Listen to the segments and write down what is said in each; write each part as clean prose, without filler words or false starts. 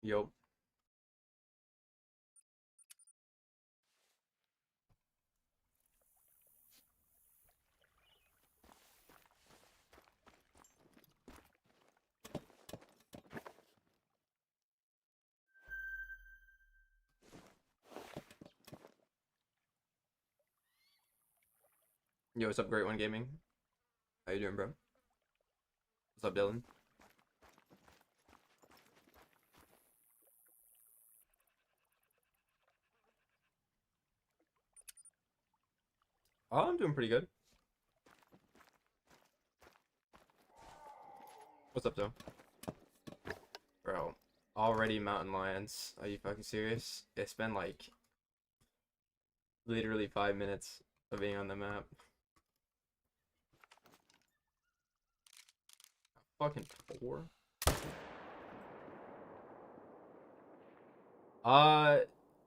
Yo, yo, what's up, Great One Gaming? How you doing, bro? What's up, Dylan? Oh, I'm doing pretty good. What's up, though? Bro, already mountain lions. Are you fucking serious? It's been like literally 5 minutes of being on the map. Fucking four? Uh,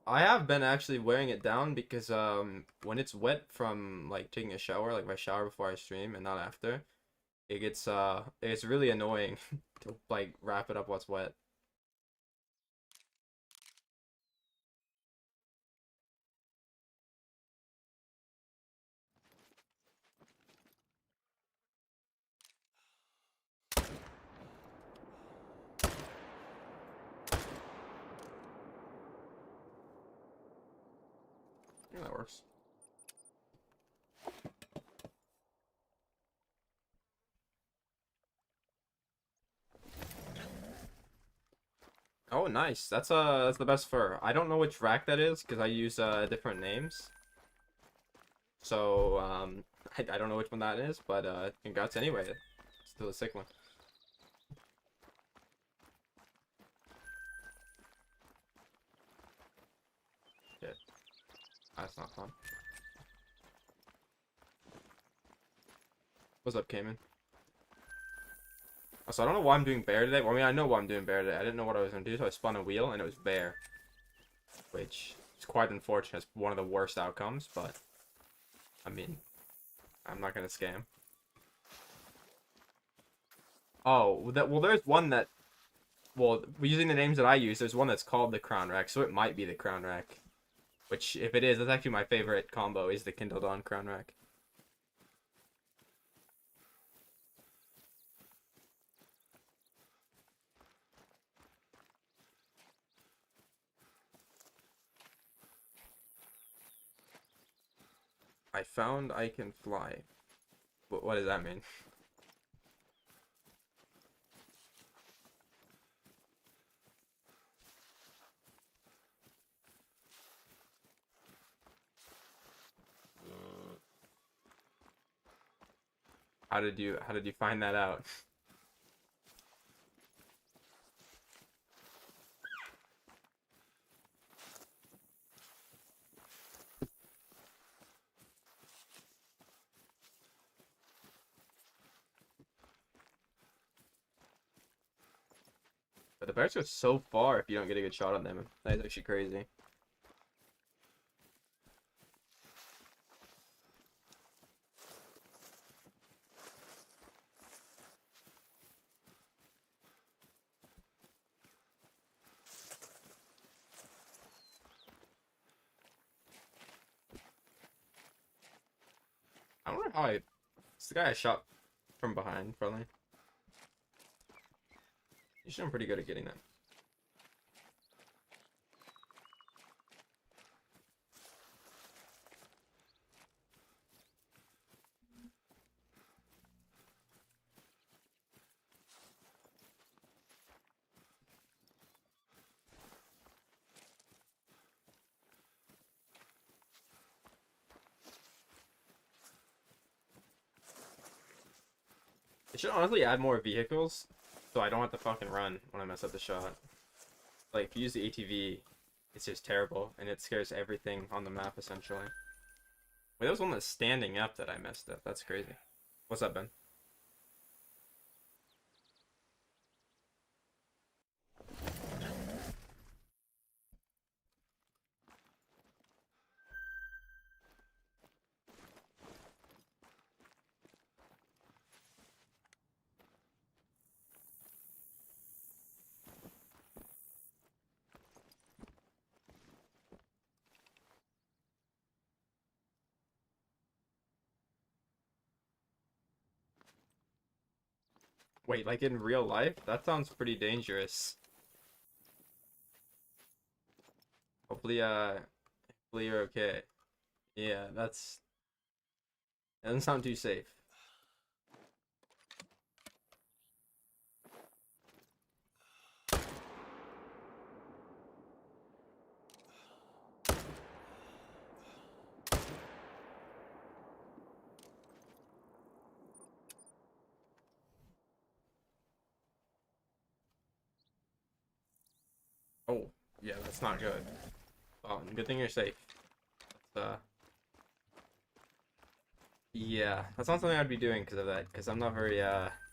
I have been actually wearing it down because when it's wet from like taking a shower, like if I shower before I stream and not after, it's really annoying to like wrap it up what's wet. Yeah, that works. Oh, nice. That's the best fur. I don't know which rack that is because I use different names. So I don't know which one that is, but congrats anyway. Still a sick one. Shit, that's not fun. What's up, Cayman? So I don't know why I'm doing bear today. Well, I mean, I know why I'm doing bear today. I didn't know what I was gonna do, so I spun a wheel and it was bear, which is quite unfortunate. It's one of the worst outcomes, but I mean, I'm not gonna scam. Oh, there's one that well, using the names that I use, there's one that's called the Crown Rack, so it might be the Crown Rack. Which, if it is, that's actually my favorite combo, is the Kindled on Crown Rack. I found I can fly. What does that mean? How did you find that out? But the bears are so far if you don't get a good shot on them. That is actually crazy. I wonder how I. It's the guy I shot from behind, probably. He's doing pretty good at getting that. They should honestly add more vehicles, so I don't have to fucking run when I mess up the shot. Like, if you use the ATV, it's just terrible, and it scares everything on the map, essentially. Wait, that was one that's standing up that I messed up. That's crazy. What's up, Ben? Wait, like in real life? That sounds pretty dangerous. Hopefully, hopefully you're okay. Yeah, that doesn't sound too safe. Oh, yeah, that's not good. Oh, good thing you're safe. That's, yeah, that's not something I'd be doing because of that. Because I'm not very, I'm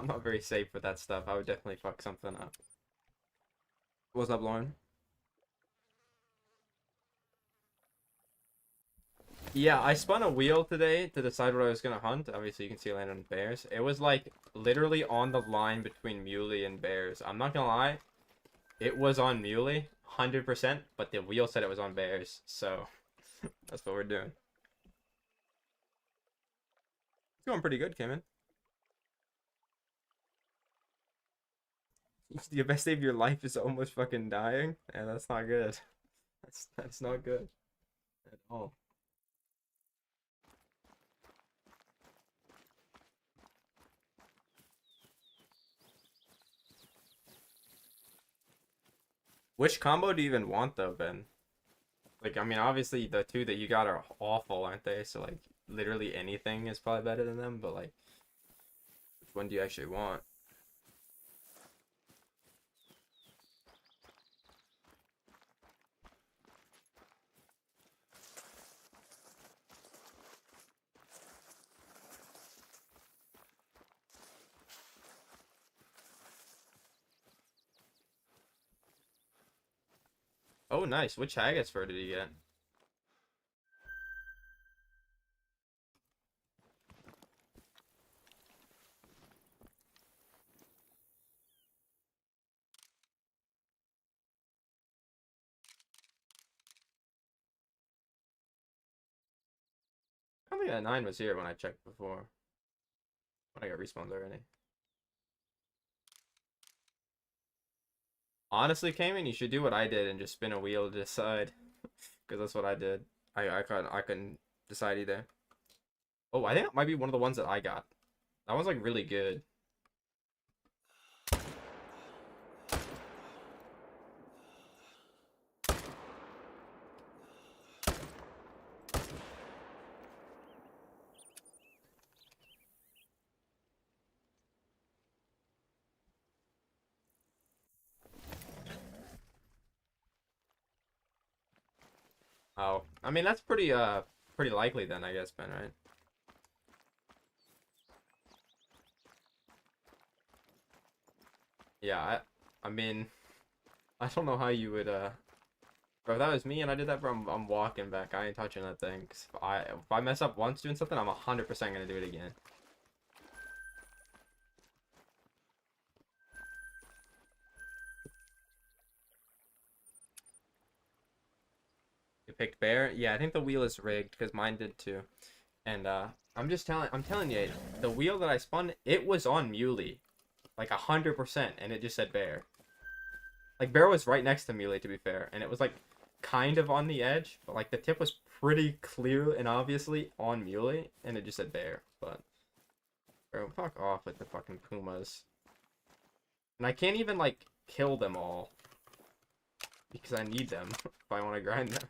not very safe with that stuff. I would definitely fuck something up. What's up, Lauren? Yeah, I spun a wheel today to decide what I was gonna hunt. Obviously, you can see I landed on bears. It was like literally on the line between muley and bears. I'm not gonna lie, it was on muley, 100%, but the wheel said it was on bears. So that's what we're doing. It's going pretty good, Cayman. Your best day of your life is almost fucking dying, and that's not good. That's not good at all. Which combo do you even want though, Ben? Like, I mean, obviously the two that you got are awful, aren't they? So like, literally anything is probably better than them. But like, which one do you actually want? Oh, nice. Which Haggis fur did you get? I don't think that 9 was here when I checked before. When I got respawned already. Honestly, Cayman, you should do what I did and just spin a wheel to decide. Because that's what I did. I couldn't decide either. Oh, I think it might be one of the ones that I got. That one's like really good. Oh, I mean that's pretty likely then, I guess, Ben, right? Yeah, I mean, I don't know how you would bro, if that was me and I did that, bro, I'm walking back. I ain't touching that thing. 'Cause if I mess up once doing something, I'm 100% gonna do it again. You picked bear? Yeah, I think the wheel is rigged because mine did too. And I'm telling you, the wheel that I spun, it was on muley, like 100%, and it just said bear. Like bear was right next to muley, to be fair, and it was like kind of on the edge, but like the tip was pretty clear and obviously on muley, and it just said bear. But bro, fuck off with the fucking pumas. And I can't even like kill them all because I need them if I want to grind them.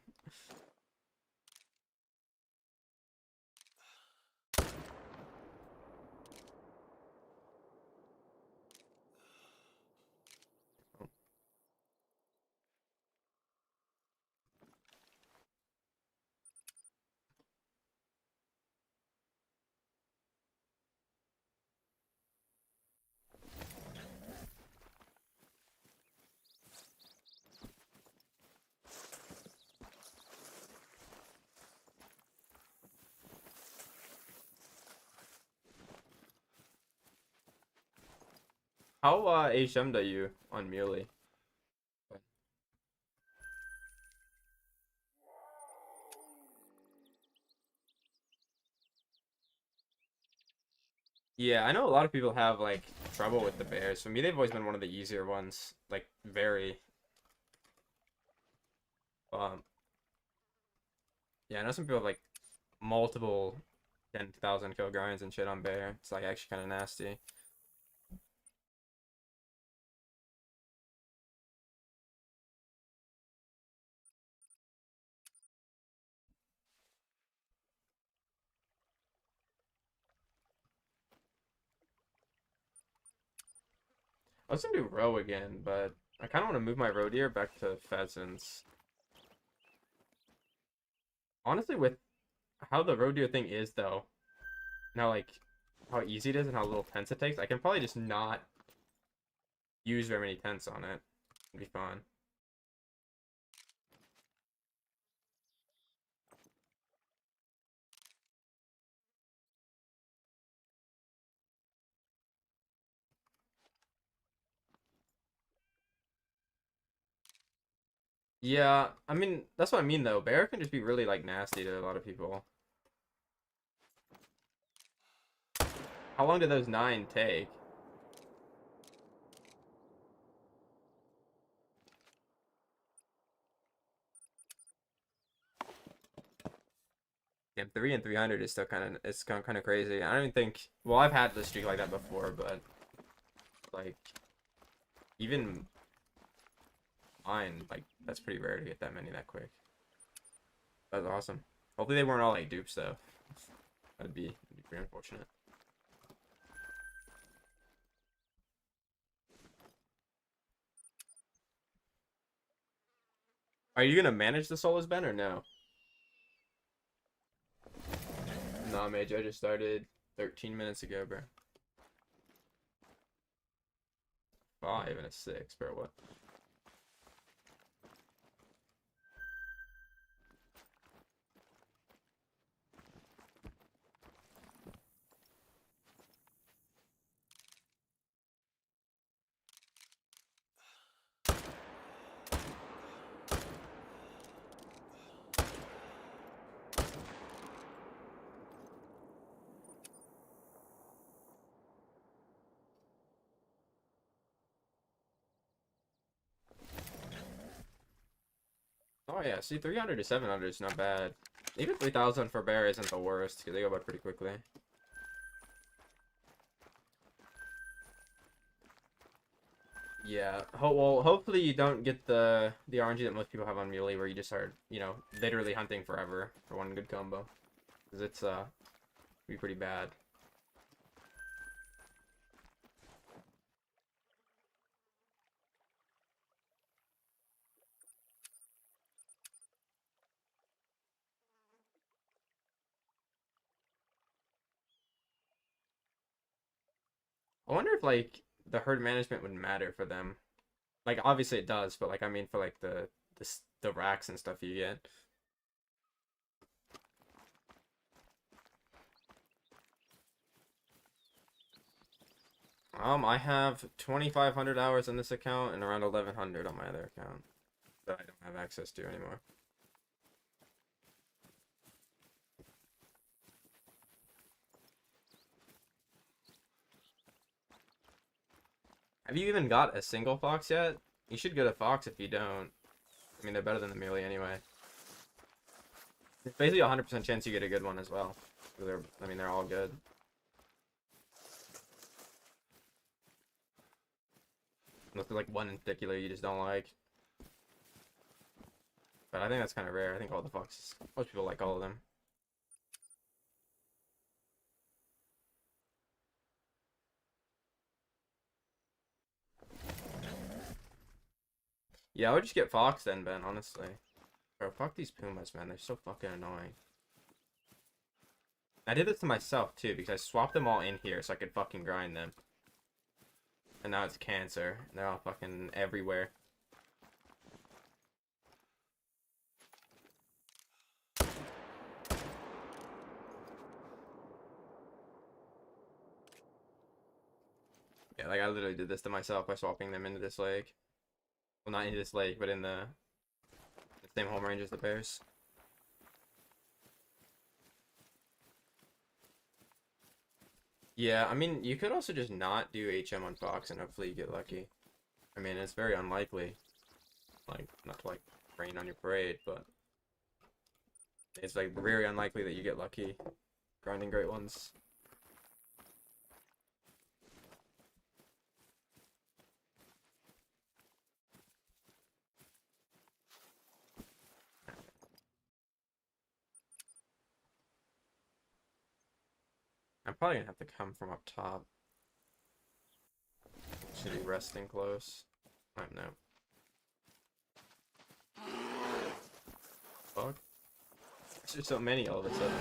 How HM'd are you on muley? Yeah, I know a lot of people have like trouble with the bears. For me, they've always been one of the easier ones. Like very. Um, yeah, I know some people have like multiple 10,000 kill grinds and shit on bear. It's like actually kind of nasty. I was gonna do roe again, but I kind of want to move my roe deer back to pheasants. Honestly, with how the roe deer thing is though, now like how easy it is and how little tents it takes, I can probably just not use very many tents on it. It'd be fine. Yeah, I mean that's what I mean though. Bear can just be really like nasty to a lot of people. How long did those 9 take? Damn, 3 and 300 is still kind of crazy. I don't even think. Well, I've had this streak like that before, but like even mine, like that's pretty rare to get that many that quick. That's awesome. Hopefully they weren't all like dupes though. That'd be pretty unfortunate. Are you gonna manage the solos, Ben, or no? Nah, Mage, I just started 13 minutes ago, bro. 5 and a 6, bro. What? Oh yeah, see 300 to 700 is not bad. Even 3,000 for bear isn't the worst because they go by pretty quickly. Yeah. Well, hopefully you don't get the RNG that most people have on Muley, where you just start, literally hunting forever for one good combo, because it's be pretty bad. I wonder if like the herd management would matter for them. Like obviously it does, but like I mean for like the racks and stuff you get. I have 2,500 hours on this account and around 1,100 on my other account that I don't have access to anymore. Have you even got a single fox yet? You should get a fox if you don't. I mean, they're better than the melee anyway. It's basically a 100% chance you get a good one as well. I mean, they're all good. Unless there's like one in particular you just don't like. But I think that's kind of rare. I think all the foxes, most people like all of them. Yeah, I would just get fox then, Ben, honestly. Bro, fuck these pumas, man. They're so fucking annoying. I did this to myself, too, because I swapped them all in here so I could fucking grind them. And now it's cancer. They're all fucking everywhere. Yeah, like I literally did this to myself by swapping them into this lake. Well, not into this lake, but in the same home range as the bears. Yeah, I mean, you could also just not do HM on Fox and hopefully you get lucky. I mean, it's very unlikely. Like, not to like rain on your parade, but it's like very unlikely that you get lucky grinding great ones. I'm probably gonna have to come from up top. Should be resting close. I don't know. Fuck. There's just so many all of a sudden.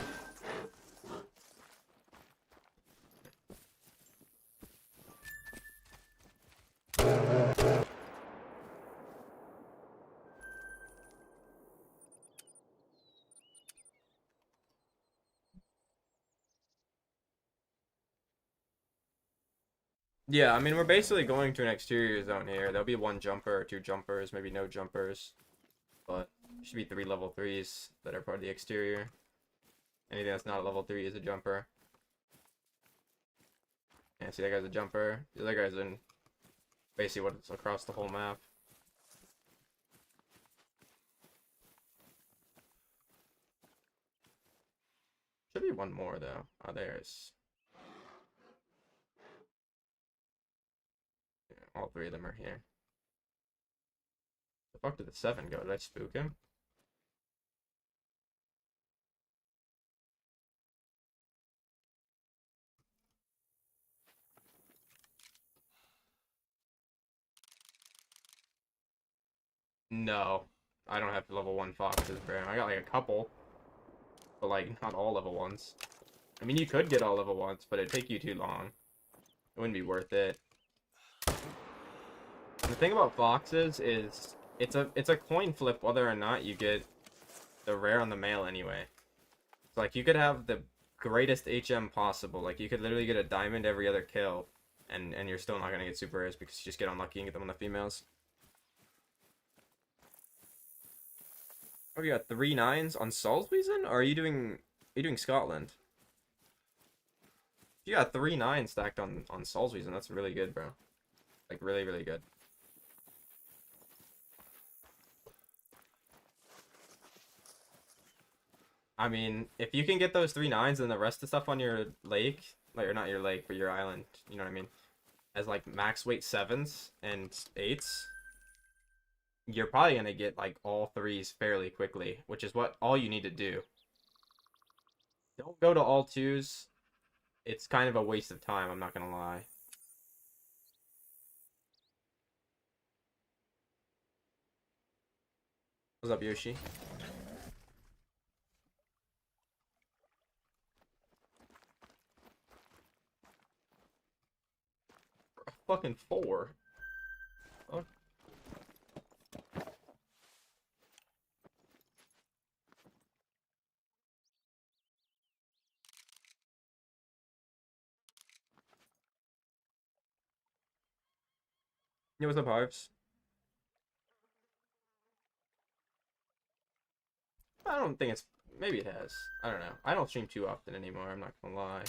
Yeah, I mean, we're basically going to an exterior zone here. There'll be one jumper or two jumpers, maybe no jumpers. But should be 3 level 3s that are part of the exterior. Anything that's not a level 3 is a jumper. Yeah, see that guy's a jumper. The other guy's in basically what's across the whole map. Should be one more though. Oh, there's. Yeah, all 3 of them are here. The fuck did the 7 go? Did I spook him? No. I don't have level 1 foxes, bro. I got like a couple. But like, not all level 1s. I mean, you could get all level 1s, but it'd take you too long. It wouldn't be worth it. The thing about foxes is it's a coin flip whether or not you get the rare on the male anyway. So like you could have the greatest HM possible. Like you could literally get a diamond every other kill and you're still not gonna get super rares because you just get unlucky and get them on the females. Oh, you got 3 9s on Salsweezen? Or are you doing Scotland? You got 3 9s stacked on Salsweezen, that's really good, bro. Like really, really good. I mean, if you can get those 3 9s and the rest of the stuff on your lake, like, or not your lake, but your island, you know what I mean? As like max weight 7s and 8s, you're probably gonna get like all 3s fairly quickly, which is what all you need to do. Don't go to all 2s. It's kind of a waste of time, I'm not gonna lie. What's up, Yoshi? Fucking 4. Fuck. Yeah, what's up, Harps? I don't think it's... Maybe it has. I don't know. I don't stream too often anymore, I'm not gonna lie.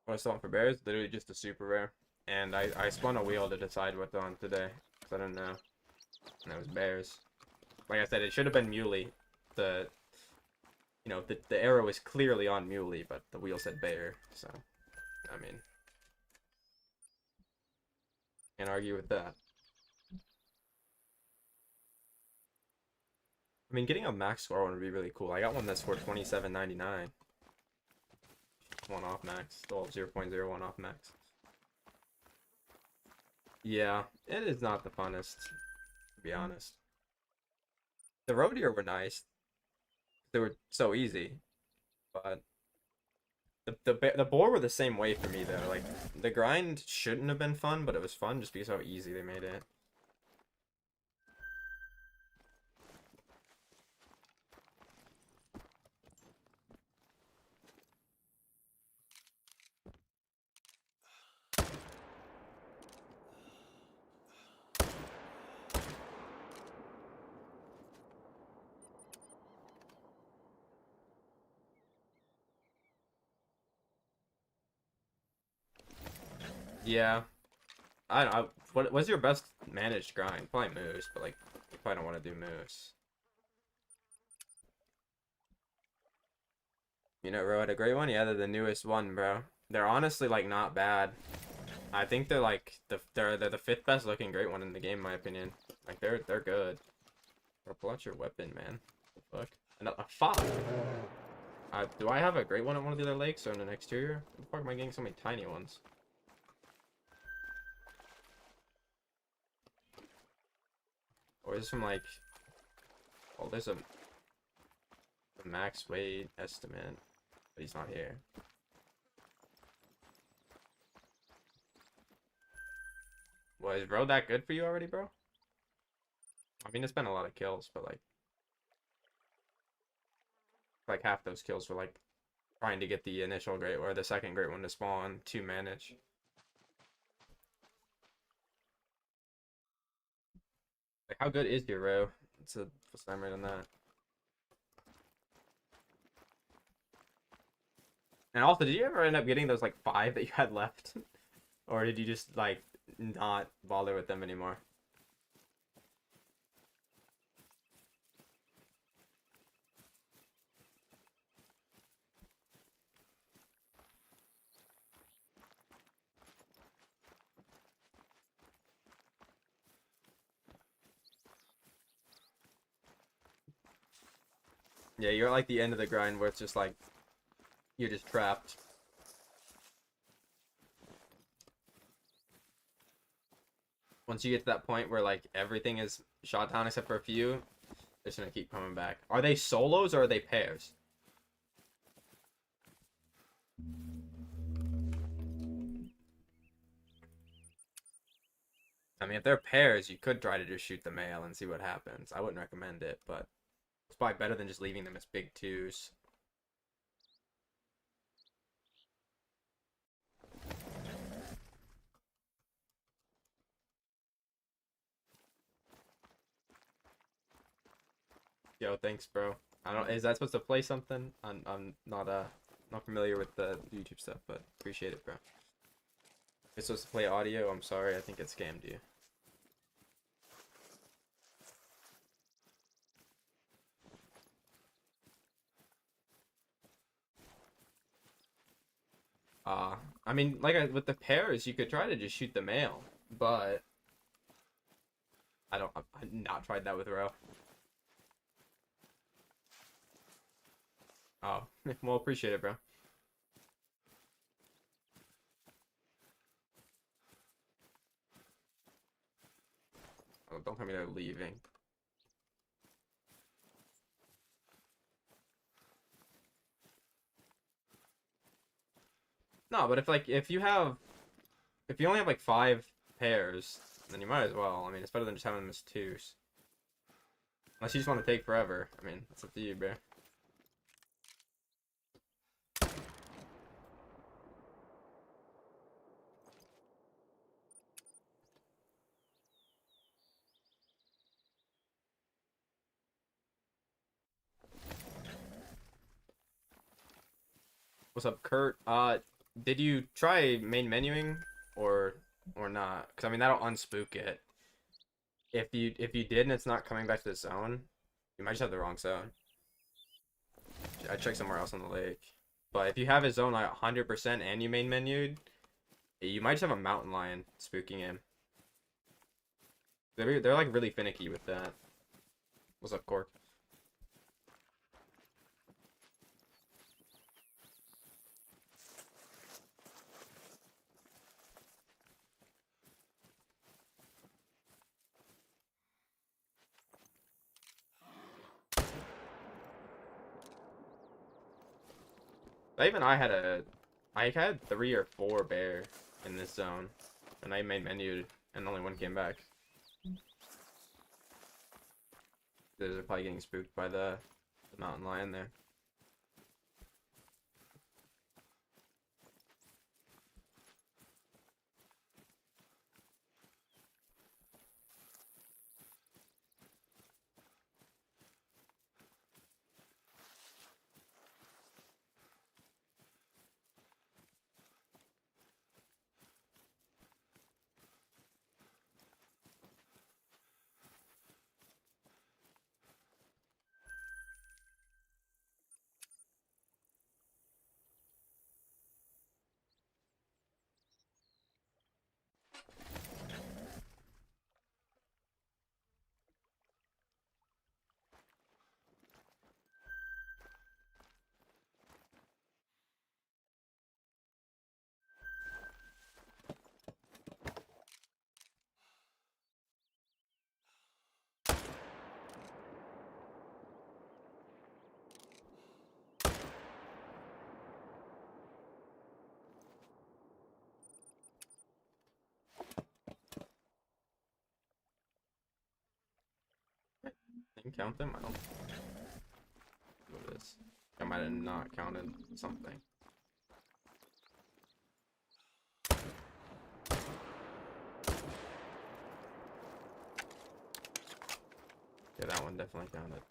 What I still want for bears? Literally just a super rare. And I spun a wheel to decide what's on today. Because I didn't know. And it was bears. Like I said, it should have been muley. The... You know, the arrow is clearly on muley, but the wheel said bear. So, I mean... Can't argue with that. I mean, getting a max score would be really cool. I got one that's for 27.99. One off max. Well, 0.01 off max. Yeah, it is not the funnest, to be honest. The road here were nice. They were so easy, but the boar were the same way for me though. Like the grind shouldn't have been fun, but it was fun just because how easy they made it. Yeah. I don't know. What's your best managed grind? Probably Moose, but like, you probably don't want to do Moose. You know, Ro had a great one? Yeah, they're the newest one, bro. They're honestly, like, not bad. I think they're, like, they're the fifth best looking great one in the game, in my opinion. Like, they're good. Bro, pull out your weapon, man. What the fuck? And a fuck! Do I have a great one at one of the other lakes or in an exterior? What the fuck am I getting so many tiny ones? Or is this from, like... Oh, there's a max weight estimate. But he's not here. Was bro that good for you already, bro? I mean, it's been a lot of kills, but like half those kills were like trying to get the initial great or the second great one to spawn to manage. Like, how good is your row? What's the time rate on that? And also, did you ever end up getting those like 5 that you had left, or did you just like not bother with them anymore? Yeah, you're at like the end of the grind where it's just like you're just trapped. Once you get to that point where like everything is shot down except for a few, they're just gonna keep coming back. Are they solos or are they pairs? I mean, if they're pairs, you could try to just shoot the male and see what happens. I wouldn't recommend it, but it's probably better than just leaving them as big twos. Yo, thanks, bro. I don't. Is that supposed to play something? I'm not familiar with the YouTube stuff, but appreciate it, bro. If it's supposed to play audio, I'm sorry. I think it scammed you. I mean, with the pairs, you could try to just shoot the male, but I've not tried that with row. Oh, well, appreciate it, bro. Oh, don't tell me they're leaving. No, but if you only have like 5 pairs, then you might as well. I mean, it's better than just having them as twos. Unless you just want to take forever. I mean, it's up to you, bro. What's up, Kurt? Did you try main menuing or not? Because I mean, that'll unspook it. If you did and it's not coming back to the zone, you might just have the wrong zone. I checked somewhere else on the lake. But if you have a zone like 100% and you main menued, you might just have a mountain lion spooking him. They're like really finicky with that. What's up, Cork? I had 3 or 4 bear in this zone, and I main menued, and only one came back. They're probably getting spooked by the mountain lion there. can count them? I don't know what it is. I might have not counted something. Yeah, that one definitely counted.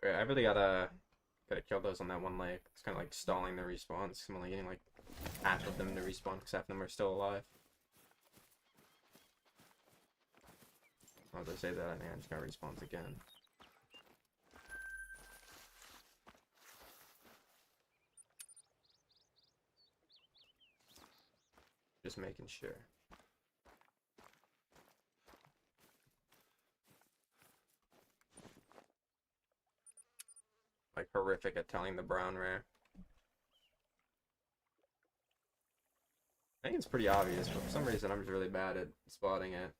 Alright, I really gotta kill those on that one leg. It's kind of like stalling the respawns. I'm only getting like half of them to respawn because half of them are still alive. As I say that, I think I'm just gonna respawn again. Just making sure. Like horrific at telling the brown rare. I think it's pretty obvious, but for some reason I'm just really bad at spotting it.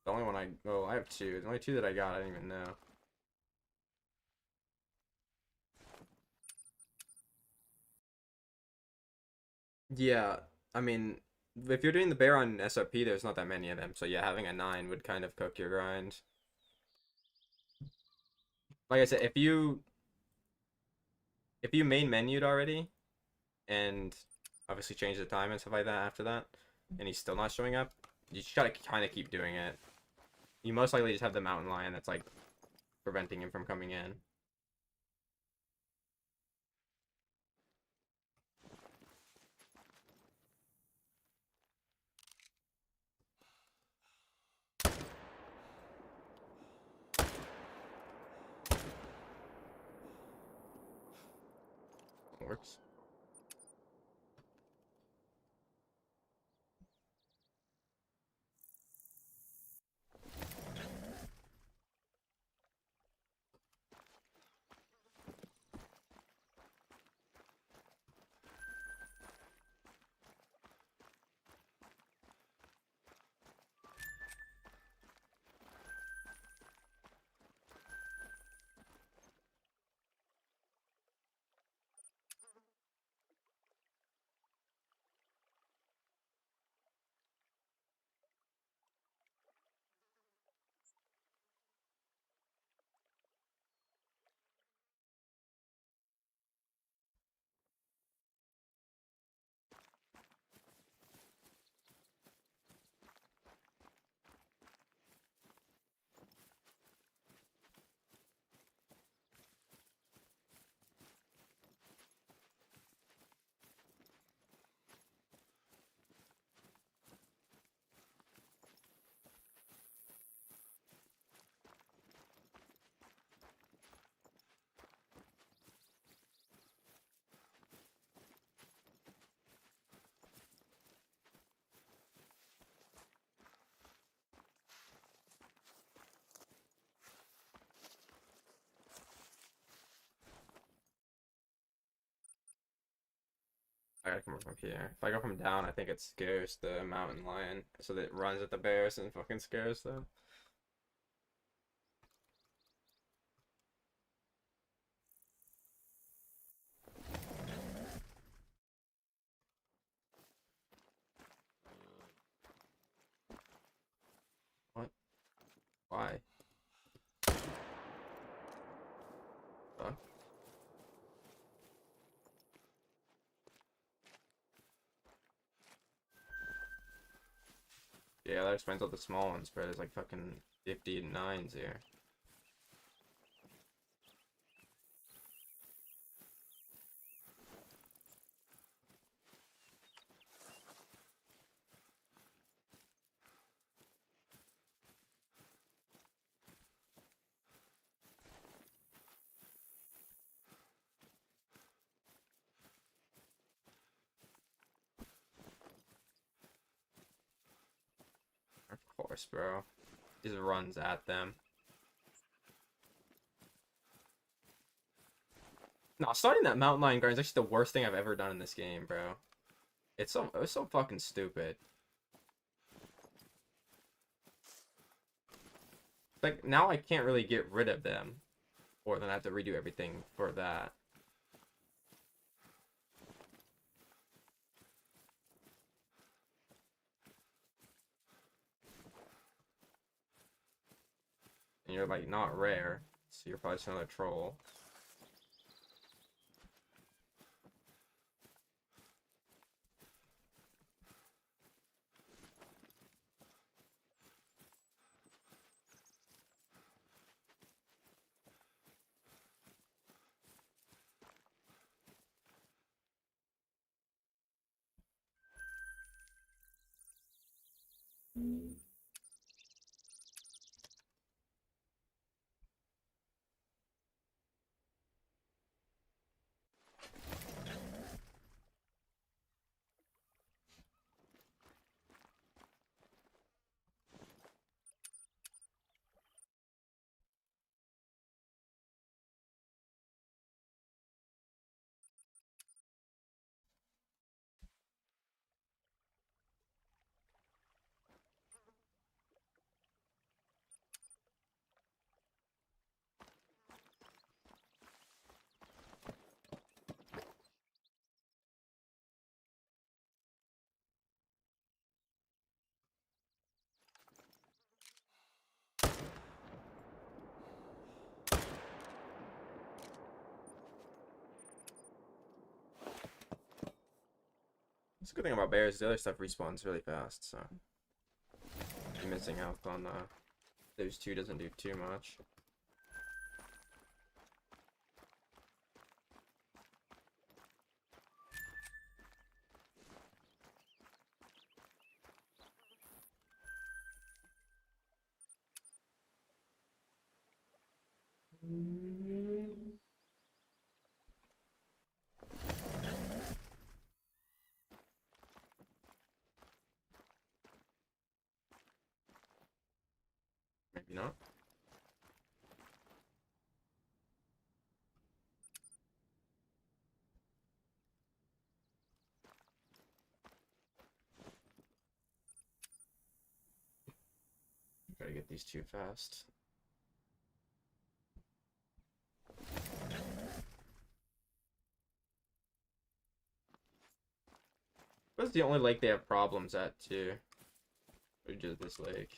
The only one I have two. The only two that I got, I didn't even know. Yeah, I mean, if you're doing the bear on SOP, there's not that many of them. So yeah, having a 9 would kind of cook your grind. Like I said, if you main menued already, and obviously change the time and stuff like that after that, and he's still not showing up, you just gotta kind of keep doing it. You most likely just have the mountain lion that's like preventing him from coming in. Works. I gotta come from here. If I go from down, I think it scares the mountain lion, so that it runs at the bears and fucking scares them. What? Why? Fuck. Yeah, that explains all the small ones, but there's like fucking 50 9s here. course, bro. Just runs at them. No, starting that mountain lion guard is actually the worst thing I've ever done in this game, bro. It's so fucking stupid. Like, now I can't really get rid of them. Or then I have to redo everything for that. And you're, like, not rare. So you're probably just another troll. That's a good thing about bears. The other stuff respawns really fast, so you're missing out on those two doesn't do too much. Maybe not. Gotta get these two fast. What's the only lake they have problems at too? Or just this lake?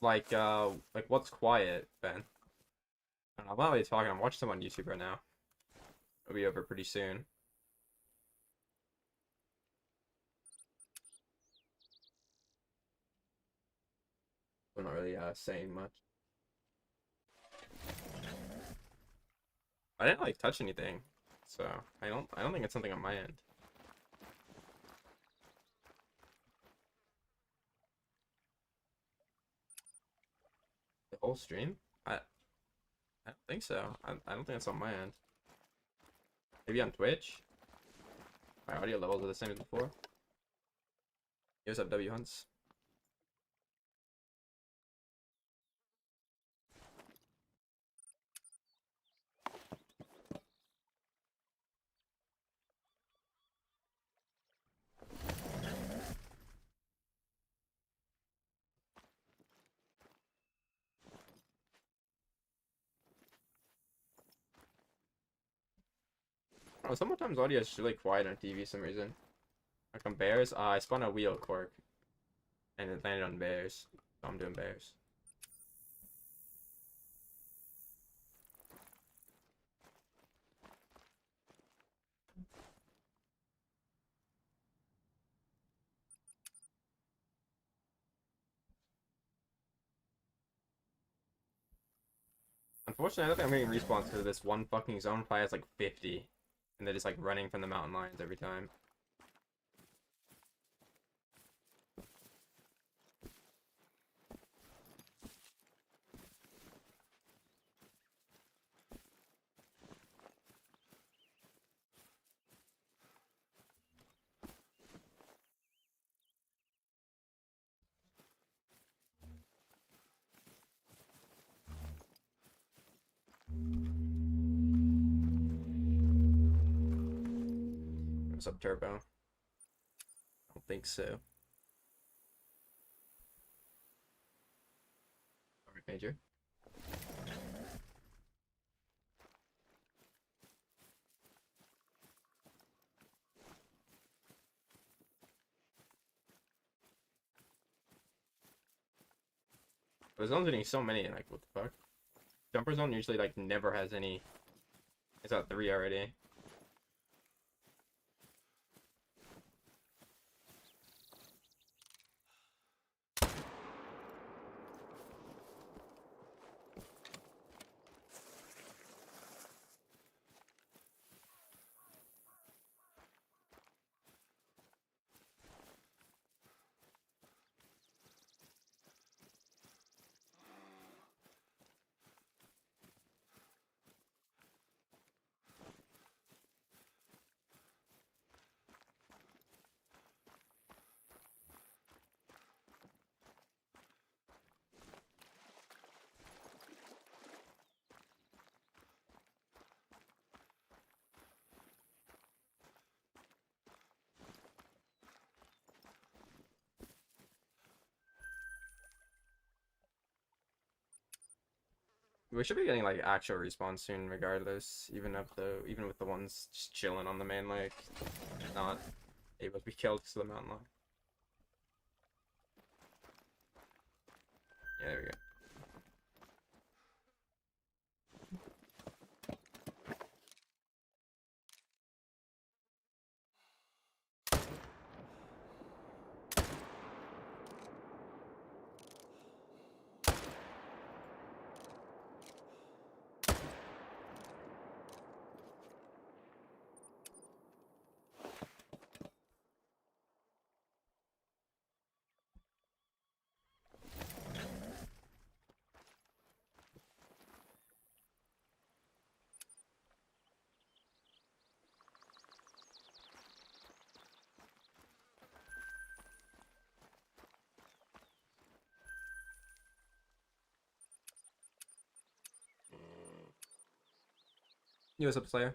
Like what's quiet, Ben? I don't know, I'm not really talking. I'm watching some on YouTube right now. It'll be over pretty soon. I'm not really saying much. I didn't like touch anything, so I don't think it's something on my end. The whole stream? I don't think so. I don't think it's on my end. Maybe on Twitch? My audio levels are the same as before. Here's up W Hunts. Oh, sometimes audio is really quiet on TV for some reason. Like on bears, I spun a wheel cork and it landed on bears. So I'm doing bears. Unfortunately, I don't think I'm getting respawns because this one fucking zone fire has like 50. And they're just like running from the mountain lions every time. What's up, Turbo? I don't think so. Alright, Major. The zone's getting so many, like, what the fuck? Jumper zone usually, like, never has any. It's at 3 already. We should be getting like actual respawns soon, regardless. Even with the ones just chilling on the main lake, not able to be killed because of the mountain lion. Yeah, there we go. Yo, what's up, Slayer?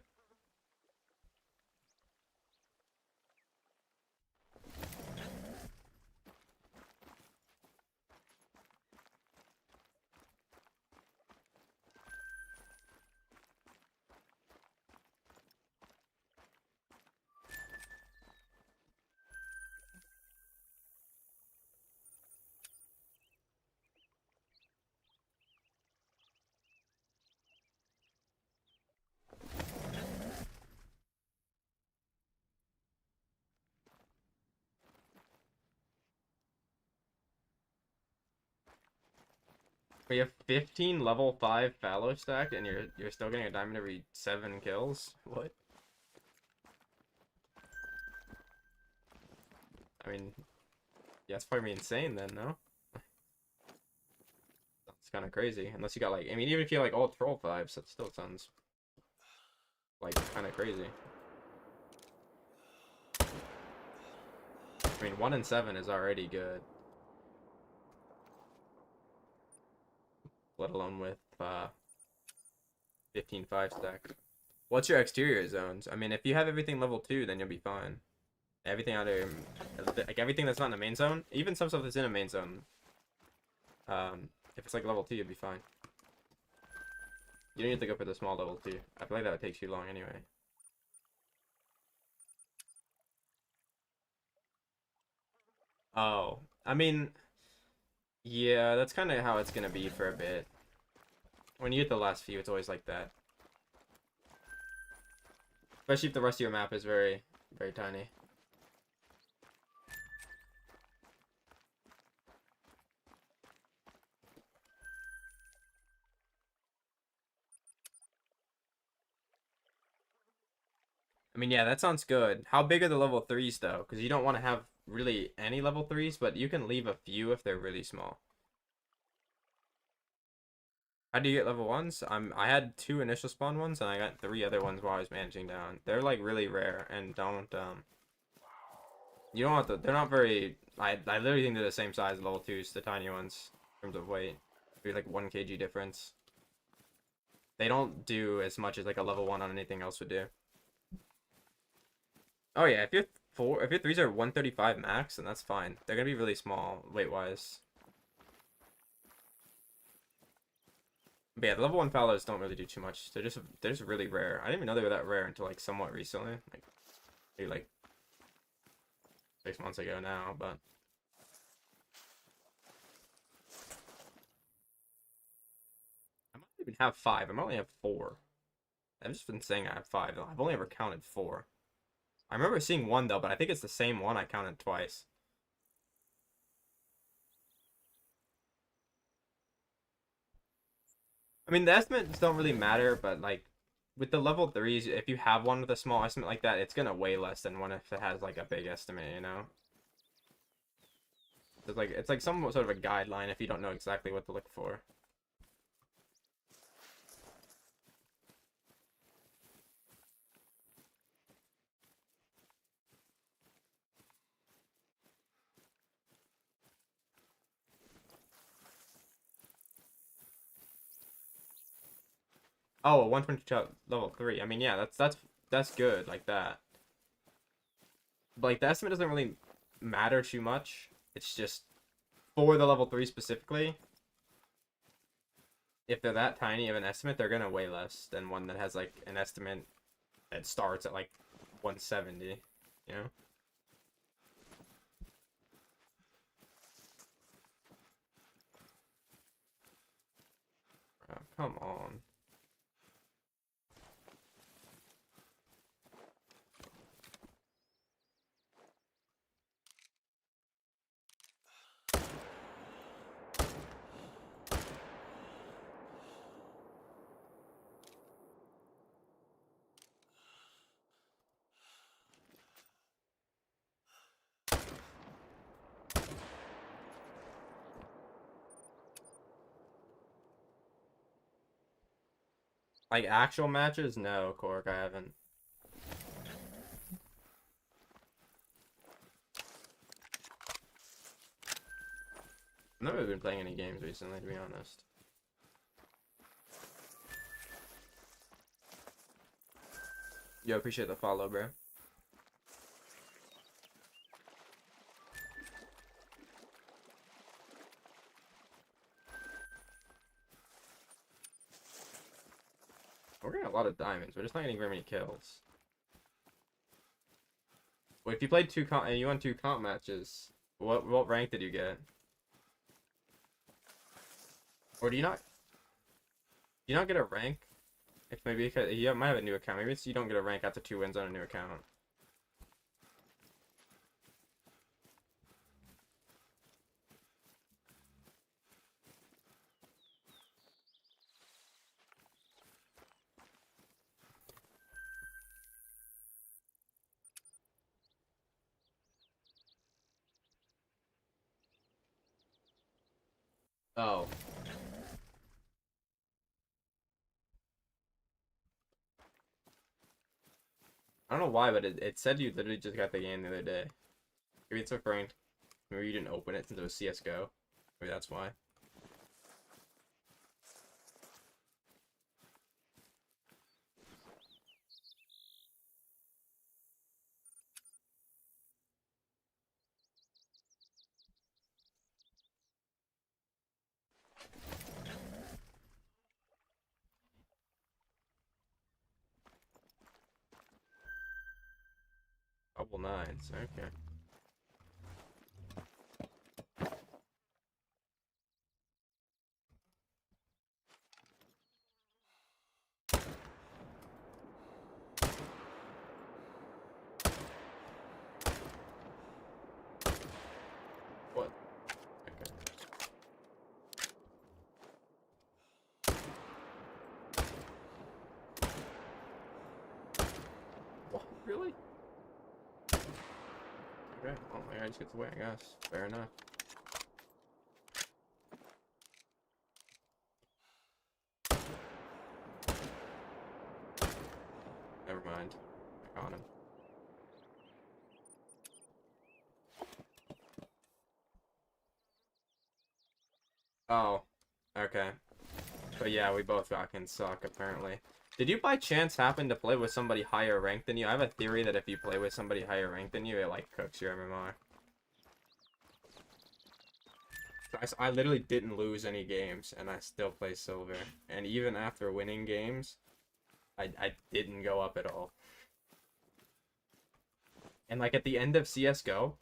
We have 15 level 5 fallow stacked, and you're still getting a diamond every 7 kills? What? I mean, yeah, it's probably insane then, no? That's kind of crazy. Unless you got like, I mean, even if you have like all troll 5s, that still sounds like kind of crazy. I mean, 1 and 7 is already good. Let alone with 15 5 stack. What's your exterior zones? I mean, if you have everything level 2, then you'll be fine. Everything out of like everything that's not in the main zone, even some stuff that's in a main zone. If it's like level 2, you'll be fine. You don't need to go for the small level 2. I feel like that would take too long anyway. Oh, I mean, yeah, that's kind of how it's gonna be for a bit. When you get the last few, it's always like that. Especially if the rest of your map is very, very tiny. I mean, yeah, that sounds good. How big are the level 3s, though? Because you don't want to have really any level 3s, but you can leave a few if they're really small. How do you get level 1s? I had 2 initial spawn ones, and I got 3 other ones while I was managing down. They're, like, really rare, and don't, you don't have to, they're not very, I literally think they're the same size as level 2s, the tiny ones, in terms of weight. Maybe, like, 1 kg difference. They don't do as much as, like, a level 1 on anything else would do. Oh yeah, if your 3s are 135 max, then that's fine. They're gonna be really small weight-wise. But yeah, the level 1 fallows don't really do too much. They're just really rare. I didn't even know they were that rare until like somewhat recently. Like maybe like 6 months ago now, but I might even have 5. I might only have 4. I've just been saying I have 5. I've only ever counted 4. I remember seeing 1 though, but I think it's the same one I counted twice. I mean, the estimates don't really matter, but like with the level 3s, if you have one with a small estimate like that, it's gonna weigh less than one if it has like a big estimate, you know? It's like some sort of a guideline if you don't know exactly what to look for. Oh, 122 level 3. I mean, yeah, that's good like that. But like the estimate doesn't really matter too much. It's just for the level 3 specifically. If they're that tiny of an estimate, they're gonna weigh less than one that has like an estimate that starts at like 170, you know? Oh, come on. Like actual matches? No, Cork, I haven't. I've never been playing any games recently, to be honest. Yo, appreciate the follow, bro. We're getting a lot of diamonds. We're just not getting very many kills. Wait, if you played two comp and you won 2 comp matches, what rank did you get? Or do you not get a rank? If maybe because you might have a new account. Maybe it's you don't get a rank after 2 wins on a new account. Oh. I don't know why, but it said you literally just got the game the other day. Maybe it's referring to, maybe you didn't open it since it was CSGO. Maybe that's why. Couple nines, okay. What? Okay. What? Really? Okay. Oh my god, just gets away, I guess. Fair enough. Never mind. I got him. Oh. Okay. But yeah, we both fucking suck, apparently. Did you by chance happen to play with somebody higher ranked than you? I have a theory that if you play with somebody higher ranked than you, it like cooks your MMR. I literally didn't lose any games, and I still play silver. And even after winning games, I didn't go up at all. And like at the end of CSGO,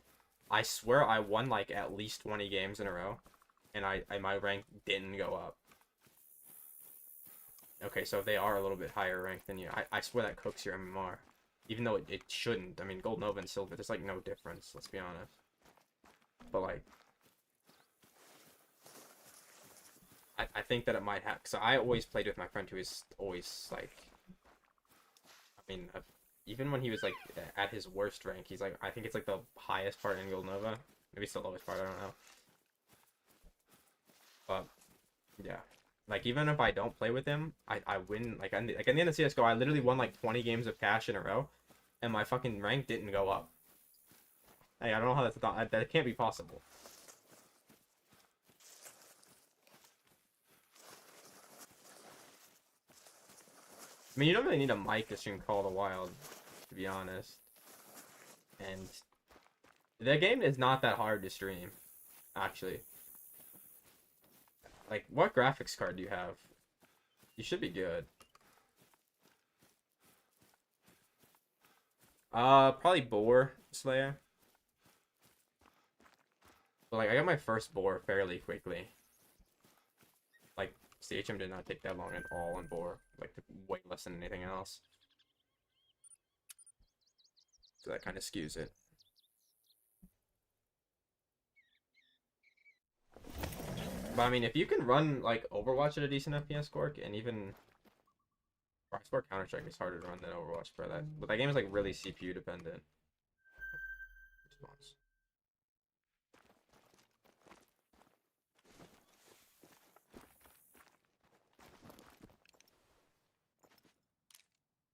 I swear I won like at least 20 games in a row, and my rank didn't go up. Okay, so they are a little bit higher ranked than you. I swear that cooks your MMR. Even though it shouldn't. I mean, Gold Nova and Silver, there's like no difference, let's be honest. But like, I think that it might have. So I always played with my friend who is always like, I mean, even when he was like at his worst rank, he's like, I think it's like the highest part in Gold Nova. Maybe it's the lowest part, I don't know. But yeah. Like, even if I don't play with him, I win. Like, at the end of CSGO, I literally won like 20 games of cash in a row, and my fucking rank didn't go up. Hey, I don't know how that can't be possible. I mean, you don't really need a mic to stream Call of the Wild, to be honest. And the game is not that hard to stream, actually. Like, what graphics card do you have? You should be good. Probably Boar Slayer. But like, I got my first Boar fairly quickly. Like, CHM did not take that long at all on Boar. Like, way less than anything else. So that kind of skews it. But I mean, if you can run like Overwatch at a decent FPS score, and even I swear Counter-Strike is harder to run than Overwatch for that. But that game is like really CPU dependent. Response.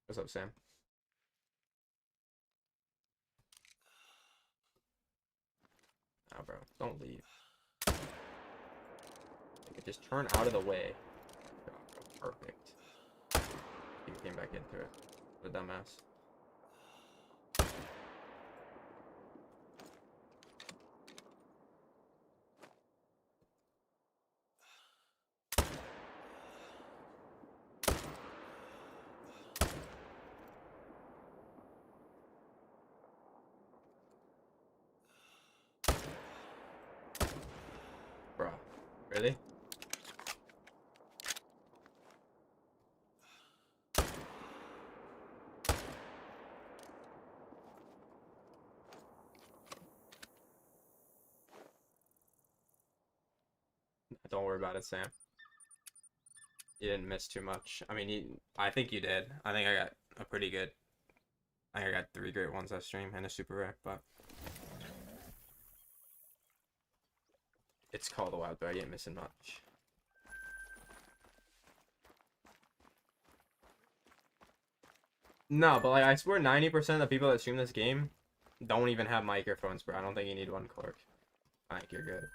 What's up, Sam? Oh, bro, don't leave. Like, just turn out of the way. Perfect. He came back into it. What a dumbass. Bruh. Really? Don't worry about it, Sam. You didn't miss too much. I mean, I think you did. I think I got a pretty good. I think I got 3 great ones that stream and a super rare, but It's called a lot, but I ain't missing much. No, but like I swear 90% of the people that stream this game don't even have microphones, bro. I don't think you need one, Clark. I think you're good.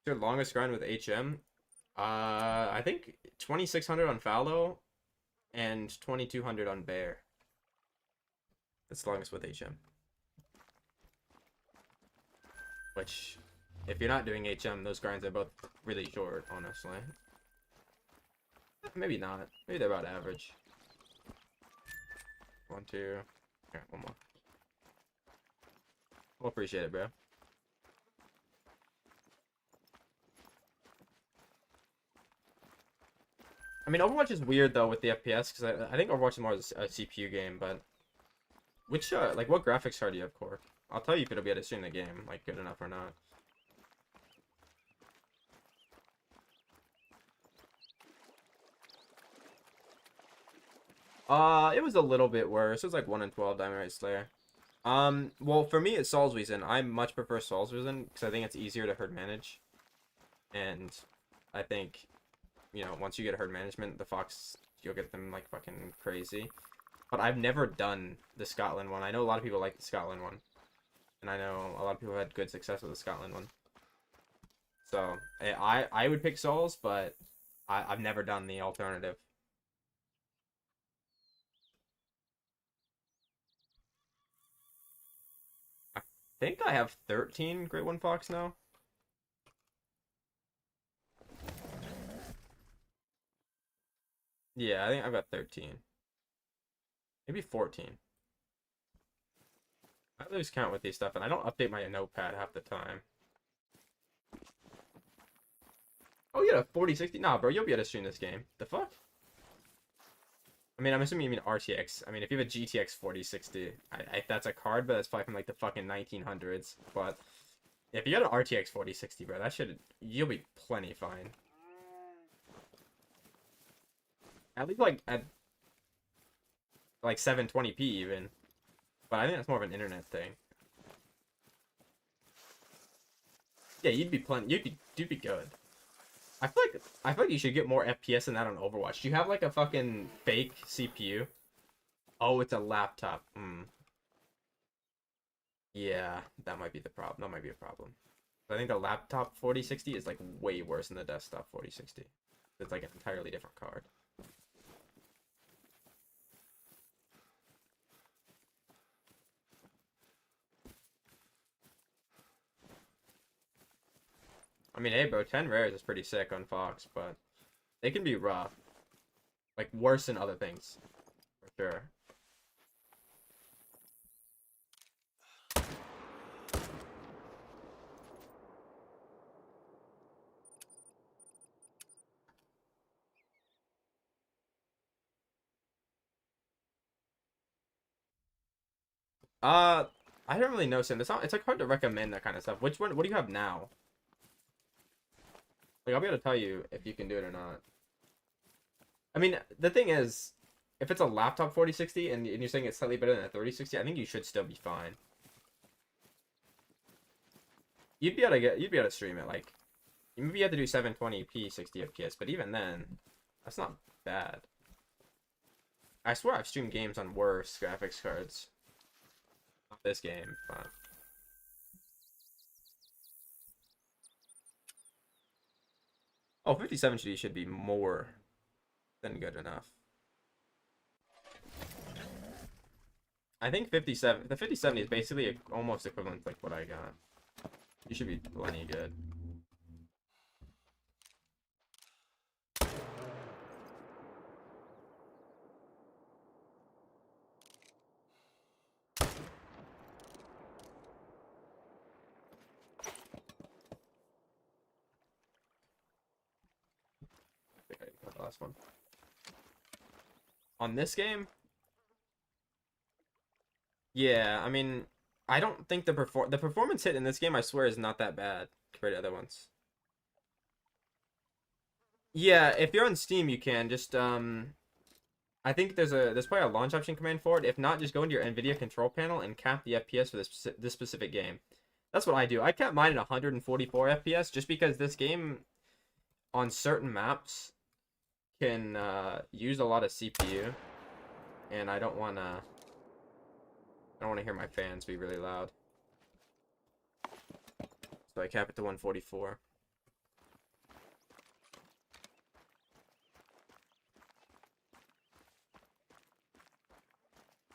Your longest grind with HM? I think 2600 on Fallow and 2200 on Bear. That's the longest with HM. Which, if you're not doing HM, those grinds are both really short, honestly. Maybe not. Maybe they're about average. 1, 2. Alright, one more. We'll appreciate it, bro. I mean, Overwatch is weird though with the FPS because I think Overwatch is more a CPU game. But which like what graphics card do you have, Core? I'll tell you if it'll be able to stream the game like good enough or not. It was a little bit worse. It was like 1 in 12 Diamond Right Slayer. Well, for me, it's Sol's Reason. I much prefer Sol's Reason because I think it's easier to herd manage. And I think, you know, once you get herd management, the Fox, you'll get them like fucking crazy. But I've never done the Scotland one. I know a lot of people like the Scotland one. And I know a lot of people had good success with the Scotland one. So, I would pick Sol's, but I've never done the alternative. I think I have 13 Great One Fox now. Yeah, I think I've got 13. Maybe 14. I lose count with these stuff, and I don't update my notepad half the time. Oh, you got a 4060? Nah, bro, you'll be able to stream this game. The fuck? I mean, I'm assuming you mean RTX. I mean, if you have a GTX 4060, that's a card, but that's probably from like the fucking 1900s. But if you got an RTX 4060, bro, you'll be plenty fine. At least like at like 720p even. But I think that's more of an internet thing. Yeah, you'd be good. I feel like you should get more FPS than that on Overwatch. Do you have like a fucking fake CPU? Oh, it's a laptop. Yeah, that might be the problem. That might be a problem. I think the laptop 4060 is like way worse than the desktop 4060. It's like an entirely different card. I mean, hey, bro, 10 rares is pretty sick on Fox, but they can be rough. Like, worse than other things. For sure. I don't really know, Sim. It's like hard to recommend that kind of stuff. What do you have now? Like, I'll be able to tell you if you can do it or not. I mean, the thing is, if it's a laptop 4060 and you're saying it's slightly better than a 3060, I think you should still be fine. You'd be able to stream it, like, maybe you have to do 720p 60 FPS, but even then, that's not bad. I swear I've streamed games on worse graphics cards. Not this game, but... Oh, 57 should be more than good enough. I think the 5070 is basically almost equivalent to like what I got. You should be plenty good. I think I got the last one. On this game, yeah, I mean, I don't think the performance hit in this game, I swear, is not that bad compared to other ones. Yeah, if you're on Steam, you can just I think there's probably a launch option command for it. If not, just go into your NVIDIA control panel and cap the FPS for this specific game. That's what I do. I kept mine at 144 FPS just because this game on certain maps can use a lot of CPU, and I don't wanna hear my fans be really loud. So I cap it to 144.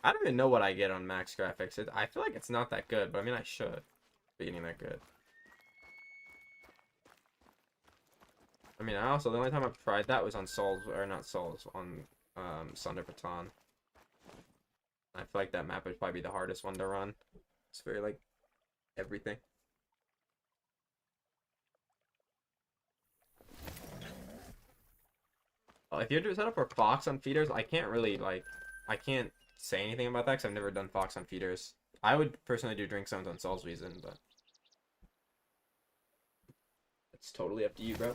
I don't even know what I get on max graphics. I feel like it's not that good, but I mean I should be getting that good. I mean, the only time I've tried that was on Souls, or not Souls, on Sunder Baton. I feel like that map would probably be the hardest one to run. It's very, like, everything. If you're to set up for Fox on feeders, I can't really, like, I can't say anything about that because I've never done Fox on feeders. I would personally do drink zones on Sol's Reason, but it's totally up to you, bro.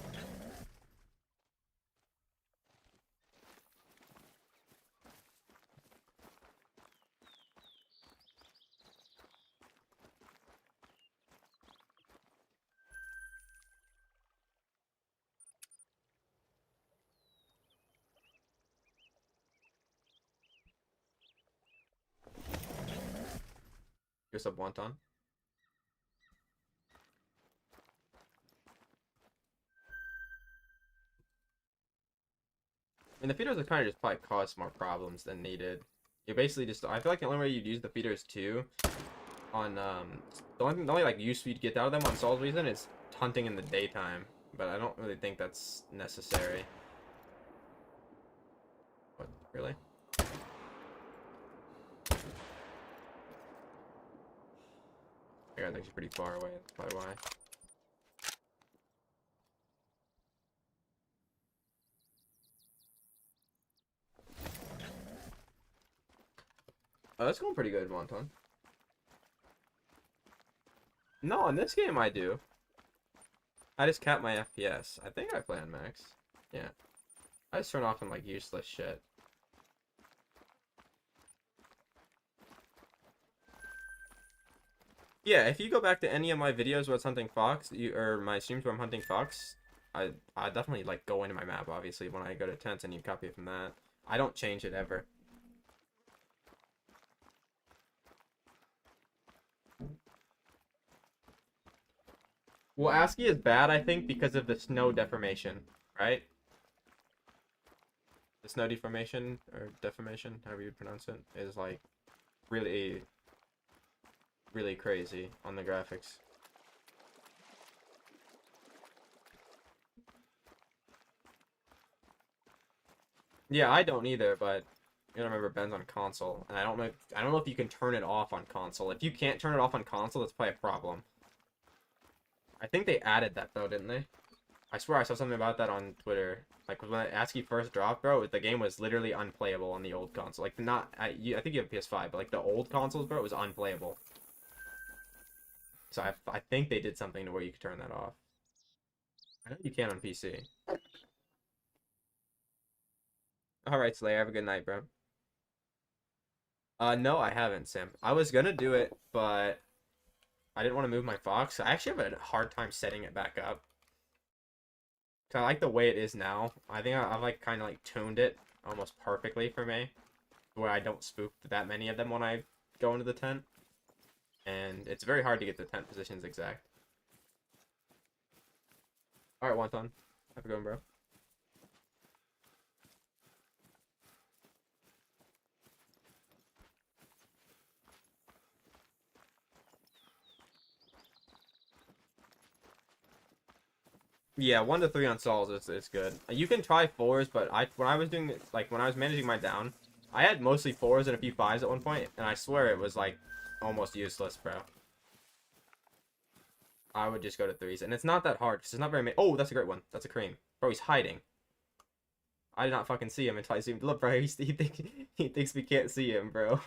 You're sub Wonton. I mean, the feeders have kind of just probably caused more problems than needed. You basically just, I feel like the only way you'd use the feeders too on, the only like use you'd get out of them on Sol's Reason is hunting in the daytime, but I don't really think that's necessary. What, really? I got actually pretty far away, that's probably why. Oh, that's going pretty good, Wonton. No, in this game I do. I just cap my FPS. I think I play on max. Yeah. I just turn off on, like, useless shit. Yeah, if you go back to any of my videos where it's hunting fox, or my streams where I'm hunting fox, I definitely, like, go into my map, obviously, when I go to tents, and you copy it from that. I don't change it ever. Well, ASCII is bad, I think, because of the snow deformation, right? The snow deformation, or deformation, however you pronounce it, is, like, really, really crazy on the graphics. Yeah, I don't either, but you gotta remember Ben's on console, and I don't know if you can turn it off on console. If you can't turn it off on console, that's probably a problem. I think they added that though, didn't they? I swear I saw something about that on Twitter. Like when ASCII first dropped, bro, the game was literally unplayable on the old console. Like not, I think you have PS5, but like the old consoles, bro, it was unplayable. So I think they did something to where you could turn that off. I know you can on PC. All right, Slayer, have a good night, bro. No, I haven't, Sam. I was gonna do it, but I didn't want to move my Fox. I actually have a hard time setting it back up. Cause I like the way it is now. I think I've like kind of like tuned it almost perfectly for me, where I don't spook that many of them when I go into the tent, and it's very hard to get the tent positions exact. All right, Wonton, have a good one, bro. Yeah, 1 to 3 on sols is good. You can try fours, but when I was doing like when I was managing my down, I had mostly fours and a few fives at one point, and I swear it was like almost useless, bro. I would just go to threes, and it's not that hard because it's not very many. Oh, that's a great one. That's a cream, bro. He's hiding. I did not fucking see him until I zoomed. Look, bro, he thinks we can't see him, bro.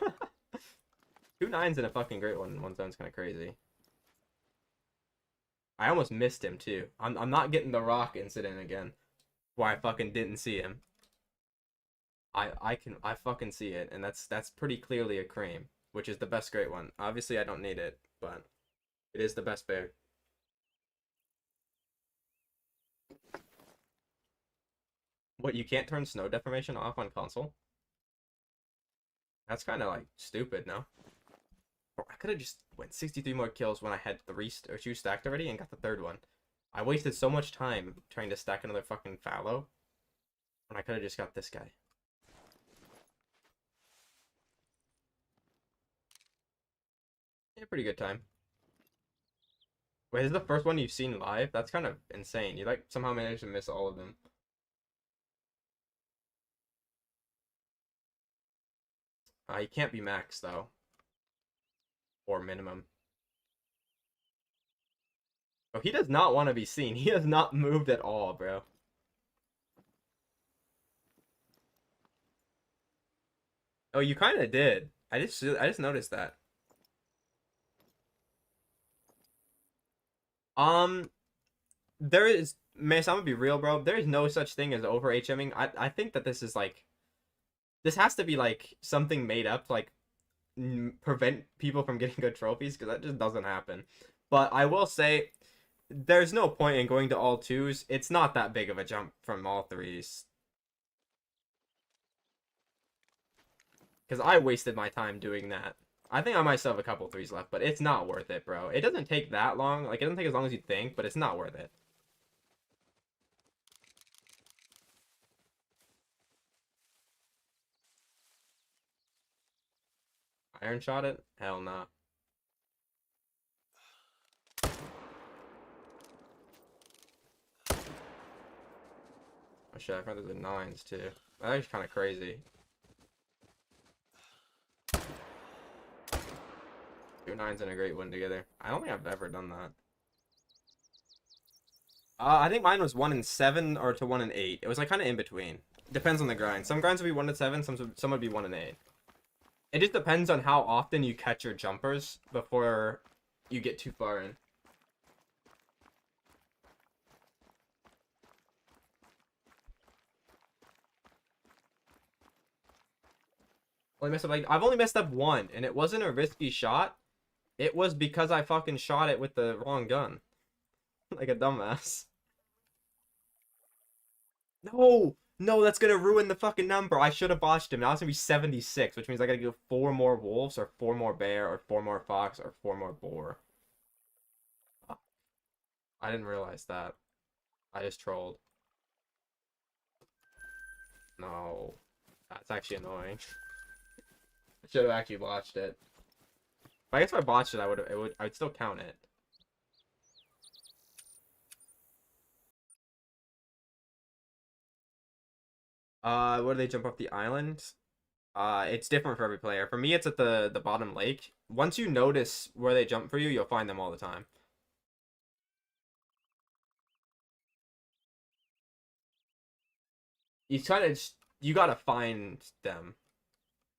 2 9s in a fucking great one. One zone's kind of crazy. I almost missed him too. I'm not getting the rock incident again, where I fucking didn't see him. I fucking see it, and that's pretty clearly a cream, which is the best great one. Obviously, I don't need it, but It is the best bear. What, you can't turn snow deformation off on console? That's kind of like stupid, no? Bro, I could have just went 63 more kills when I had or two stacked already and got the third one. I wasted so much time trying to stack another fucking fallow when I could have just got this guy. Yeah, pretty good time. Wait, this is the first one you've seen live? That's kind of insane. You like somehow managed to miss all of them. You can't be max though, or minimum. Oh, he does not want to be seen. He has not moved at all, bro. Oh, you kind of did. I just noticed that. Um, there is, man, I'm gonna be real, bro. There is no such thing as over HMing. I think that this is like, this has to be like something made up to like prevent people from getting good trophies, because that just doesn't happen. But I will say, there's no point in going to all twos. It's not that big of a jump from all threes. Because I wasted my time doing that. I think I might still have a couple threes left, but it's not worth it, bro. It doesn't take that long. Like, it doesn't take as long as you think, but it's not worth it. Iron shot it? Hell nah. Oh shit, I found there's a nines too. That's kind of crazy. Two nines and a great one together. I don't think I've ever done that. I think mine was 1 in 7 or to 1 in 8. It was like kind of in between. Depends on the grind. Some grinds would be 1 in 7, some would be 1 in 8. It just depends on how often you catch your jumpers before you get too far in. I've only messed up one, and it wasn't a risky shot. It was because I fucking shot it with the wrong gun. Like a dumbass. No! No, that's gonna ruin the fucking number. I should have botched him. Now it's gonna be 76, which means I gotta go 4 more wolves, or 4 more bear, or 4 more fox, or 4 more boar. I didn't realize that. I just trolled. No. That's actually annoying. I should have actually botched it. But I guess if I botched it, I'd still count it. Where do they jump off the island? It's different for every player. For me, it's at the bottom lake. Once you notice where they jump for you, you'll find them all the time. You kind of you gotta find them.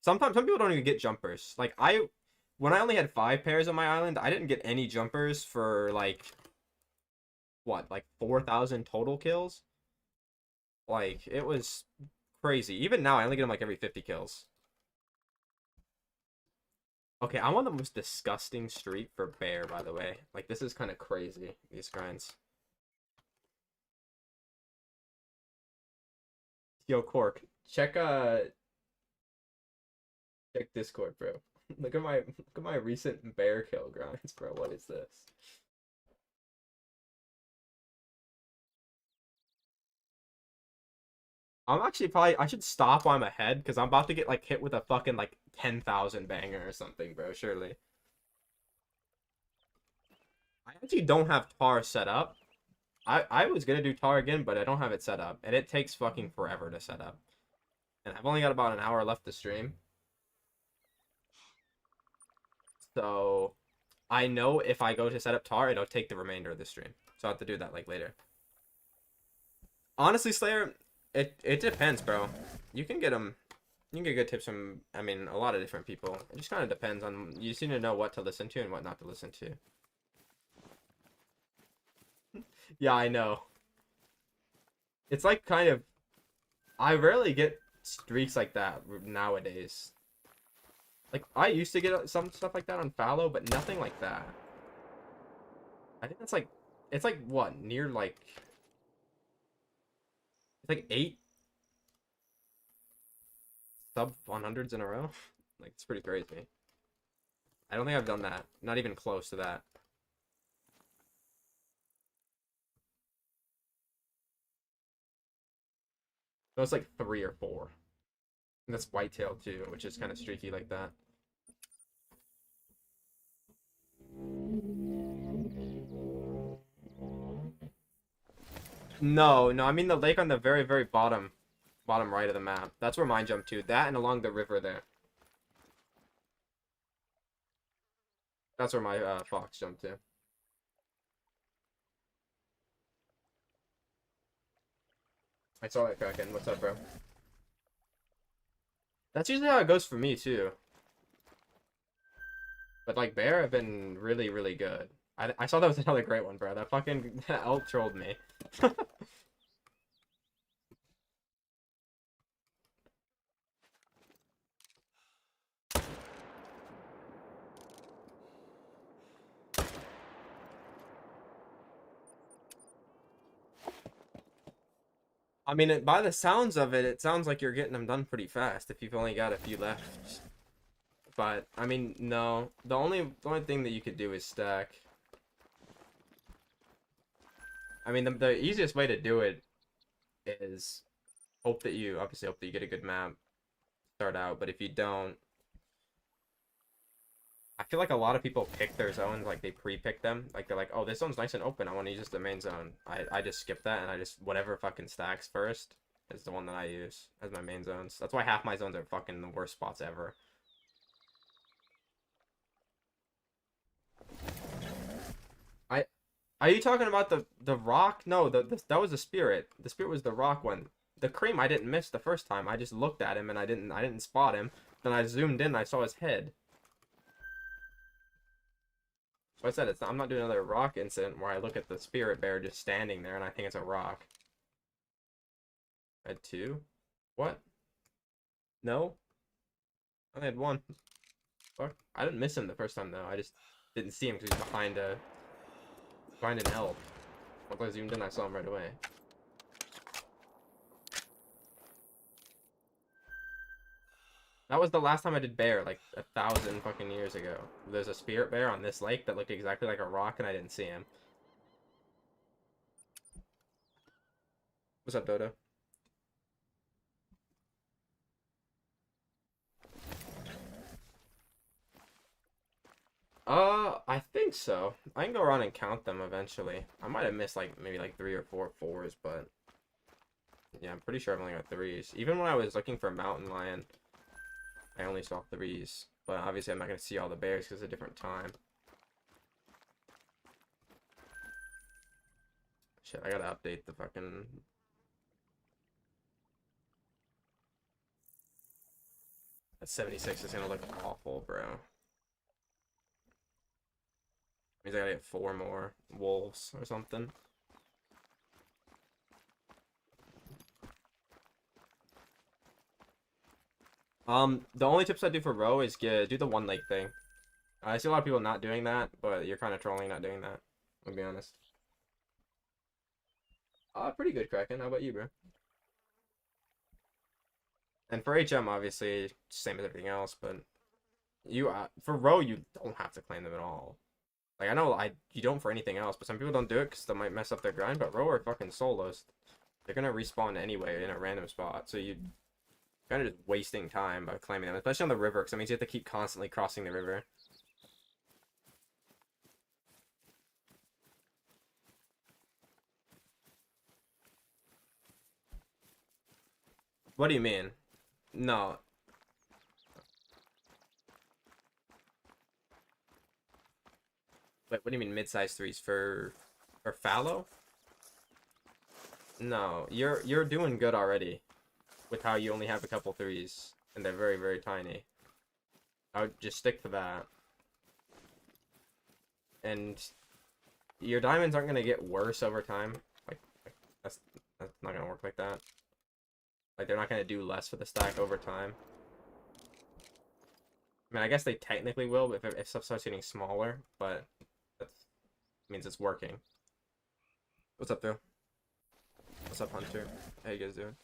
Sometimes some people don't even get jumpers. Like when I only had 5 pairs on my island, I didn't get any jumpers for like what, like 4,000 total kills. Like it was crazy. Even now, I only get them like every 50 kills. Okay, I'm on the most disgusting streak for bear, by the way. Like, this is kind of crazy, these grinds. Yo, Cork, check Discord, bro. Look at my recent bear kill grinds, bro. What is this? I'm actually I should stop while I'm ahead, because I'm about to get like hit with a fucking like 10,000 banger or something, bro. Surely. I actually don't have tar set up. I was gonna do tar again, but I don't have it set up, and it takes fucking forever to set up. And I've only got about an hour left to stream. So I know if I go to set up tar, it'll take the remainder of the stream. So I have to do that like later. Honestly, Slayer, it depends, bro. You can get them. You can get good tips from, I mean, a lot of different people. It just kind of depends on, you just need to know what to listen to and what not to listen to. Yeah, I know. It's like kind of, I rarely get streaks like that nowadays. Like, I used to get some stuff like that on Fallow, but nothing like that. I think that's like, it's like what, near like, it's like 8 sub 100s in a row. Like, it's pretty crazy. I don't think I've done that. Not even close to that. So it's like 3 or 4. And that's whitetail too, which is kind of streaky like that. No, no, I mean the lake on the very, very bottom right of the map. That's where mine jumped to. That and along the river there. That's where my fox jumped to. I saw that Kraken. What's up, bro? That's usually how it goes for me too. But like bear have been really, really good. I saw that was another great one, bro. That fucking elk trolled me. I mean, by the sounds of it, it sounds like you're getting them done pretty fast if you've only got a few left. But I mean, no. The only thing that you could do is stack. I mean, the easiest way to do it is obviously hope that you get a good map start out. But if you don't, I feel like a lot of people pick their zones, like they pre-pick them. Like they're like, oh, this zone's nice and open. I want to use the main zone. I just skip that and I just whatever fucking stacks first is the one that I use as my main zones. That's why half my zones are fucking the worst spots ever. I Are you talking about the rock? No, that was the spirit. The spirit was the rock one. The cream I didn't miss the first time. I just looked at him and I didn't spot him. Then I zoomed in and I saw his head. So I said I'm not doing another rock incident where I look at the spirit bear just standing there and I think it's a rock. I had 2? What? No? I only had 1. Fuck. I didn't miss him the first time though. I just didn't see him because he's behind an elk. Once I zoomed in, I saw him right away. That was the last time I did bear, like 1,000 fucking years ago. There's a spirit bear on this lake that looked exactly like a rock, and I didn't see him. What's up, Dodo? I think so. I can go around and count them eventually. I might have missed like maybe like 3 or 4 fours, but yeah, I'm pretty sure I've only got 3s. Even when I was looking for a mountain lion, I only saw 3s. But obviously I'm not gonna see all the bears because it's a different time. Shit, I gotta update the fucking... That 76 is gonna look awful, bro. Means I gotta get 4 more wolves or something. The only tips I do for row is do the one leg thing. I see a lot of people not doing that, but you're kind of trolling not doing that. I'll be honest. Pretty good, Kraken. How about you, bro? And for HM, obviously, same as everything else, but for row, you don't have to claim them at all. Like, I know you don't for anything else, but some people don't do it because they might mess up their grind, but row are fucking solos. They're gonna respawn anyway in a random spot, so you kind of just wasting time by claiming them, especially on the river, because that means you have to keep constantly crossing the river. What do you mean? No. Wait, what do you mean mid-size 3s for fallow? No, you're doing good already with how you only have a couple 3s and they're very, very tiny. I would just stick to that. And your diamonds aren't gonna get worse over time. Like that's not gonna work like that. Like they're not gonna do less for the stack over time. I mean, I guess they technically will if stuff starts getting smaller, but that's means it's working. What's up, Phil? What's up, Hunter? How you guys doing?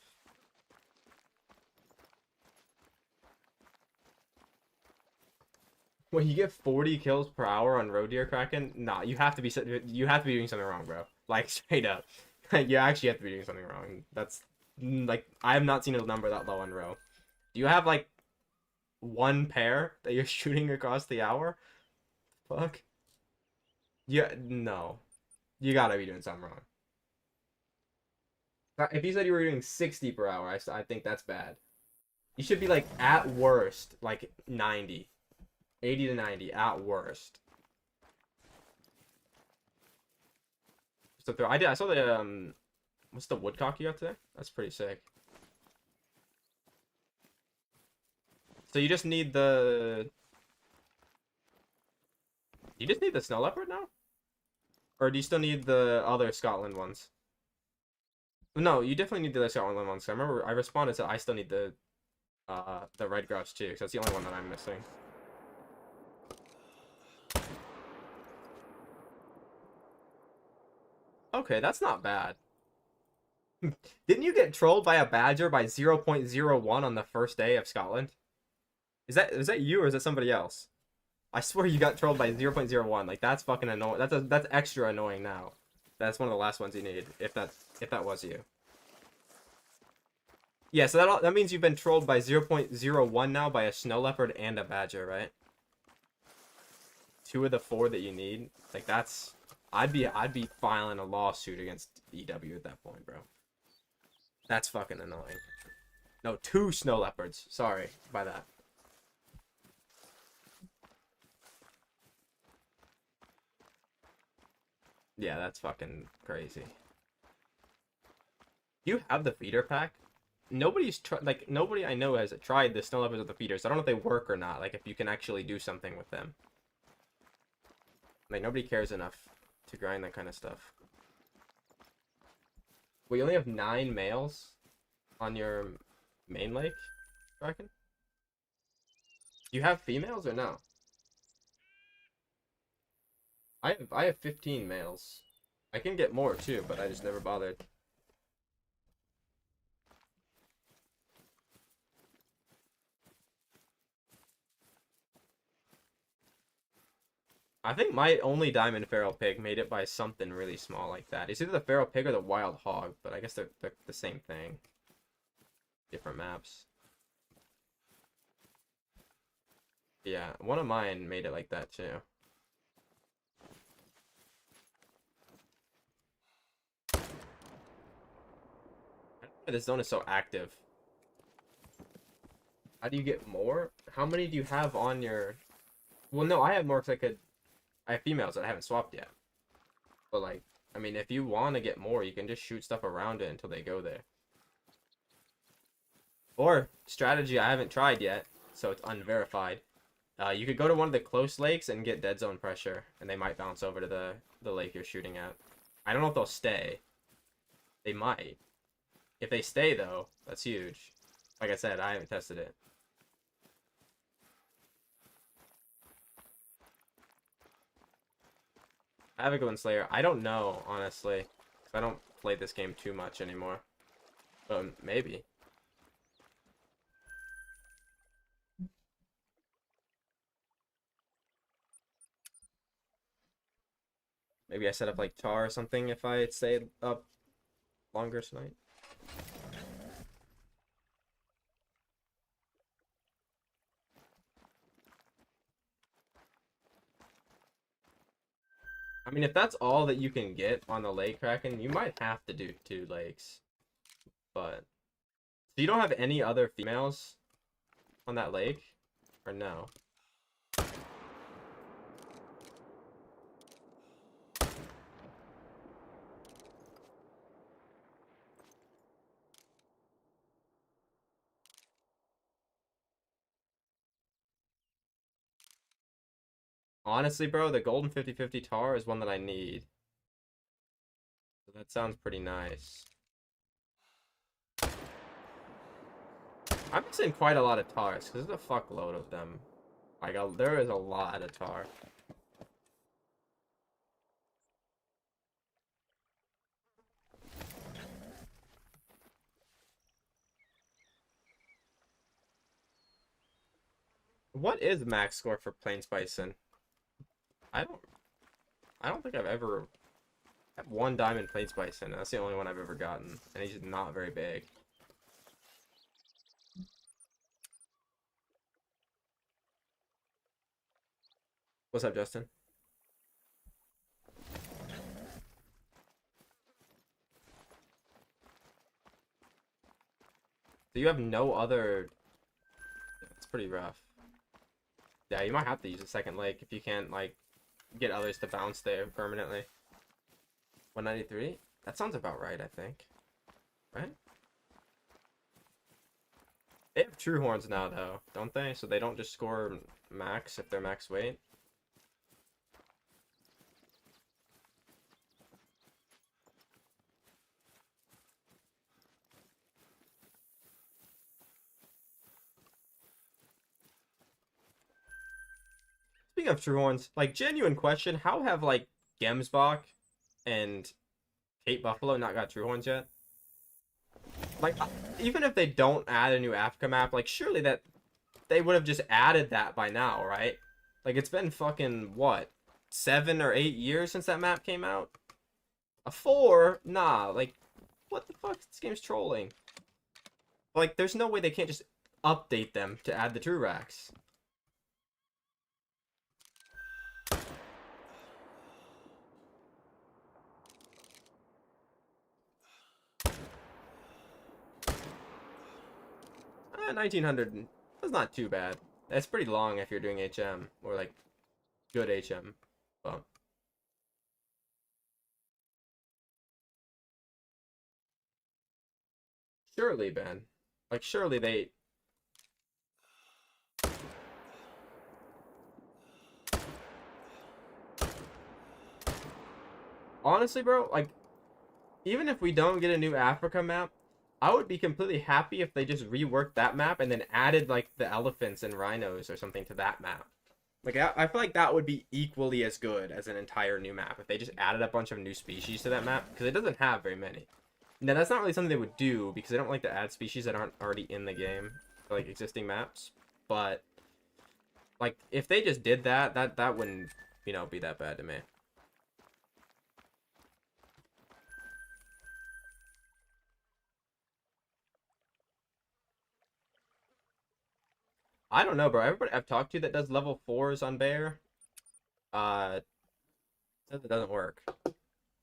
When you get 40 kills per hour on Road Deer Kraken, nah, you have to be doing something wrong, bro. Like, straight up. You actually have to be doing something wrong. That's like, I have not seen a number that low on row. Do you have like one pair that you're shooting across the hour? Fuck. Yeah, no. You gotta be doing something wrong. If you said you were doing 60 per hour, I think that's bad. You should be like, at worst, like 90. 80 to 90 at worst. So I saw the what's the woodcock you got today? That's pretty sick. So you just need the snow leopard now? Or do you still need the other Scotland ones? No, you definitely need the other Scotland ones. I remember I responded to I still need the red grouse too, because that's the only one that I'm missing. Okay, that's not bad. Didn't you get trolled by a badger by 0.01 on the first day of Scotland? Is that you or is that somebody else? I swear you got trolled by 0.01. Like, that's fucking annoying. That's extra annoying now. That's one of the last ones you need, if that was you. Yeah, so that means you've been trolled by 0.01 now by a snow leopard and a badger, right? 2 of the 4 that you need. Like, that's I'd be filing a lawsuit against EW at that point, bro. That's fucking annoying. No, 2 snow leopards. Sorry by that. Yeah, that's fucking crazy. You have the feeder pack? Nobody I know has tried the snow leopards with the feeders. I don't know if they work or not. Like, if you can actually do something with them. Like, nobody cares enough to grind that kind of stuff. We only have 9 males on your main lake, I reckon. Do you have females or no? I have 15 males. I can get more too, but I just never bothered. I think my only diamond feral pig made it by something really small like that. It's either the feral pig or the wild hog, but I guess they're the same thing. Different maps. Yeah, one of mine made it like that too. This zone is so active. How do you get more? How many do you have on your... Well, no, I have more because I have females that I haven't swapped yet. But, like, I mean, if you want to get more, you can just shoot stuff around it until they go there. Or, strategy I haven't tried yet, so it's unverified. You could go to one of the close lakes and get dead zone pressure, and they might bounce over to the lake you're shooting at. I don't know if they'll stay. They might. If they stay, though, that's huge. Like I said, I haven't tested it. I have a Glen Slayer. I don't know, honestly. I don't play this game too much anymore. Maybe. Maybe I set up like Char or something if I stay up longer tonight. I mean, if that's all that you can get on the lake Kraken, you might have to do 2 lakes. But so you don't have any other females on that lake? Or no? Honestly, bro, the golden 50/50 tar is one that I need. So that sounds pretty nice. I'm missing quite a lot of tars, because there's a fuckload of them. Like, there is a lot of tar. What is max score for Plains Bison? I don't I don't think I've ever had one diamond Plains Bison. That's the only one I've ever gotten, and he's not very big. What's up, Justin? So you have no other... It's pretty rough. Yeah, you might have to use a second leg if you can't, like, get others to bounce there permanently. 193? That sounds about right, I think. Right? They have true horns now, though, don't they? So they don't just score max if they're max weight. Speaking of true horns, like, genuine question, how have, like, Gemsbach and Kate Buffalo not got true horns yet? Like, even if they don't add a new Africa map, like, surely that they would have just added that by now, right? Like, it's been fucking, what, 7 or 8 years since that map came out? A 4? Nah, like, what the fuck? This game's trolling. Like, there's no way they can't just update them to add the true racks. Eh, 1900, that's not too bad. That's pretty long if you're doing HM, or like, good HM. But surely, Ben. Like, surely they... Honestly, bro, like, even if we don't get a new Africa map, I would be completely happy if they just reworked that map and then added, like, the elephants and rhinos or something to that map. Like, I feel like that would be equally as good as an entire new map if they just added a bunch of new species to that map, because it doesn't have very many. Now, that's not really something they would do, because they don't like to add species that aren't already in the game, like existing maps. But, like, if they just did that, that wouldn't, you know, be that bad to me. I don't know, bro. Everybody I've talked to that does level 4s on Bear, says it doesn't work.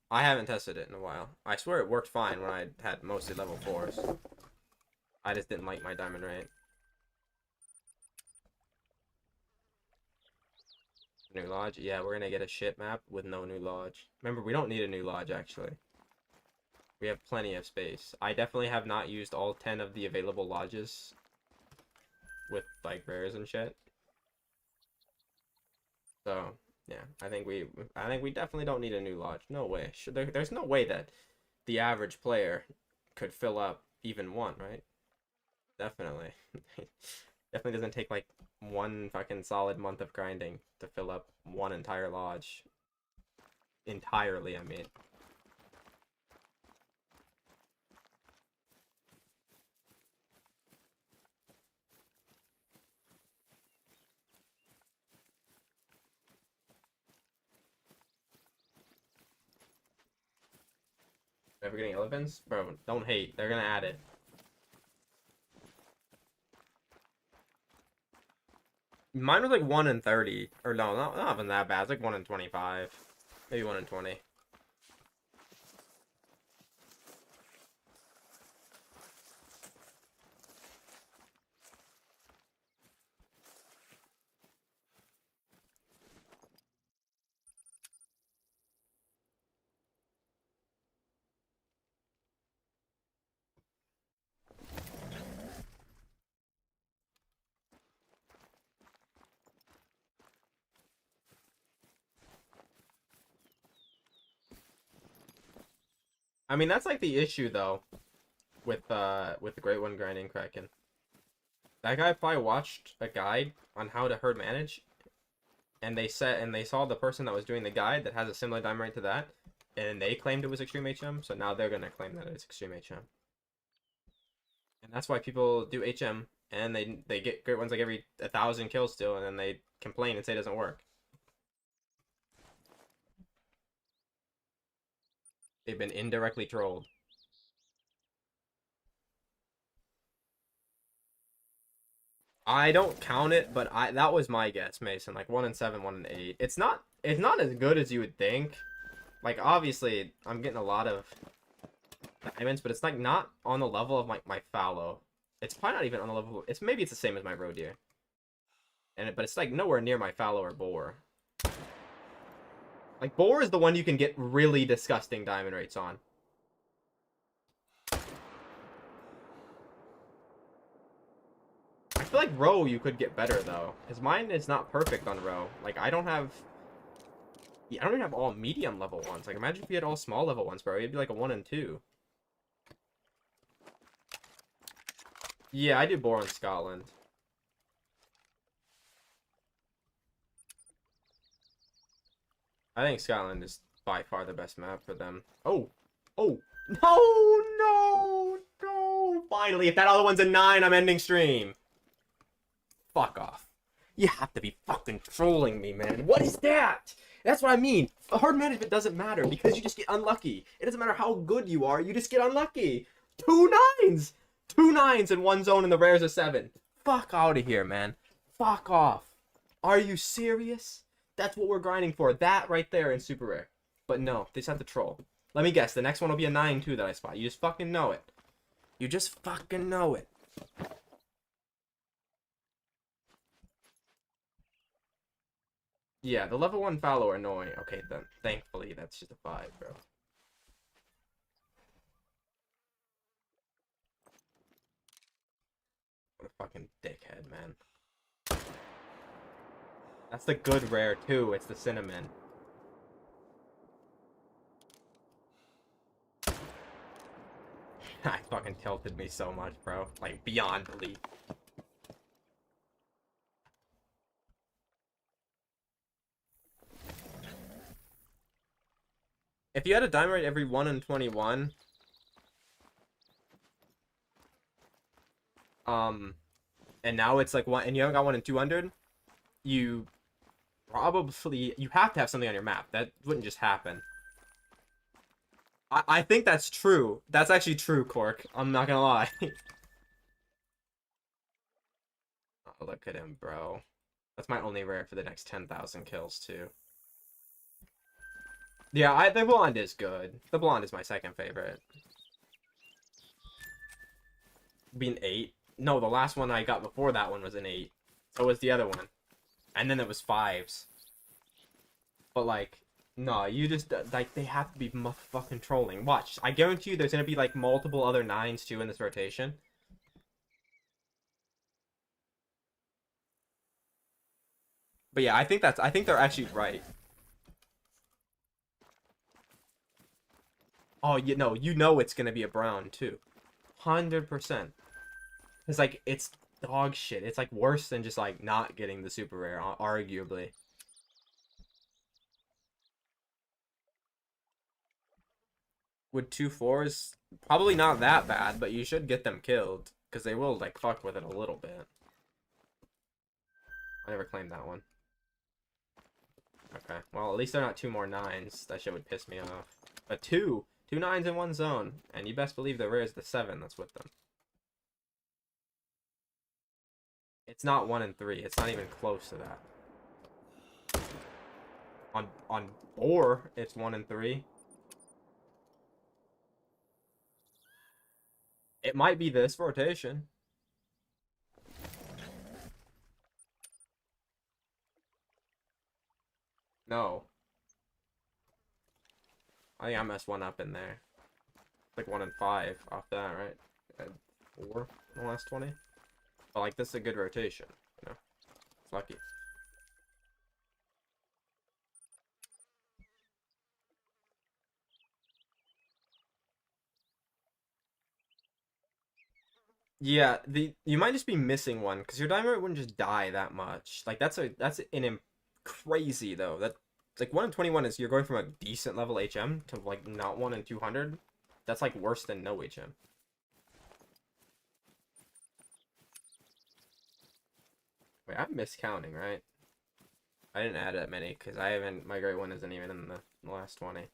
I haven't tested it in a while. I swear it worked fine when I had mostly level 4s. I just didn't like my diamond rate. New lodge? Yeah, we're gonna get a shit map with no new lodge. Remember, we don't need a new lodge, actually. We have plenty of space. I definitely have not used all 10 of the available lodges with, like, rares and shit. So, yeah, I think we definitely don't need a new lodge. No way. There's no way that the average player could fill up even one, right? Definitely. Definitely doesn't take, like, one fucking solid month of grinding to fill up one entire lodge. Entirely, I mean. Ever getting elephants? Bro, don't hate. They're gonna add it. Mine was like 1 in 30. Or no, not even that bad. It's like 1 in 25. Maybe 1 in 20. I mean, that's like the issue though with the Great One grinding Kraken. That guy probably watched a guide on how to herd manage, and they saw the person that was doing the guide that has a similar diamond rate to that, and they claimed it was extreme HM, so now they're gonna claim that it's extreme HM. And that's why people do HM and they get great ones like every 1,000 kills still, and then they complain and say it doesn't work. They've been indirectly trolled. I don't count it, but that was my guess, Mason. Like 1 and 7, 1 and 8. It's not as good as you would think. Like obviously, I'm getting a lot of diamonds, but it's like not on the level of my fallow. It's probably not even on the level. Maybe it's the same as my roe deer. But it's like nowhere near my fallow or boar. Like boar is the one you can get really disgusting diamond rates on. I feel like roe you could get better though, because mine is not perfect on roe. Like I don't even have all medium level ones. Like imagine if you had all small level ones, bro. It'd be like a 1 and 2. Yeah, I do boar in Scotland. I think Scotland is by far the best map for them. Oh, no, no, no! Finally, if that other one's a 9, I'm ending stream. Fuck off. You have to be fucking trolling me, man. What is that? That's what I mean. Hard management doesn't matter because you just get unlucky. It doesn't matter how good you are, you just get unlucky. 2 9s! 2 9s in one zone and the rares are 7. Fuck out of here, man. Fuck off. Are you serious? That's what we're grinding for. That right there in super rare. But no, they just have to troll. Let me guess. The next one will be a 9 too that I spot. You just fucking know it. You just fucking know it. Yeah, the level 1 fallow are annoying. Okay, then. Thankfully, that's just a 5, bro. What a fucking dickhead, man. That's the good rare, too. It's the cinnamon. I fucking tilted me so much, bro. Like, beyond belief. If you had a diamond rate every 1 in 21... and now it's like 1... and you haven't got 1 in 200... you have to have something on your map. That wouldn't just happen. I think that's true. That's actually true, Cork. I'm not gonna lie. Oh, look at him, bro. That's my only rare for the next 10,000 kills, too. Yeah, the blonde is good. The blonde is my second favorite. Being 8? No, the last one I got before that one was an 8. So was the other one. And then it was 5s. But, like, no, you just, like, they have to be fucking trolling. Watch, I guarantee you there's gonna be, like, multiple other 9s, too, in this rotation. But yeah, I think they're actually right. Oh, you know it's gonna be a brown, too. 100%. It's like, it's dog shit. It's, like, worse than just, like, not getting the super rare, arguably. With 2 4s, probably not that bad, but you should get them killed. Because they will, like, fuck with it a little bit. I never claimed that one. Okay, well, at least they're not 2 more 9s. That shit would piss me off. But 2 9s in one zone. And you best believe the rare is the 7 that's with them. It's not 1 and 3. It's not even close to that. On boar, it's 1 and 3. It might be this rotation. No. I think I messed one up in there. Like 1 and 5 off that, right? And 4 in the last 20. But like this is a good rotation, you know. It's lucky. Yeah, you might just be missing one because your diamond wouldn't just die that much. Like that's crazy though. That like 1 in 21 is you're going from a decent level HM to like not 1 in 200. That's like worse than no HM. Wait, I'm miscounting, right? I didn't add that many because I haven't. My great one isn't even in the last 20.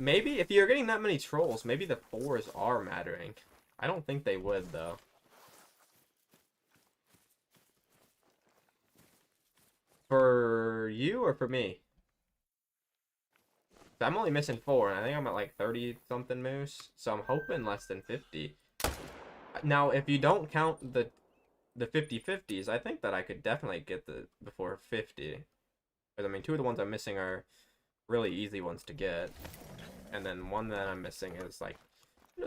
Maybe if you're getting that many trolls, maybe the 4s are mattering. I don't think they would though. For you or for me? I'm only missing 4, and I think I'm at like 30 something moose, so I'm hoping less than 50. Now, if you don't count the 50/50s, I think that I could definitely get the before 50. Because I mean, 2 of the ones I'm missing are really easy ones to get, and then one that I'm missing is like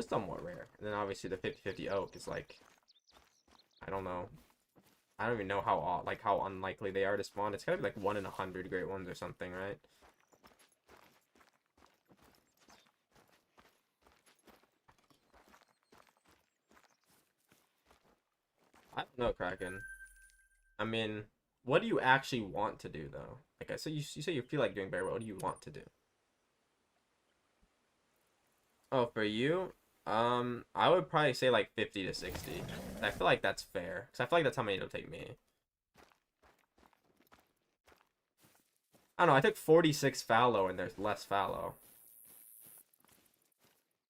somewhat rare. And then obviously the 50/50 oak is like, I don't know. I don't even know how unlikely they are to spawn. It's gotta be like 1 in 100 great ones or something, right? I don't know, Kraken. I mean, what do you actually want to do though? Like I said, you say you feel like doing very well. What do you want to do? Oh, for you, I would probably say like 50 to 60. I feel like that's fair because I feel like that's how many it'll take me. I don't know. I took 46 fallow and there's less fallow,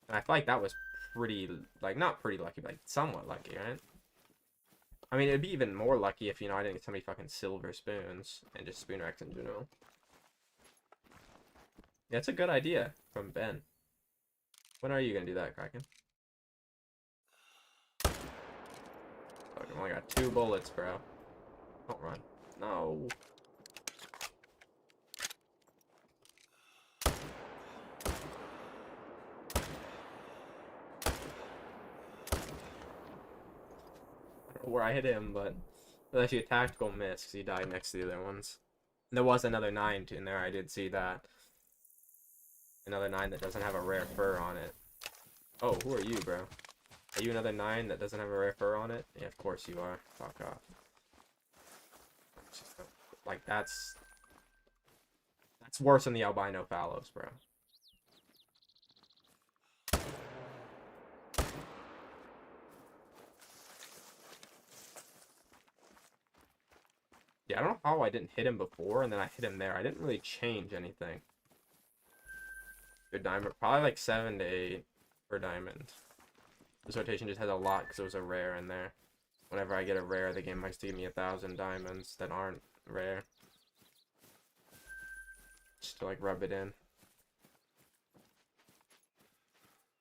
and I feel like that was pretty, like, not pretty lucky, but like somewhat lucky, right? I mean, it'd be even more lucky if, I didn't get so many fucking silver spoons and just spoon racks in general. Yeah, it's a good idea from Ben. When are you gonna do that, Kraken? Fuck, I've only got 2 bullets, bro. Don't run. No. I don't know where I hit him, but it was actually a tactical miss because he died next to the other ones. And there was another 9 in there, I did see that. Another 9 that doesn't have a rare fur on it. Oh, who are you, bro? Are you another 9 that doesn't have a rare fur on it? Yeah, of course you are. Fuck off. Like, that's worse than the albino fallows, bro. Yeah, I don't know how I didn't hit him before, and then I hit him there. I didn't really change anything. Good diamond. Probably like 7 to 8 per diamond. This rotation just has a lot because it was a rare in there. Whenever I get a rare, the game likes to give me 1,000 diamonds that aren't rare. Just to, like, rub it in.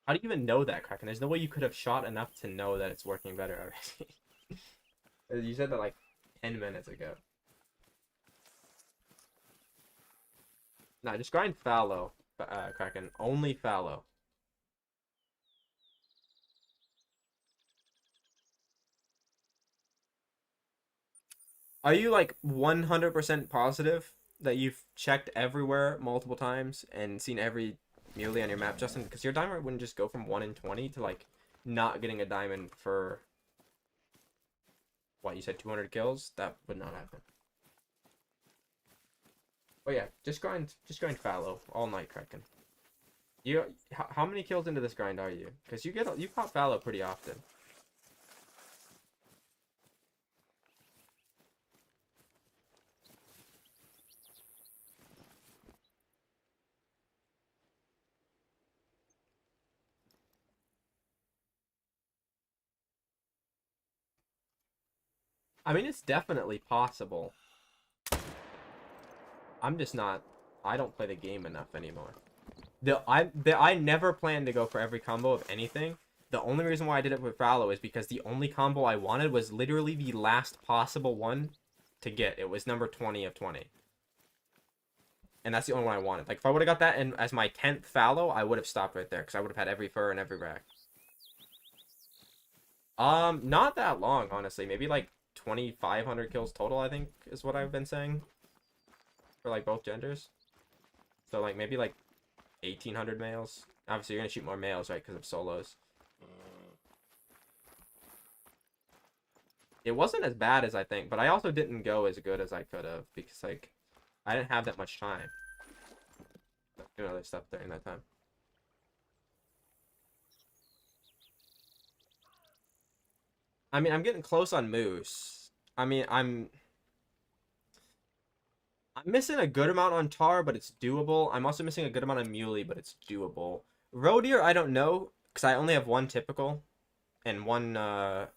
How do you even know that, Kraken? There's no way you could have shot enough to know that it's working better already. You said that like 10 minutes ago. Nah, just grind fallow, Kraken. Only fallow. Are you like 100% positive that you've checked everywhere multiple times and seen every muley on your map, Justin? Because your diamond wouldn't just go from 1 in 20 to like not getting a diamond for what you said, 200 kills? That would not happen. Oh yeah, just grind fallow all night, Kraken. How many kills into this grind are you? Because you pop fallow pretty often. I mean, it's definitely possible. I'm just not. I don't play the game enough anymore. I never planned to go for every combo of anything. The only reason why I did it with fallow is because the only combo I wanted was literally the last possible one to get. It was number 20 of 20. And that's the only one I wanted. Like, if I would have got that in, as my 10th fallow, I would have stopped right there because I would have had every fur and every rack. Not that long, honestly. Maybe like 2,500 kills total, I think, is what I've been saying. For like both genders. So like maybe like 1,800 males. Obviously, you're gonna shoot more males, right? Because of solos. It wasn't as bad as I think, but I also didn't go as good as I could have because, like, I didn't have that much time. Doing other stuff during that time. I mean, I'm getting close on moose. I mean, I'm missing a good amount on tar, but it's doable. I'm also missing a good amount of muley, but it's doable. Roe deer, I don't know, because I only have one typical and one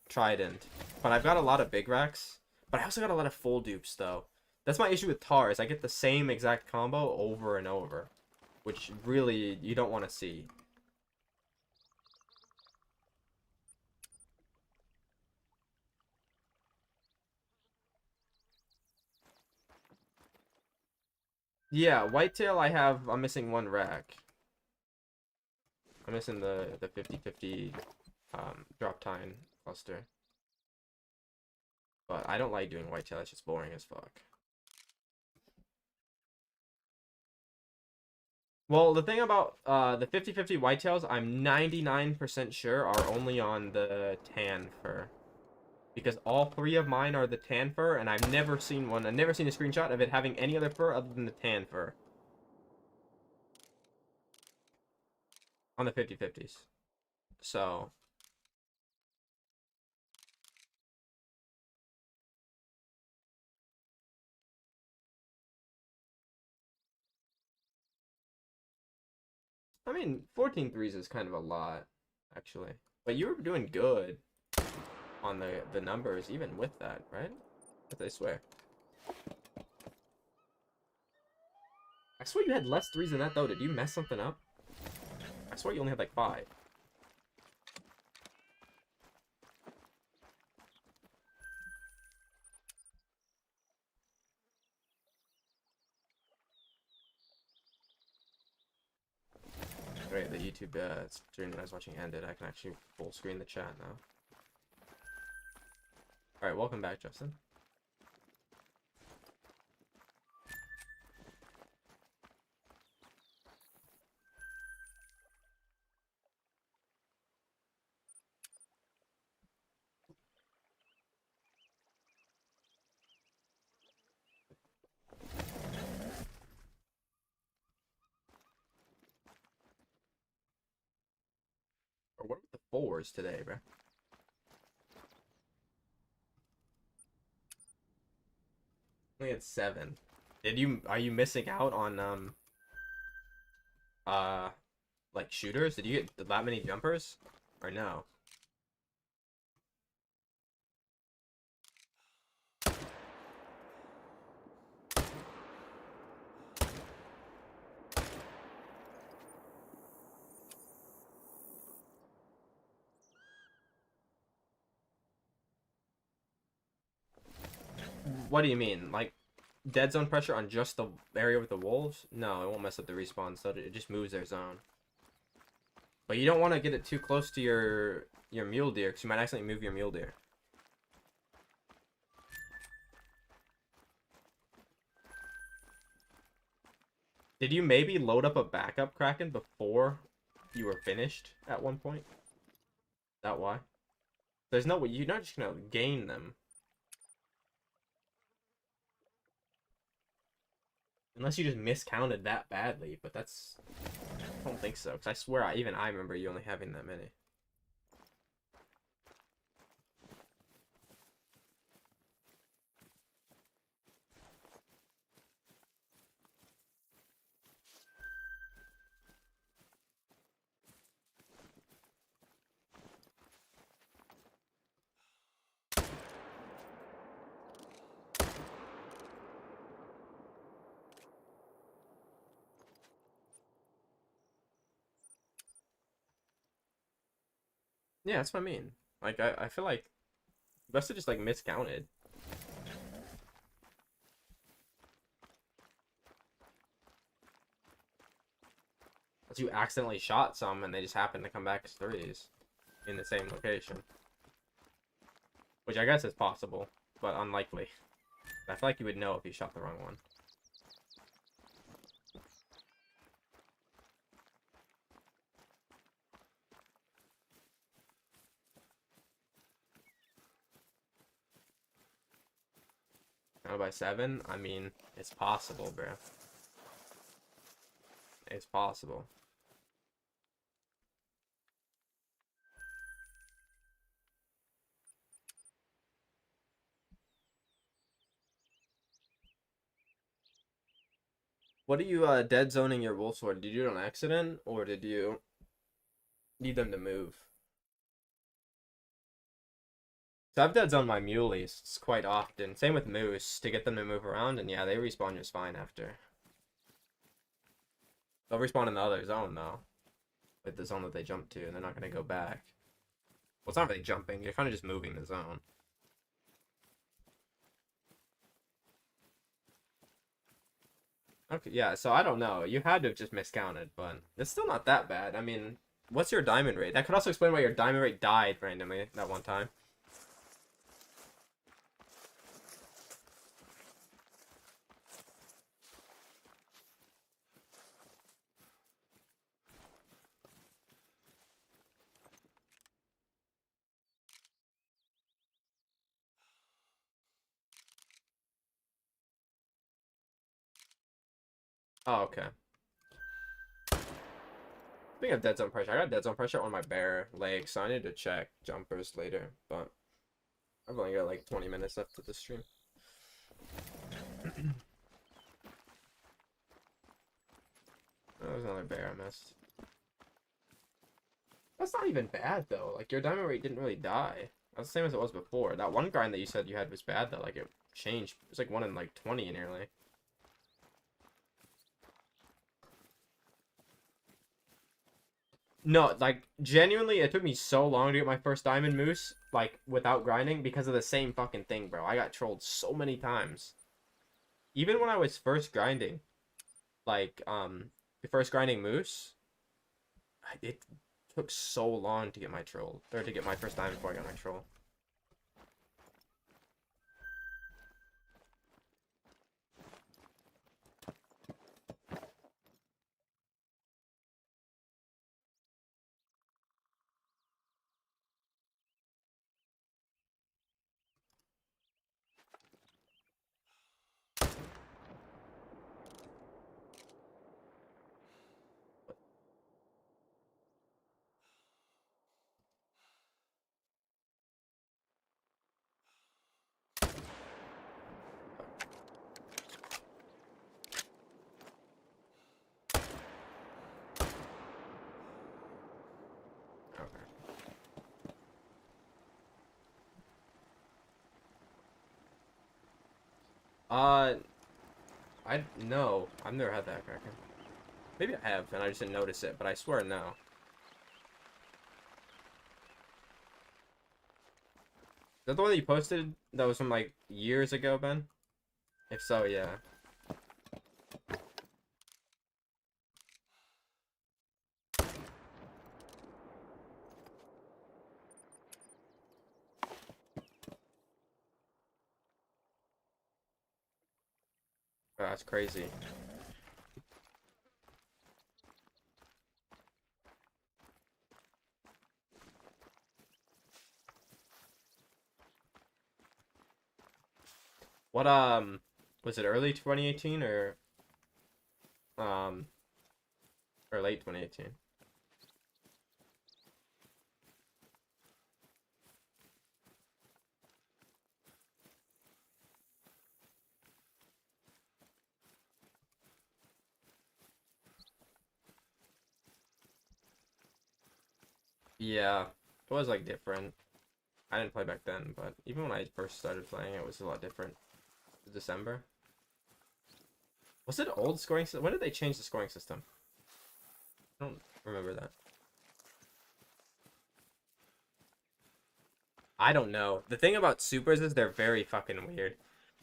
trident. But I've got a lot of big racks. But I also got a lot of full dupes, though. That's my issue with tar, is I get the same exact combo over and over. Which really, you don't want to see. Yeah, whitetail I'm missing one rack. I'm missing the 50/50 drop tine cluster. But I don't like doing whitetail, it's just boring as fuck. Well, the thing about the 50/50 whitetails, I'm 99% sure are only on the tan fur. Because all three of mine are the tan fur, and I've never seen one. I've never seen a screenshot of it having any other fur other than the tan fur. On the 50/50s. So... I mean, 14 threes is kind of a lot, actually. But you were doing good on the numbers, even with that, right? I swear. I swear you had less threes than that, though. Did you mess something up? I swear you only had like 5. Great, the YouTube stream that I was watching ended. I can actually full screen the chat now. Alright, welcome back, Justin. Or what were the 4s today, bro? I only had 7. Are you missing out on uh like shooters? Did you get that many jumpers? Or no? What do you mean? Like dead zone pressure on just the area with the wolves? No, it won't mess up the respawn, so it just moves their zone. But you don't want to get it too close to your mule deer, because you might accidentally move your mule deer. Did you maybe load up a backup Kraken before you were finished at one point? Is that why? There's no way, you're not just gonna gain them. Unless you just miscounted that badly, but that's... I don't think so, because I swear even I remember you only having that many. Yeah, that's what I mean. Like, I feel like you must have just, like, miscounted. Unless you accidentally shot some and they just happened to come back as 3s in the same location. Which I guess is possible, but unlikely. I feel like you would know if you shot the wrong one. Down by 7? I mean, it's possible, bro. It's possible. What are you dead zoning your wolves for? Did you do it on accident, or did you need them to move? So I've dead zoned my muleys quite often. Same with moose, to get them to move around, and yeah, they respawn just fine after. They'll respawn in the other zone, though. Like the zone that they jumped to, and they're not going to go back. Well, it's not really jumping. You're kind of just moving the zone. Okay, yeah, so I don't know. You had to have just miscounted, but it's still not that bad. I mean, what's your diamond rate? That could also explain why your diamond rate died randomly that one time. Oh, okay. Speaking of dead zone pressure, I got dead zone pressure on my bare leg, so I need to check jumpers later, but I've only got like 20 minutes left of the stream. Oh, there's another bear I missed. That's not even bad, though. Like, your diamond rate didn't really die. That's the same as it was before. That one grind that you said you had was bad, though. Like, it changed. It was like 1 in, like, 20 nearly. No, like, genuinely, it took me so long to get my first diamond moose, like, without grinding, because of the same fucking thing, bro. I got trolled so many times. Even when I was first grinding, like, the first grinding moose, it took so long to get my troll, or to get my first diamond before I got my troll. Okay. No, I've never had that Kraken. Maybe I have, and I just didn't notice it, but I swear no. Is that the one that you posted that was from, like, years ago, Ben? If so, yeah. Oh, that's crazy. What, was it early 2018 um, or late 2018? Yeah, it was, like, different. I didn't play back then, but even when I first started playing, it was a lot different. December? Was it old scoring system? When did they change the scoring system? I don't remember that. I don't know. The thing about supers is they're very fucking weird.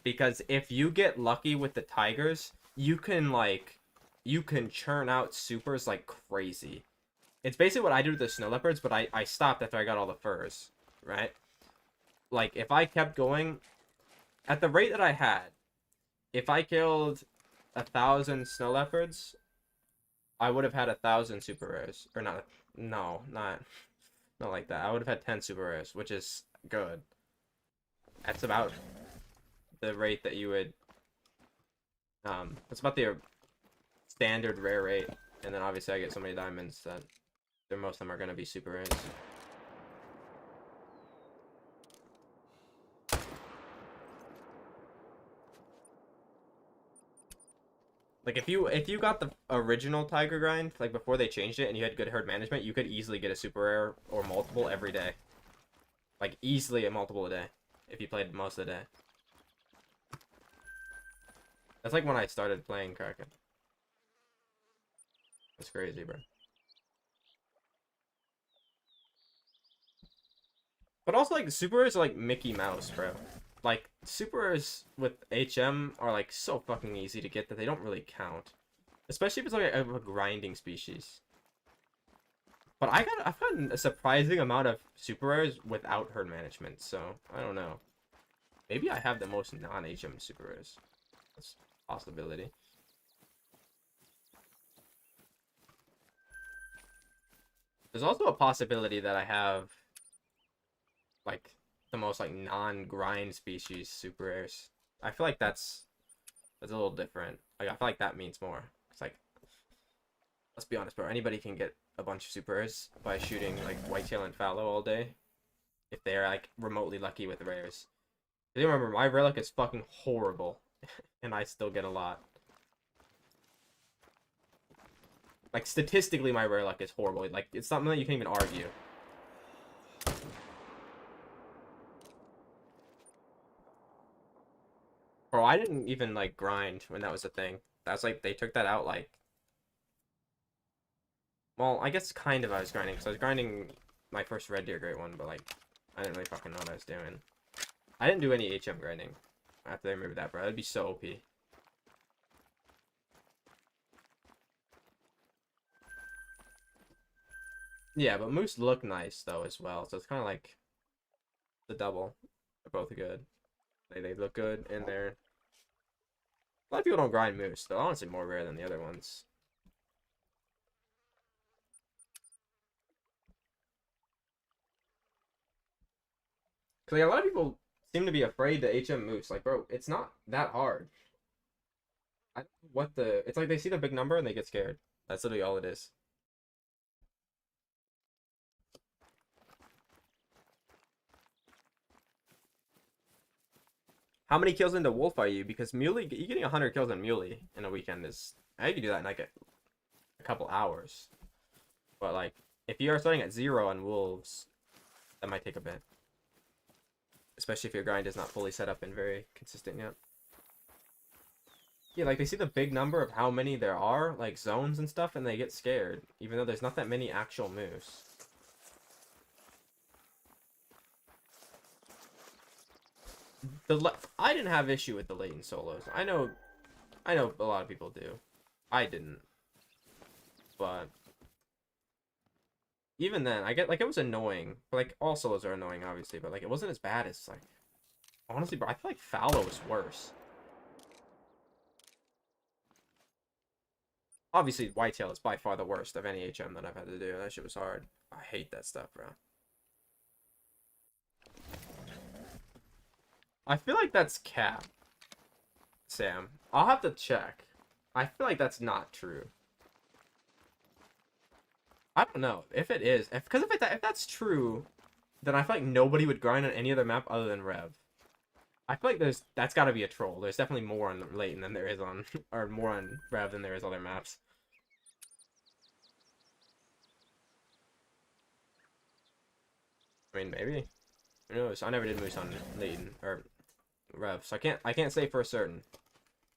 Because if you get lucky with the tigers, you can, like, you can churn out supers like crazy. It's basically what I did with the snow leopards, but I stopped after I got all the furs, right? Like, if I kept going at the rate that I had, if I killed 1,000 snow leopards, I would have had 1,000 super rares. Or not, no, not like that. I would have had 10 super rares, which is good. That's about the rate that you would it's about the standard rare rate, and then obviously I get so many diamonds that most of them are gonna be super rares. Like if you got the original Tiger grind, like before they changed it, and you had good herd management, you could easily get a super rare or multiple every day. Like easily a multiple a day if you played most of the day. That's like when I started playing Kraken. That's crazy, bro. But also like the super rares are like Mickey Mouse, bro. Like super rares with HM are like so fucking easy to get that they don't really count. Especially if it's like a grinding species. But I've gotten a surprising amount of super rares without herd management, so I don't know. Maybe I have the most non-HM super rares. That's a possibility. There's also a possibility that I have like the most like non-grind species super rares. I feel like that's a little different. Like I feel like that means more. It's like, let's be honest, bro. Anybody can get a bunch of super rares by shooting like whitetail and fallow all day, if they're like remotely lucky with rares. You remember my relic is fucking horrible, and I still get a lot. Like statistically, my rare luck is horrible. Like it's something that you can't even argue. Bro, I didn't even like grind when that was a thing. That's like they took that out like. Well, I guess kind of I was grinding because I was grinding my first Red Deer Great one, but like I didn't really fucking know what I was doing. I didn't do any HM grinding after they removed that, bro. That'd be so OP. Yeah, but moose look nice though as well, so it's kind of like the double. They're both good. They look good, and they're a lot of people don't grind moose. They're honestly more rare than the other ones. Cause like a lot of people seem to be afraid to HM moose. Like, bro, it's not that hard. I don't know what the. It's like they see the big number and they get scared. That's literally all it is. How many kills into wolf are you? Because muley, you getting 100 kills on muley in a weekend is. I can do that in like a couple hours. But like, if you are starting at 0 on wolves, that might take a bit. Especially if your grind is not fully set up and very consistent yet. Yeah, like they see the big number of how many there are, like zones and stuff, and they get scared, even though there's not that many actual moose. I didn't have issue with the latent solos. I know a lot of people do. I didn't. But even then, I get like it was annoying. But, like all solos are annoying, obviously, but like it wasn't as bad as like honestly, bro. I feel like fallow was worse. Obviously, whitetail is by far the worst of any HM that I've had to do. That shit was hard. I hate that stuff, bro. I feel like that's cap, Sam. I'll have to check. I feel like that's not true. I don't know if it is. Because if that's true, then I feel like nobody would grind on any other map other than Rev. I feel like that's got to be a troll. There's definitely more on Leighton than there is on, or more on Rev than there is other maps. I mean, maybe. Who knows? I never did moose on Leighton or Rev, so I can't say for certain.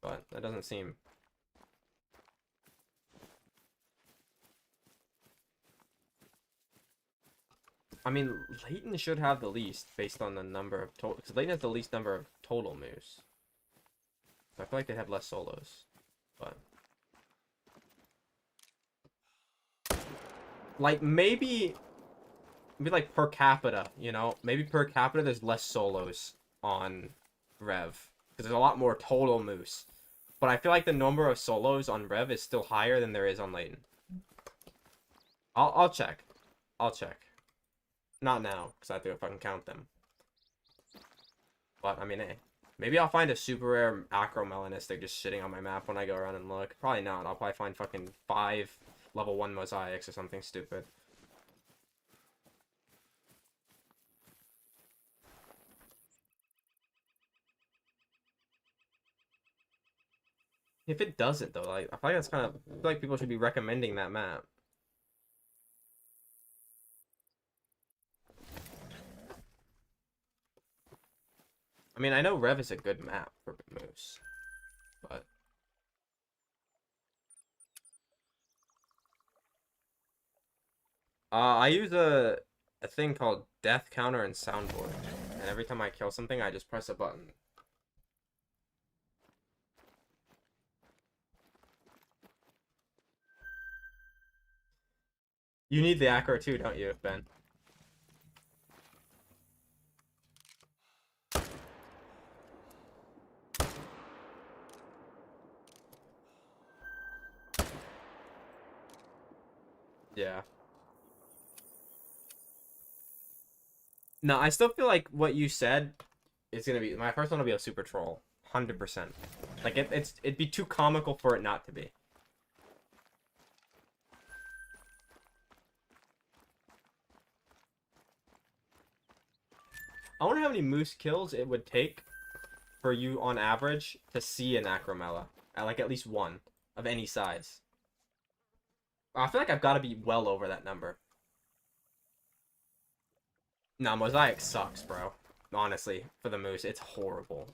But that doesn't seem. I mean, Leighton should have the least based on the number of total. Because Leighton has the least number of total moose. So I feel like they have less solos. But. Like, maybe like per capita, you know? Maybe per capita there's less solos on Rev. Because there's a lot more total moose. But I feel like the number of solos on Rev is still higher than there is on Leighton. I'll check. I'll check. Not now, because I have to fucking count them. But, I mean, hey. Maybe I'll find a super rare acromelanistic just sitting on my map when I go around and look. Probably not. I'll probably find fucking 5 level 1 mosaics or something stupid. If it doesn't, though, like, I feel like that's kind of... I feel like people should be recommending that map. I mean, I know Rev is a good map for Moose, but... I use a thing called Death Counter and Soundboard, and every time I kill something, I just press a button. You need the acro too, don't you, Ben? Yeah. No, I still feel like what you said is gonna be my first one will be a super troll, 100%. Like it'd be too comical for it not to be. I wonder how many moose kills it would take for you on average to see an acromella at like at least one of any size. I feel like I've got to be well over that number. Nah, Mosaic sucks, bro. Honestly, for the moose, it's horrible.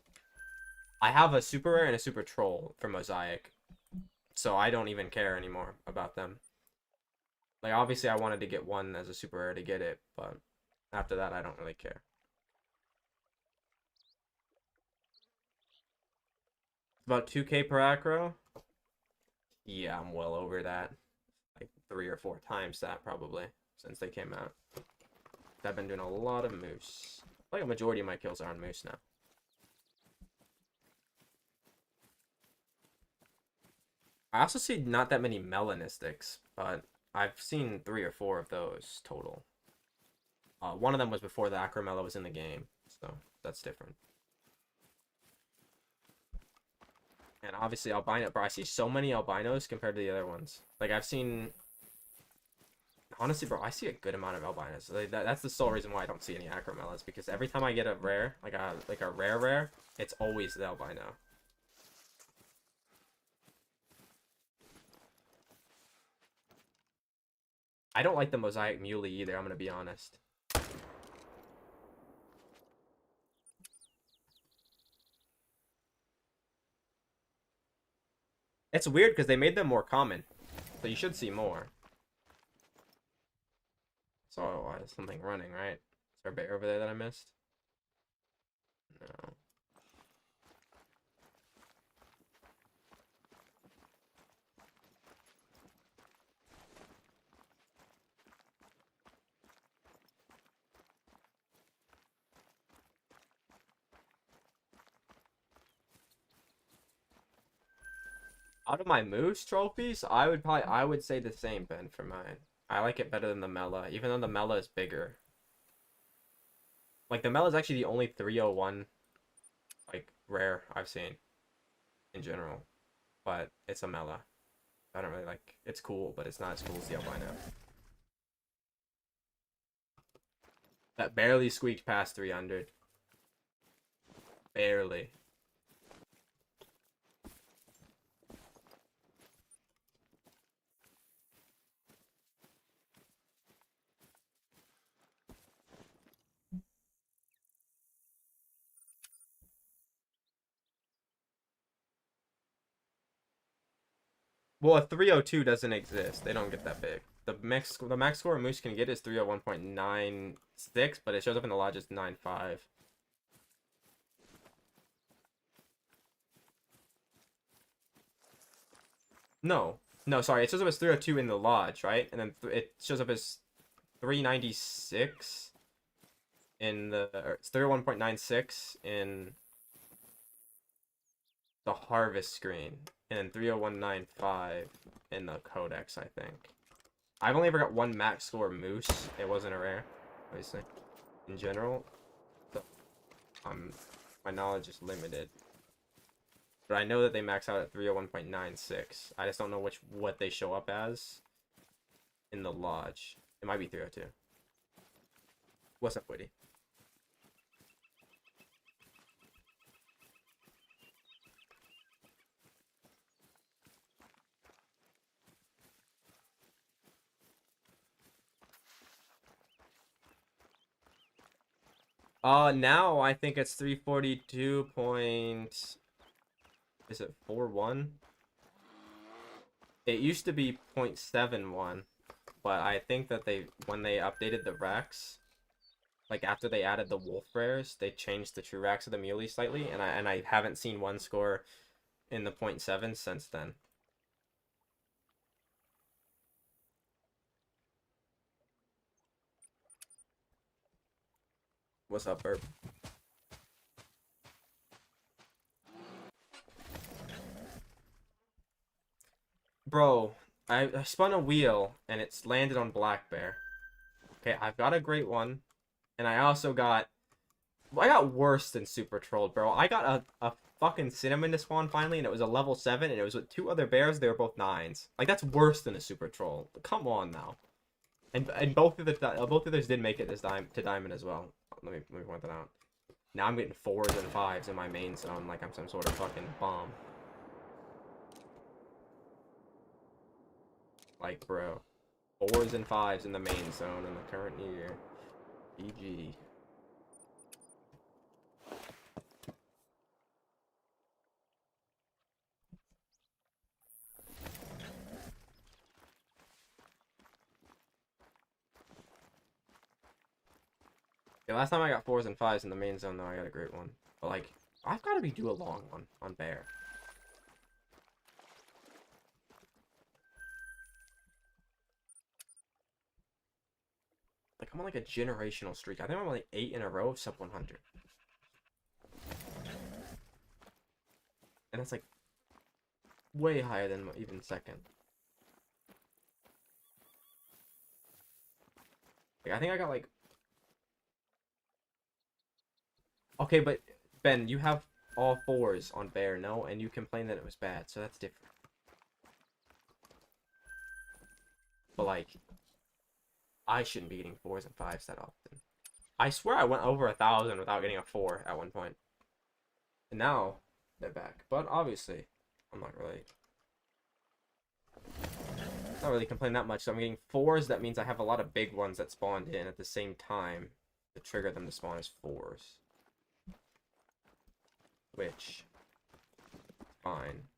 I have a super rare and a super troll for Mosaic, so I don't even care anymore about them. Like, obviously, I wanted to get one as a super rare to get it, but after that, I don't really care. About 2K per acro? Yeah, I'm well over that. Like 3 or 4 times that, probably, since they came out. I've been doing a lot of moose. Like a majority of my kills are on moose now. I also see not that many melanistics, but I've seen 3 or 4 of those total. One of them was before the Acromella was in the game, so that's different. And obviously albino, bro, I see so many albinos compared to the other ones. Like I've seen, honestly, bro, I see a good amount of albinos. Like, that's the sole reason why I don't see any Acromellas, because every time I get a rare, like a rare, it's always the albino. I don't like the Mosaic Muley either, I'm gonna be honest. It's weird because they made them more common, so you should see more. So, something running, right? Is there a bear over there that I missed? No. Out of my moose trophies, I would say the same, Ben, for mine. I like it better than the Mela, even though the Mela is bigger. Like the Mela is actually the only 301 like rare I've seen in general, but it's a Mela. I don't really like. It's cool, but it's not as cool as the albino. That barely squeaked past 300. Barely. Well, a 302 doesn't exist. They don't get that big. The max score a moose can get is 301.96, but it shows up in the lodge as 95. No. No, sorry. It shows up as 302 in the lodge, right? And then it shows up as 396 in the... Or it's 301.96 in the harvest screen. And then 301.95 in the codex, I think. I've only ever got one max score moose. It wasn't a rare, obviously, in general. So, My knowledge is limited. But I know that they max out at 301.96. I just don't know what they show up as in the lodge. It might be 302. What's up, Woody? Now I think it's 342 point... Is it 41? It used to be 0.71, but I think that when they updated the racks, like after they added the wolf rares, they changed the true racks of the muley slightly, and I haven't seen one score in the 0.7 since then. What's up, Burp? Bro, I spun a wheel and it's landed on Black Bear. Okay, I've got a great one, and I also got... I got worse than Super Trolled, bro. I got a fucking Cinnamon to spawn finally, and it was a level 7, and it was with 2 other bears. They were both 9s. Like, that's worse than a Super Troll. Come on now. And both of those did make it to Diamond as well. Let me point that out. Now I'm getting 4s and 5s in my main zone, like I'm some sort of fucking bomb. Like, bro. 4s and 5s in the main zone in the current year. GG. Yeah, last time I got 4s and 5s in the main zone, though, I got a great one. But, like, I've got to be due a long one on Bear. Like, I'm on, like, a generational streak. I think I'm on, like, 8 in a row of sub 100. And that's, like, way higher than even second. Like, I think I got, like... Okay, but, Ben, you have all 4s on Bear, no? And you complained that it was bad, so that's different. But, like, I shouldn't be getting 4s and 5s that often. I swear I went over 1,000 without getting a 4 at one point. And now, they're back. But, obviously, I'm not really complaining that much. So I'm getting 4s. That means I have a lot of big ones that spawned in at the same time to trigger them to spawn as 4s. Which, fine.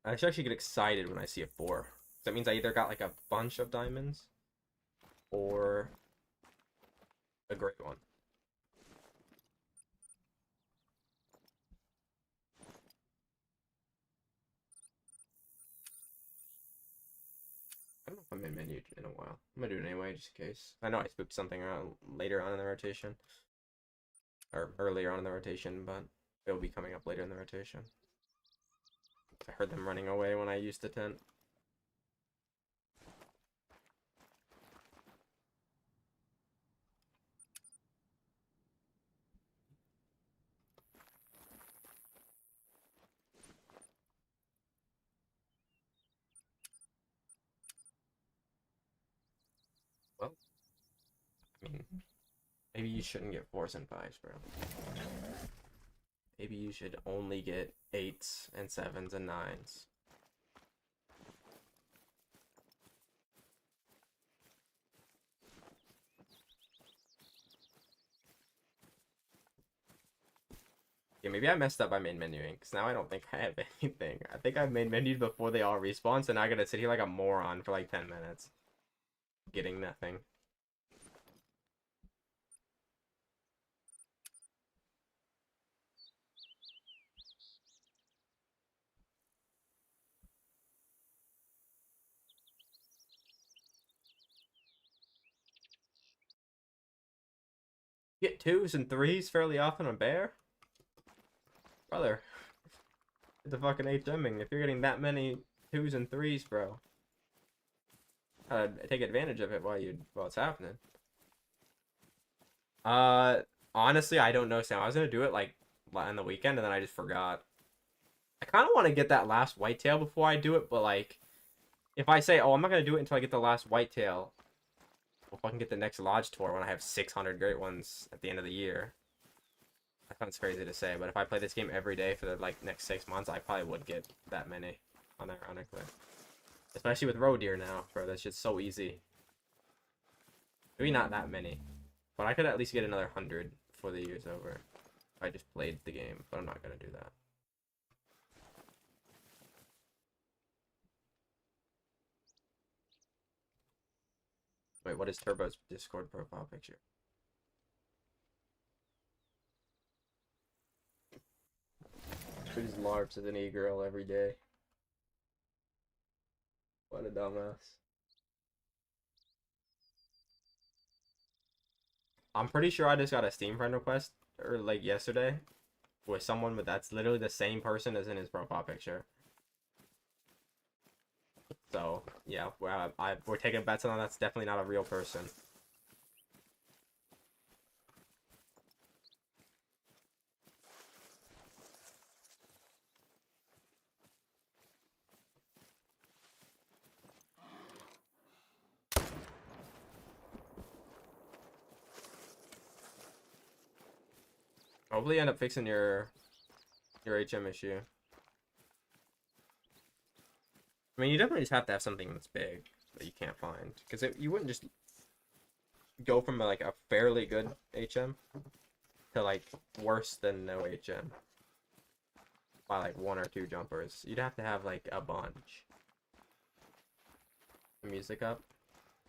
I actually get excited when I see a 4. That means I either got like a bunch of diamonds or a great one. I don't know if I'm in menu in a while. I'm gonna do it anyway, just in case. I know I spooked something around later on in the rotation. Or earlier on in the rotation, but it'll be coming up later in the rotation. I heard them running away when I used the tent. Well, I mean, maybe you shouldn't get 4s and 5s, bro. Maybe you should only get 8s and 7s and 9s. Yeah, maybe I messed up by main menuing, because now I don't think I have anything. I think I main menued before they all respawn, so now I gotta sit here like a moron for like 10 minutes. Getting nothing. You get 2s and 3s fairly often on Bear? Brother. It's a fucking HMing. If you're getting that many 2s and 3s, bro. Take advantage of it while it's happening. Honestly, I don't know, Sam. I was gonna do it like on the weekend, and then I just forgot. I kind of want to get that last whitetail before I do it, but like, if I say, oh, I'm not gonna do it until I get the last whitetail, well, if I can get the next lodge tour when I have 600 great ones at the end of the year. That sounds crazy to say, but if I play this game every day for the like next 6 months, I probably would get that many, unironically. Especially with roe deer now, bro. That's just so easy. Maybe not that many, but I could at least get another 100 before the year's over. If I just played the game, but I'm not gonna do that. Wait, what is Turbo's Discord profile picture? Shoots LARPs as an e-girl every day. What a dumbass. I'm pretty sure I just got a Steam friend request or like yesterday with someone with that's literally the same person as in his profile picture. So yeah, we're taking bets on that's definitely not a real person. Hopefully you end up fixing your HM issue. I mean, you definitely just have to have something that's big that you can't find, because you wouldn't just go from like a fairly good HM to like worse than no HM by like 1 or 2 jumpers. You'd have to have like a bunch. Music up?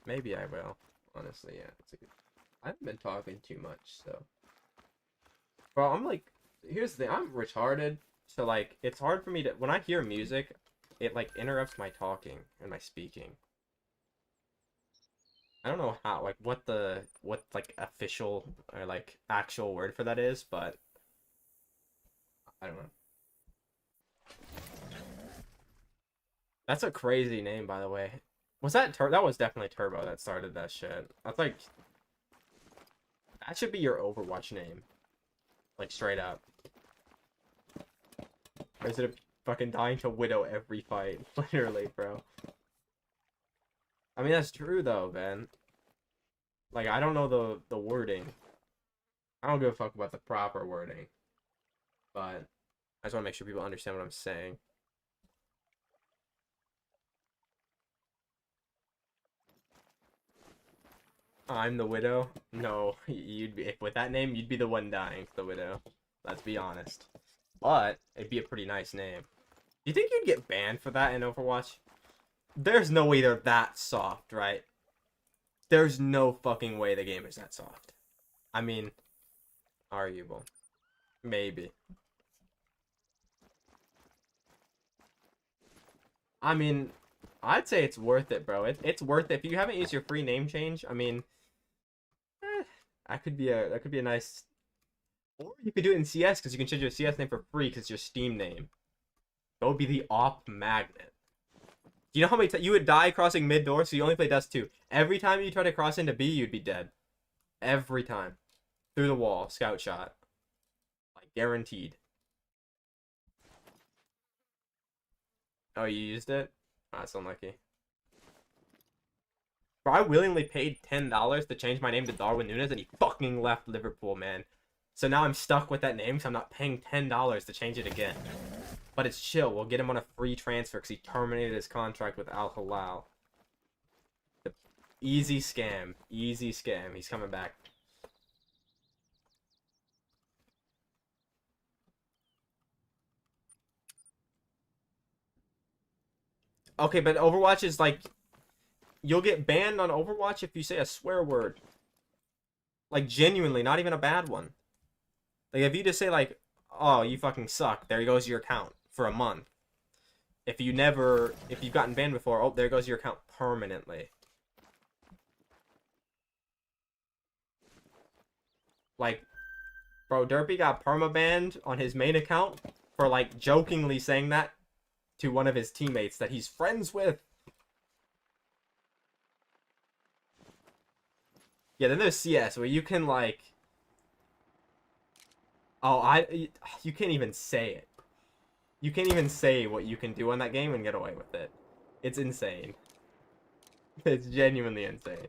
Maybe I will. Honestly, yeah. I haven't been talking too much, so. Bro, I'm like, here's the thing. I'm retarded, so like, it's hard for me to when I hear music, it like interrupts my talking and my speaking. I don't know how, like, what like official or like actual word for that is, but I don't know. That's a crazy name, by the way. Was that that was definitely Turbo that started that shit. That's like that should be your Overwatch name, like straight up. Or is it a fucking dying to widow every fight? Literally, bro. I mean, that's true though, man. Like, I don't know the wording. I don't give a fuck about the proper wording. But I just want to make sure people understand what I'm saying. I'm the widow? No, you'd be, if with that name, you'd be the one dying, the widow. Let's be honest. But it'd be a pretty nice name. Do you think you'd get banned for that in Overwatch? There's no way they're that soft, right? There's no fucking way the game is that soft. I mean, arguable. Maybe. I mean, I'd say it's worth it, bro. It's worth it. If you haven't used your free name change, I mean, that could be a nice. Or you could do it in CS because you can change your CS name for free because it's your Steam name. That would be the op magnet. Do you know how many you would die crossing mid door? So you only play Dust 2. Every time you try to cross into B, you'd be dead. Every time. Through the wall, scout shot. Like, guaranteed. Oh, you used it? Oh, that's unlucky. Bro, I willingly paid $10 to change my name to Darwin Núñez, and he fucking left Liverpool, man. So now I'm stuck with that name, because I'm not paying $10 to change it again. But it's chill. We'll get him on a free transfer, because he terminated his contract with Al Hilal. Easy scam. Easy scam. He's coming back. Okay, but Overwatch is like... You'll get banned on Overwatch if you say a swear word. Like, genuinely, not even a bad one. Like, if you just say, like, oh, you fucking suck, there goes your account for a month. If you've gotten banned before, oh, there goes your account permanently. Like, bro, Derpy got perma-banned on his main account for, like, jokingly saying that to one of his teammates that he's friends with. Yeah, then there's CS, where you can, like... Oh, you can't even say it. You can't even say what you can do on that game and get away with it. It's insane. It's genuinely insane.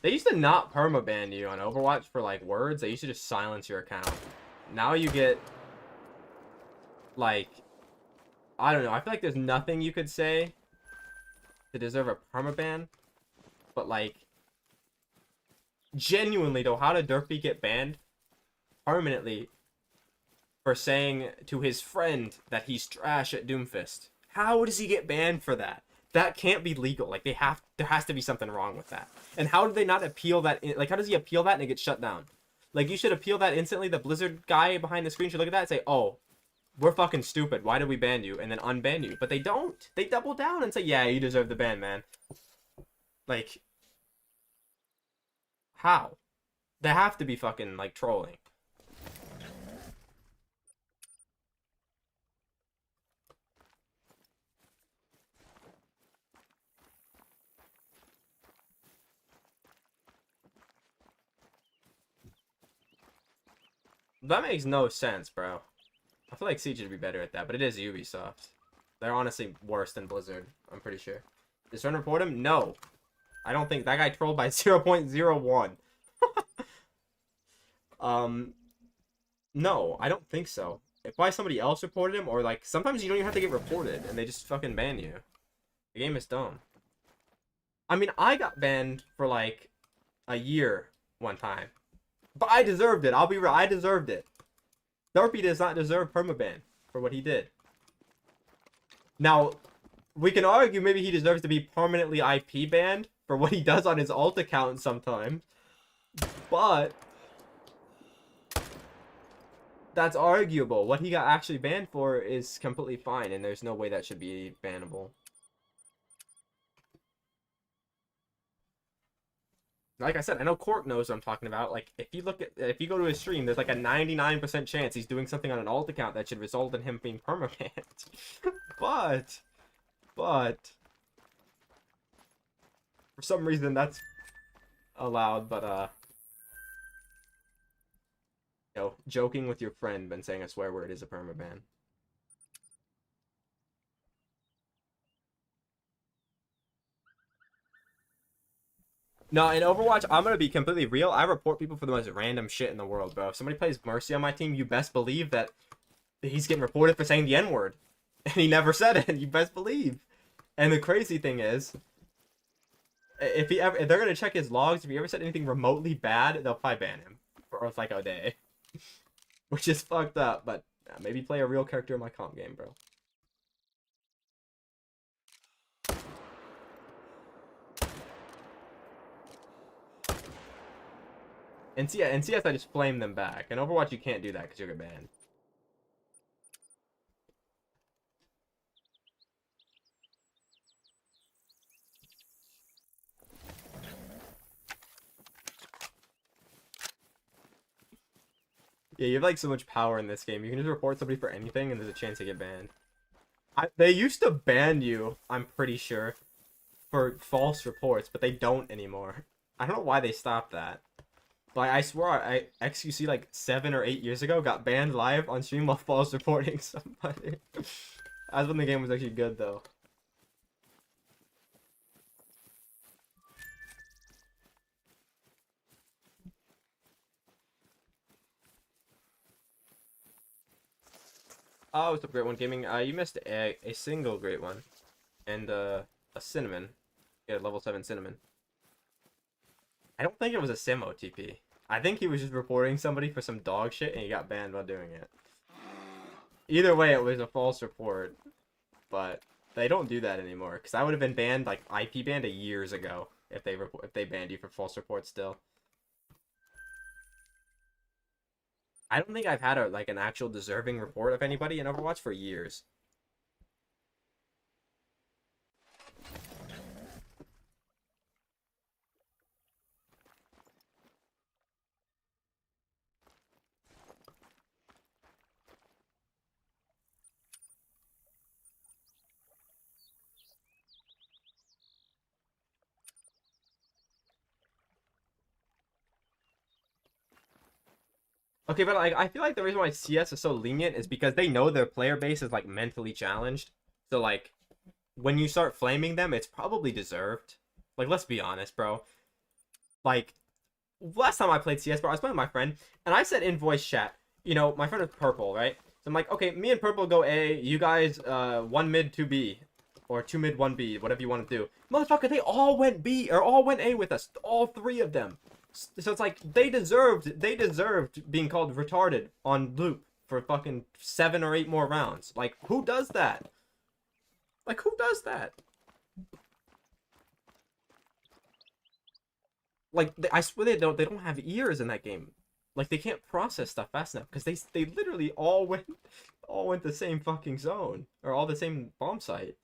They used to not permaban you on Overwatch for like words. They used to just silence your account. Now you get like, I don't know. I feel like there's nothing you could say to deserve a permaban. But like, genuinely though, how did Durfee get banned permanently for saying to his friend that he's trash at Doomfist? How does he get banned for that? That can't be legal. Like there has to be something wrong with that. And how do they not appeal that? Like how does he appeal that and it gets shut down? Like you should appeal that instantly. The Blizzard guy behind the screen should look at that and say, "Oh, we're fucking stupid. Why did we ban you?" And then unban you. But they don't. They double down and say, "Yeah, you deserve the ban, man." Like how? They have to be fucking like trolling. That makes no sense, bro. I feel like Siege would be better at that, but it is Ubisoft. They're honestly worse than Blizzard, I'm pretty sure. Did someone report him? No. I don't think that guy trolled by 0.01. um, no, I don't think so. If why somebody else reported him, or like sometimes you don't even have to get reported and they just fucking ban you. The game is dumb. I mean, I got banned for like a year one time, but I deserved it. I'll be real, I deserved it. Therapy does not deserve permaban for what he did. Now, we can argue maybe he deserves to be permanently IP banned for what he does on his alt account sometimes, but that's arguable. What he got actually banned for is completely fine, and there's no way that should be bannable. Like I said, I know Cork knows what I'm talking about. Like, if you go to his stream, there's like a 99% chance he's doing something on an alt account that should result in him being permabanned. but, for some reason that's allowed. But you know, joking with your friend when saying a swear word is a permaban. No, in Overwatch, I'm gonna be completely real. I report people for the most random shit in the world, bro. If somebody plays Mercy on my team, you best believe that he's getting reported for saying the N-word. And he never said it, you best believe. And the crazy thing is, if they're gonna check his logs, if he ever said anything remotely bad, they'll probably ban him for like a day. Which is fucked up, but maybe play a real character in my comp game, bro. In CS, I just flame them back. In Overwatch, you can't do that because you'll get banned. Yeah, you have like so much power in this game. You can just report somebody for anything, and there's a chance to get banned. They used to ban you, I'm pretty sure, for false reports, but they don't anymore. I don't know why they stopped that. Like, I swear, XQC like 7 or 8 years ago got banned live on stream while false reporting somebody. That's when the game was actually good, though. Oh, it's a great one, gaming. You missed a single great one, and a cinnamon. Yeah, level 7 cinnamon. I don't think it was a sim OTP. I think he was just reporting somebody for some dog shit, and he got banned while doing it. Either way, it was a false report, but they don't do that anymore. Because I would have been banned, like IP banned years ago if they banned you for false reports still. I don't think I've had an actual deserving report of anybody in Overwatch for years. Okay, but like I feel like the reason why CS is so lenient is because they know their player base is like mentally challenged. So like when you start flaming them, it's probably deserved. Like let's be honest, bro. Like last time I played CS, bro, I was playing with my friend, and I said in voice chat, you know, my friend is Purple, right? So I'm like, okay, me and Purple go A, you guys, one mid, two B, or two mid, one B, whatever you want to do. Motherfucker, they all went B, or all went A with us, all three of them. So it's like, they deserved being called retarded on loop for fucking 7 or 8 more rounds. Like, who does that? Like, who does that? Like I swear they don't have ears in that game. Like they can't process stuff fast enough because they literally all went the same fucking zone or all the same bomb site.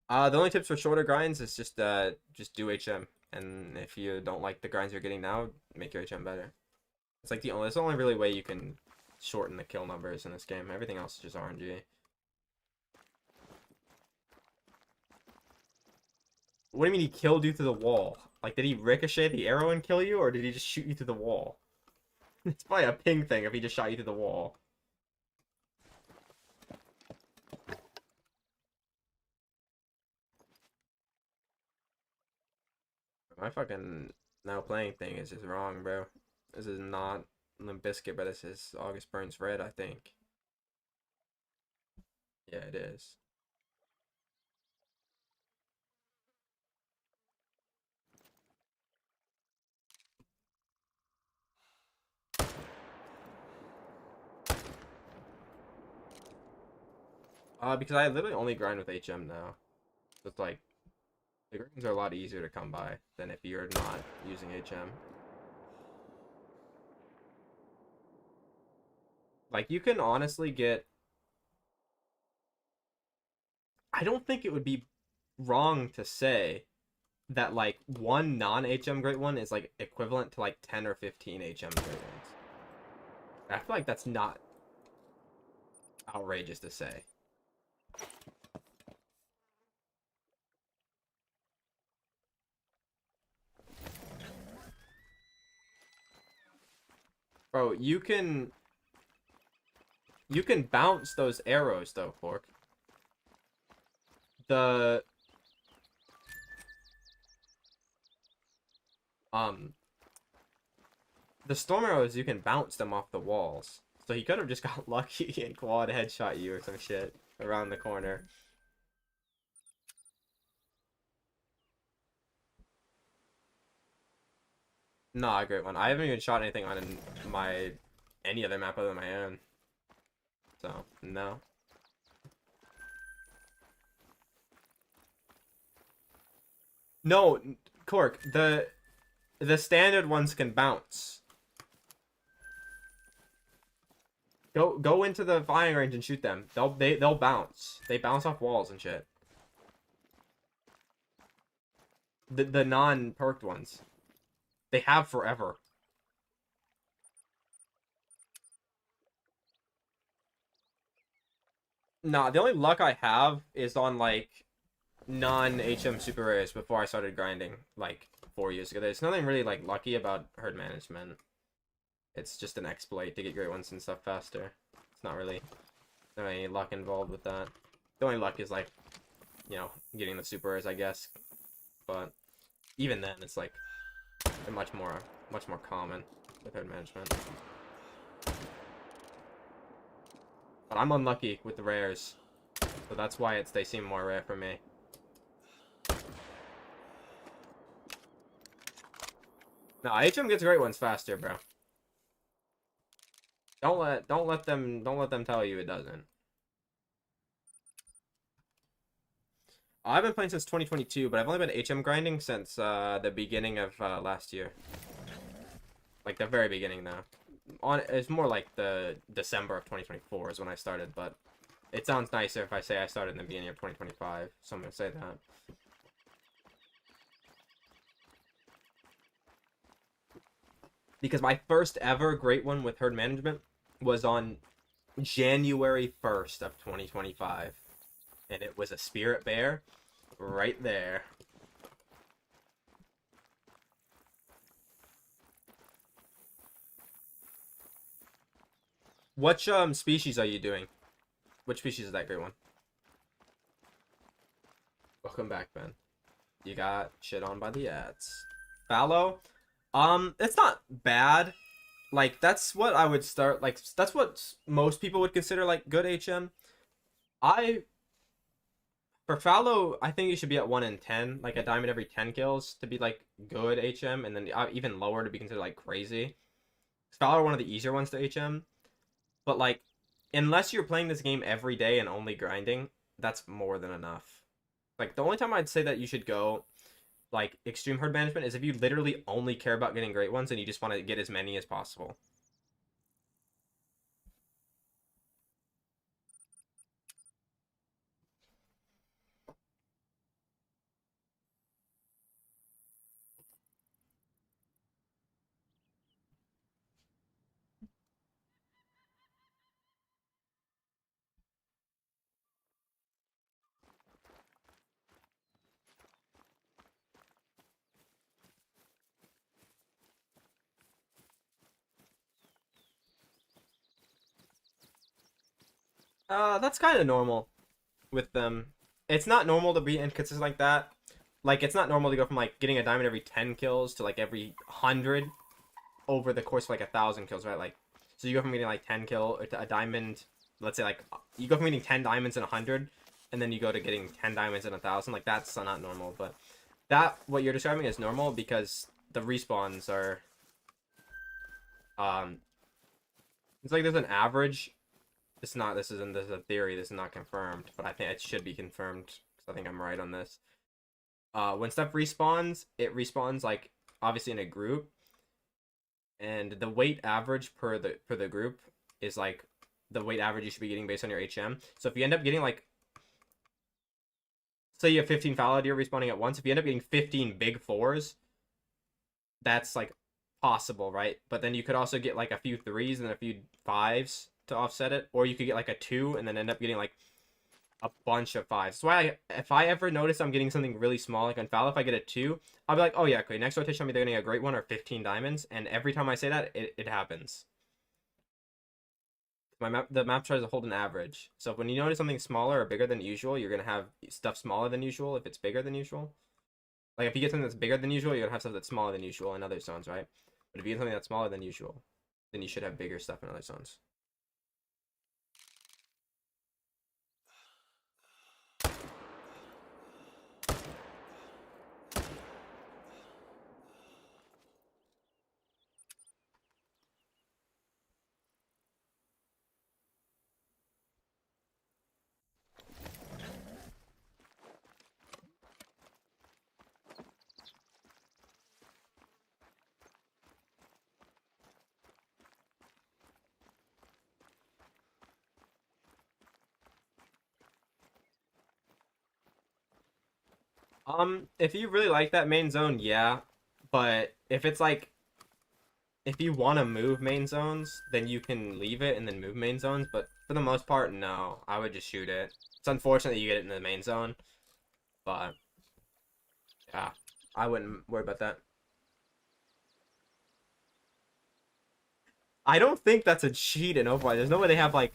The only tips for shorter grinds is just do HM, and if you don't like the grinds you're getting now, make your HM better. It's the only really way you can shorten the kill numbers in this game. Everything else is just RNG. What do you mean he killed you through the wall? Like, did he ricochet the arrow and kill you, or did he just shoot you through the wall? It's probably a ping thing if he just shot you through the wall. My fucking now playing thing is just wrong, bro. This is not Limp Bizkit, but this is August Burns Red, I think. Yeah, it is. Because I literally only grind with HM now. So it's like, the grinds are a lot easier to come by than if you're not using HM. Like, you can honestly get... I don't think it would be wrong to say that, like, one non-HM great one is, like, equivalent to, like, 10 or 15 HM great ones. I feel like that's not outrageous to say. Bro, you can bounce those arrows though, Fork. The um the storm arrows, you can bounce them off the walls. So he could have just got lucky and quad headshot you or some shit around the corner. Nah, great one. I haven't even shot anything on my any other map other than my own. So no. No, Cork, the standard ones can bounce. Go into the firing range and shoot them. They'll bounce. They bounce off walls and shit. The non-perked ones. They have forever. Nah, the only luck I have is on like non-HM super rares before I started grinding like 4 years ago. There's nothing really like lucky about herd management. It's just an exploit to get great ones and stuff faster. It's not really any luck involved with that. The only luck is like, you know, getting the super rares, I guess. But even then, it's like they're much more common with herd management. But I'm unlucky with the rares, so that's why they seem more rare for me. No, HM gets great ones faster, bro. Don't let them tell you it doesn't. I've been playing since 2022, but I've only been HM grinding since the beginning of last year. Like the very beginning now. It's more like the December of 2024 is when I started, but it sounds nicer if I say I started in the beginning of 2025, so I'm gonna say that. Because my first ever great one with herd management was on January 1st of 2025, and it was a spirit bear right there. Which species are you doing? Which species is that great one? Welcome back, Ben. You got shit on by the ads. Fallow? It's not bad. Like, that's what I would start, like, that's what most people would consider, like, good HM. I, for Fallow, I think you should be at 1 in 10, like, a diamond every 10 kills to be, like, good HM, and then even lower to be considered, like, crazy. Fallow are one of the easier ones to HM, but, like, unless you're playing this game every day and only grinding, that's more than enough. Like, the only time I'd say that you should go like extreme herd management is if you literally only care about getting great ones and you just want to get as many as possible. That's kind of normal with them. It's not normal to be inconsistent like that. Like, it's not normal to go from like getting a diamond every 10 kills to like every 100 over the course of like 1,000 kills, right? Like, so you go from getting like 10 kill or to a diamond. Let's say like you go from getting 10 diamonds in 100, and then you go to getting 10 diamonds in 1,000. Like, that's not normal, but that what you're describing is normal because the respawns are um. It's like there's an average. It's not. This isn't. This is a theory. This is not confirmed, but I think it should be confirmed because I think I'm right on this. When stuff respawns, it respawns like obviously in a group, and the weight average per the group is like the weight average you should be getting based on your HM. So if you end up getting like, say you have 15 fallow deer respawning at once, if you end up getting 15 big fours, that's like possible, right? But then you could also get like a few threes and a few fives to offset it, or you could get like a 2 and then end up getting like a bunch of fives. So if I ever notice I'm getting something really small, like on Fallow, if I get a 2, I'll be like, oh yeah, okay, next rotation I'm either getting a great one or 15 diamonds, and every time I say that, it happens. The map tries to hold an average. So when you notice something smaller or bigger than usual, you're gonna have stuff smaller than usual if it's bigger than usual. Like if you get something that's bigger than usual, you're gonna have stuff that's smaller than usual in other zones, right? But if you get something that's smaller than usual, then you should have bigger stuff in other zones. If you really like that main zone, yeah. But if it's like if you want to move main zones, then you can leave it and then move main zones. But for the most part, no. I would just shoot it. It's unfortunate that you get it in the main zone, but yeah, I wouldn't worry about that. I don't think that's a cheat in Overwatch. There's no way they have like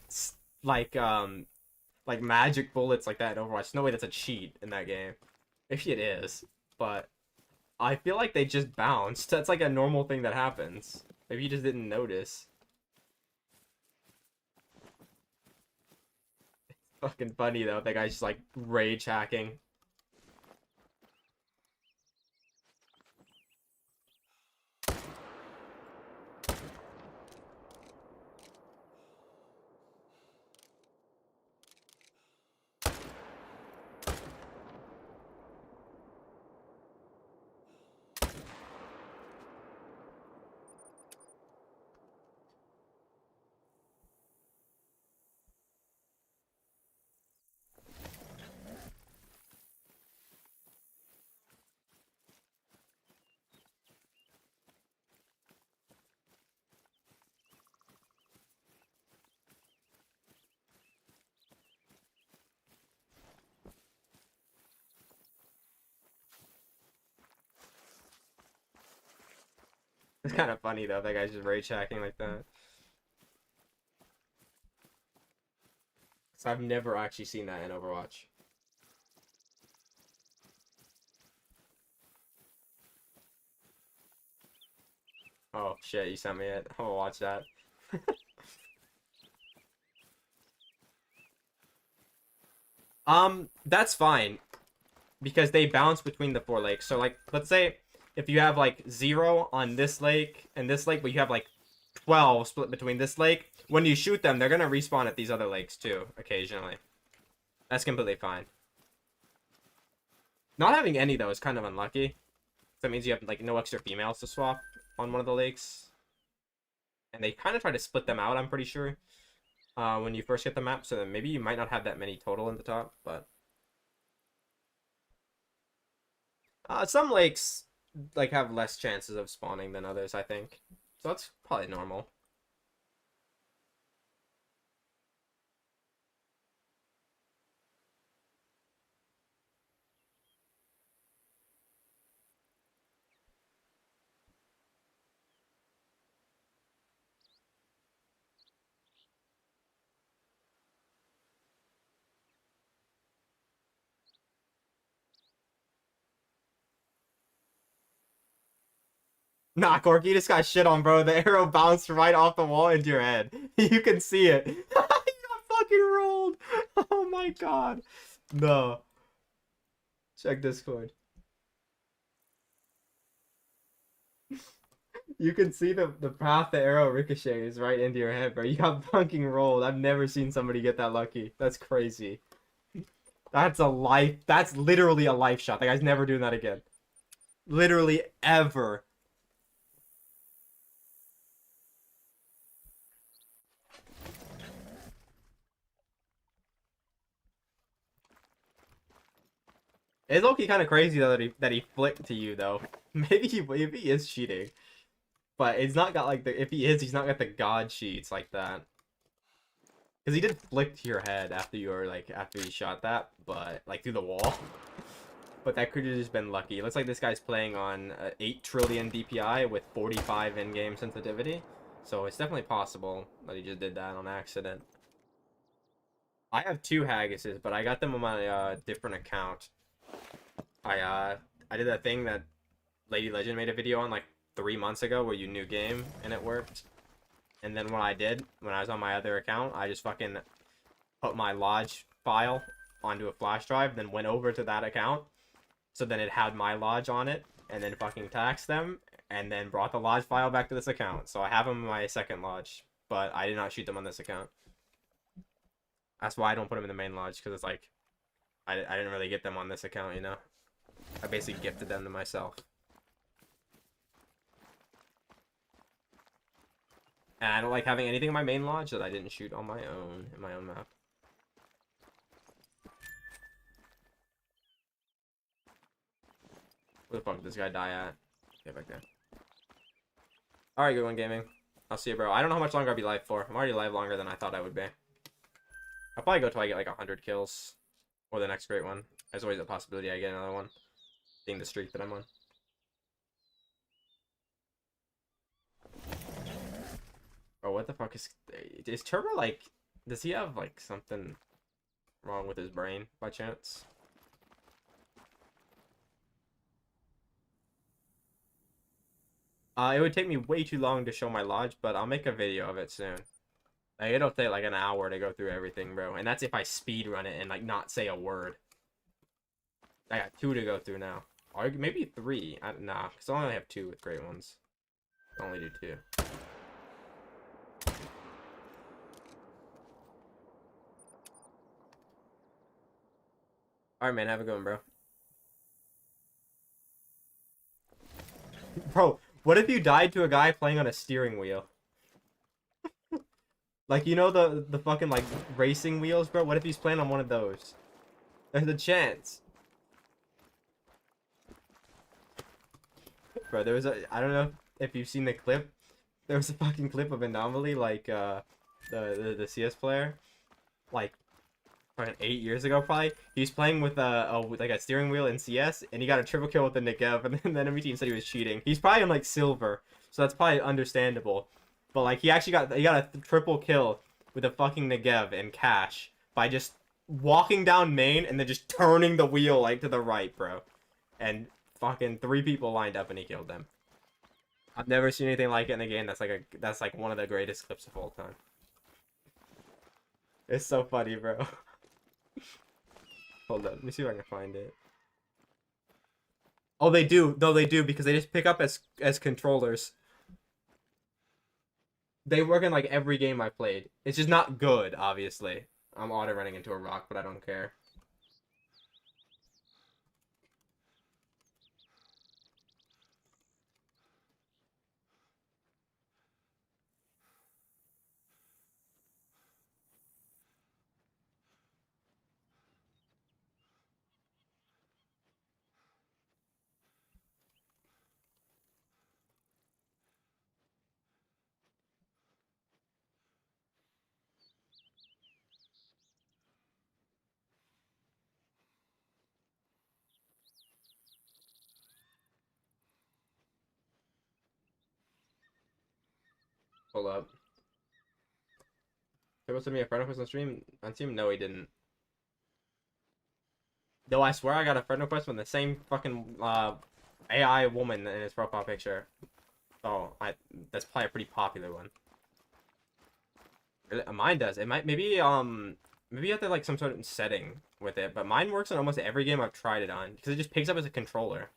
like magic bullets like that in Overwatch. There's no way that's a cheat in that game. Maybe it is, but I feel like they just bounced. That's like a normal thing that happens. Maybe you just didn't notice. Fucking funny though. That guy's just like rage hacking. It's kind of funny though. That guy's just rage hacking like that. So I've never actually seen that in Overwatch. Oh shit, you sent me it. I'm gonna watch that. That's fine. Because they bounce between the 4 lakes. So, like, let's say if you have, like, 0 on this lake and this lake, but you have, like, 12 split between this lake, when you shoot them, they're gonna respawn at these other lakes, too, occasionally. That's completely fine. Not having any, though, is kind of unlucky. That means you have, like, no extra females to swap on one of the lakes. And they kind of try to split them out, I'm pretty sure, when you first get the map. So then maybe you might not have that many total in the top, but... some lakes, like, have less chances of spawning than others, I think. So that's probably normal. Nah, Corky, you just got shit on, bro. The arrow bounced right off the wall into your head. You can see it. You got fucking rolled. Oh my god. No. Check Discord. You can see the path the arrow ricochets right into your head, bro. You got fucking rolled. I've never seen somebody get that lucky. That's crazy. That's literally a life shot. That guy's never doing that again. Literally ever. It's low-key kind of crazy though that he flicked to you though. Maybe he is cheating, but it's not got like the if he is he's not got the god cheats like that. Because he did flick to your head after you were like after you shot that, but like through the wall. But that could have just been lucky. It looks like this guy's playing on 8 trillion DPI with 45 in-game sensitivity, so it's definitely possible that he just did that on accident. I have 2 Haggises, but I got them on my different account. I did that thing that Lady Legend made a video on like 3 months ago where you new game and it worked. And then what I did when I was on my other account, I just fucking put my lodge file onto a flash drive, then went over to that account. So then it had my lodge on it, and then fucking taxed them, and then brought the lodge file back to this account. So I have them in my second lodge, but I did not shoot them on this account. That's why I don't put them in the main lodge, because it's like, I didn't really get them on this account, you know? I basically gifted them to myself. And I don't like having anything in my main lodge that I didn't shoot on my own, in my own map. Where the fuck did this guy die at? Get back there. Alright, good one, gaming. I'll see you, bro. I don't know how much longer I'll be live for. I'm already live longer than I thought I would be. I'll probably go till I get like 100 kills. Or the next great one. There's always a possibility I get another one. Being the streak that I'm on. Bro, what the fuck is Turbo like... Does he have like something wrong with his brain by chance? It would take me way too long to show my lodge, but I'll make a video of it soon. Like, it'll take like an hour to go through everything, bro. And that's if I speed run it and like not say a word. I got 2 to go through now. Or maybe 3. Nah, because I only have 2 with great ones. I only do 2. Alright, man. Have a good one, bro. Bro, what if you died to a guy playing on a steering wheel? Like, you know the fucking, like, racing wheels, bro? What if he's playing on one of those? There's a chance. Bro, there was a... I don't know if you've seen the clip. There was a fucking clip of Anomaly, like, the CS player. Like, fucking 8 years ago, probably. He was playing with like a steering wheel in CS, and he got a triple kill with the Negev, and then the enemy team said he was cheating. He's probably on, like, silver, so that's probably understandable. But, like, he got a triple kill with a fucking Negev in cash by just walking down main and then just turning the wheel like to the right, bro. And fucking 3 people lined up and he killed them. I've never seen anything like it in a game. That's like one of the greatest clips of all time. It's so funny, bro. Hold up, let me see if I can find it. Oh, they do. No, they do because they just pick up as controllers. They work in like every game I played. It's just not good, obviously. I'm auto running into a rock, but I don't care. Hold up. Supposed to be a friend request on stream? No, he didn't. Though I swear I got a friend request from the same fucking AI woman in his profile picture. Oh, that's probably a pretty popular one. Mine does. It might maybe you have to like some sort of setting with it, but mine works on almost every game I've tried it on because it just picks up as a controller.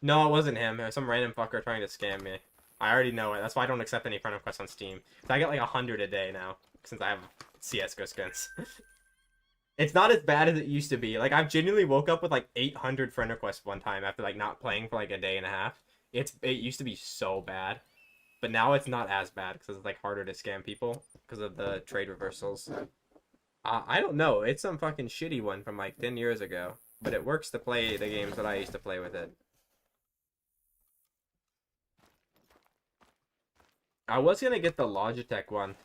No, it wasn't him. It was some random fucker trying to scam me. I already know it. That's why I don't accept any friend requests on Steam. I get like 100 a day now since I have CS:GO skins. It's not as bad as it used to be. Like I've genuinely woke up with like 800 friend requests one time after like not playing for like a day and a half. It used to be so bad, but now it's not as bad because it's like harder to scam people because of the trade reversals. I don't know. It's some fucking shitty one from like 10 years ago, but it works to play the games that I used to play with it. I was gonna get the Logitech one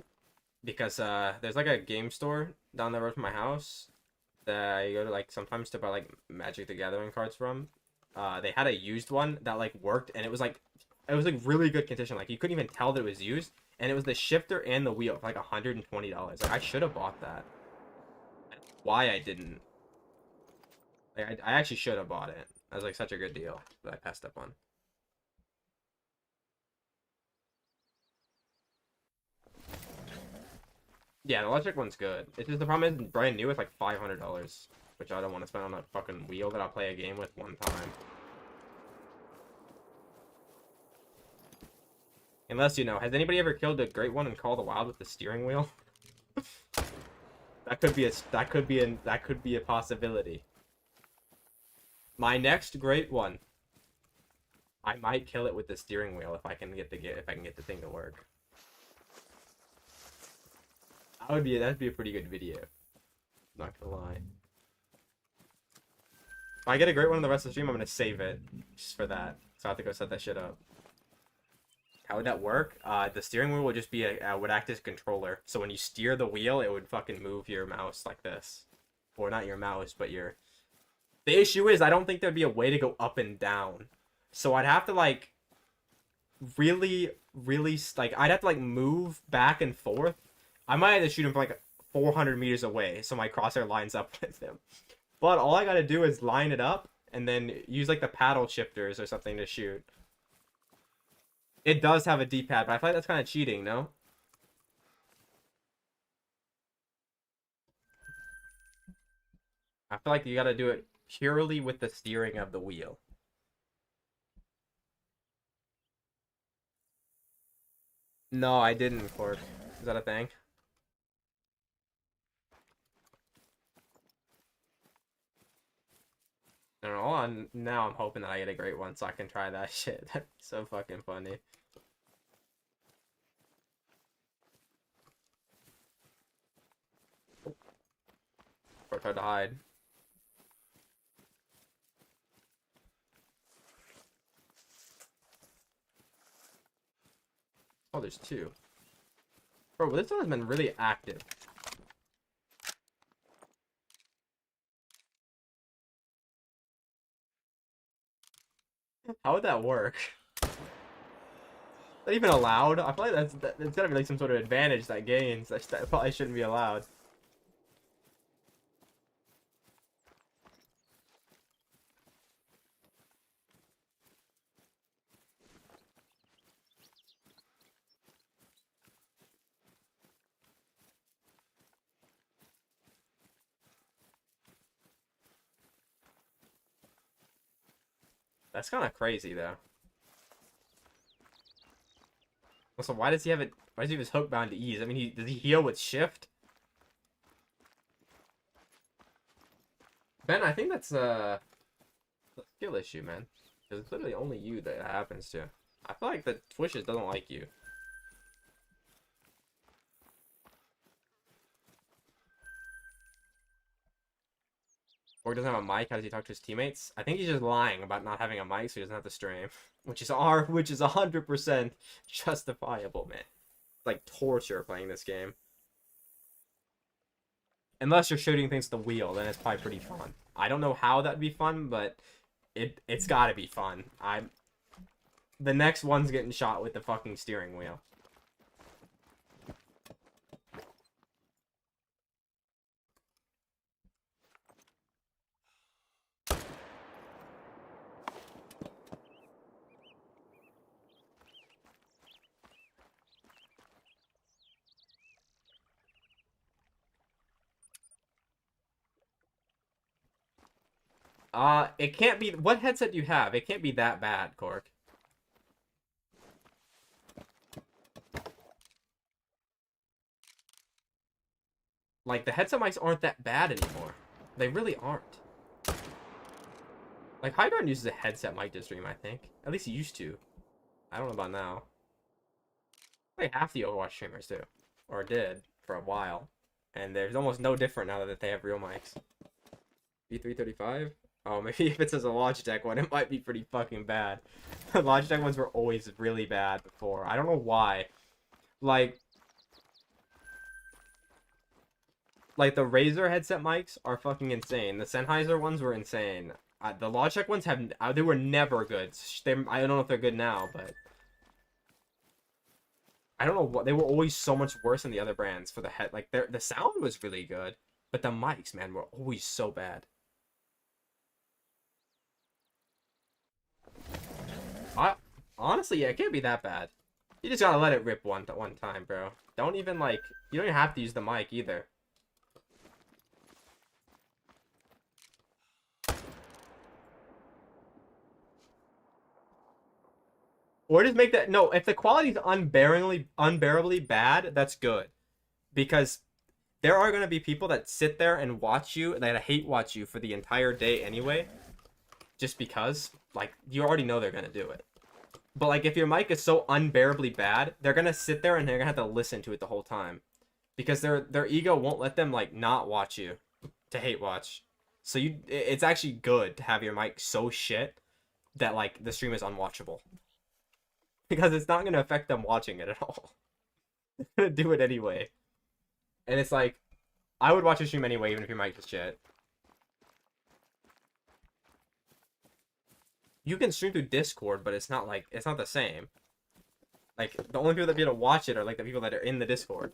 because there's like a game store down the road from my house that I go to like sometimes to buy like Magic the Gathering cards from. They had a used one that like worked and it was like really good condition. Like you couldn't even tell that it was used, and it was the shifter and the wheel for like $120. Like I should have bought that. Why I didn't? Like I actually should have bought it. That was like such a good deal that I passed up on. Yeah, the electric one's good. It's just the problem is brand new. It's like $500, which I don't want to spend on a fucking wheel that I'll play a game with one time. Unless, you know, has anybody ever killed a great one in Call of the Wild with the steering wheel? That could be a possibility. My next great one, I might kill it with the steering wheel if I can get the thing to work. That'd be a pretty good video. Not gonna lie. If I get a great one in the rest of the stream, I'm gonna save it just for that. So I have to go set that shit up. How would that work? The steering wheel would just be would act as a controller. So when you steer the wheel, it would fucking move your mouse like this, or not your mouse, but your. The issue is I don't think there'd be a way to go up and down. So I'd have to like really, really like I'd have to like move back and forth. I might have to shoot him from like 400 meters away, so my crosshair lines up with him. But all I gotta do is line it up and then use like the paddle shifters or something to shoot. It does have a D-pad, but I feel like that's kind of cheating, no? I feel like you gotta do it purely with the steering of the wheel. No, I didn't, Cork. Is that a thing? I don't know. Now I'm hoping that I get a great one so I can try that shit. That's so fucking funny. Or try to hide. Oh, there's two. Bro, this one has been really active. How would that work? Not even allowed. I feel like that's gotta be like some sort of advantage that gains. That probably shouldn't be allowed. That's kind of crazy though. Also, why does he have it? Why does he have his hook bound to ease? I mean, does he heal with shift? Ben, I think that's a skill issue, man. Because it's literally only you that it happens to. I feel like the Twitches doesn't like you. Or doesn't have a mic. How does he talk to his teammates? I think he's just lying about not having a mic, so he doesn't have to stream, which is 100% justifiable, man. It's like torture playing this game. Unless you're shooting things at the wheel, then it's probably pretty fun. I don't know how that'd be fun, but it's got to be fun. The next one's getting shot with the fucking steering wheel. It can't be. What headset do you have? It can't be that bad, Cork. Like, the headset mics aren't that bad anymore. They really aren't. Like, Hydron uses a headset mic to stream, I think. At least he used to. I don't know about now. Like, half the Overwatch streamers do. Or did, for a while. And there's almost no different now that they have real mics. B335? Oh, maybe if it says a Logitech one, it might be pretty fucking bad. Logitech ones were always really bad before. I don't know why. Like the Razer headset mics are fucking insane. The Sennheiser ones were insane. The Logitech ones they were never good. I don't know if they're good now, but I don't know what, they were always so much worse than the other brands for the head. Like the sound was really good, but the mics, man, were always so bad. Honestly, yeah, it can't be that bad. You just gotta let it rip one time, bro. Don't even like, you don't even have to use the mic either. Or just make that, no, if the quality is unbearably bad, that's good. Because there are gonna be people that sit there and watch you, that hate watch you for the entire day anyway. Just because, like, you already know they're gonna do it. But like, if your mic is so unbearably bad, they're gonna sit there and they're gonna have to listen to it the whole time, because their ego won't let them like not watch you to hate watch. So it's actually good to have your mic so shit that like the stream is unwatchable, because it's not gonna affect them watching it at all. They're gonna do it anyway, and it's like, I would watch a stream anyway, even if your mic is shit. You can stream through Discord, but it's not the same. Like, the only people that be able to watch it are like the people that are in the Discord.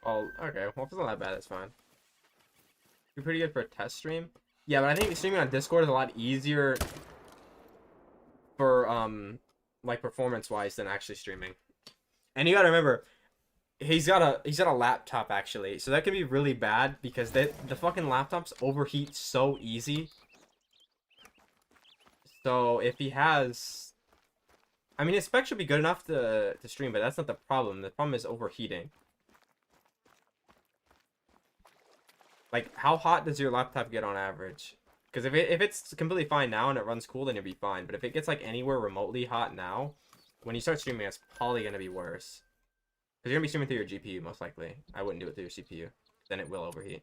Oh, okay. Well, if it's not that bad, it's fine. You're pretty good for a test stream. Yeah, but I think streaming on Discord is a lot easier for like performance-wise than actually streaming. And you gotta remember, he's got a laptop actually, so that can be really bad because the fucking laptops overheat so easy. So if he has, I mean, his spec should be good enough to stream, but that's not the problem. The problem is overheating. Like, how hot does your laptop get on average? Because if it's completely fine now and it runs cool, then you'll be fine. But if it gets like anywhere remotely hot now, when you start streaming, it's probably gonna be worse. Because you're going to be streaming through your GPU, most likely. I wouldn't do it through your CPU. Then it will overheat.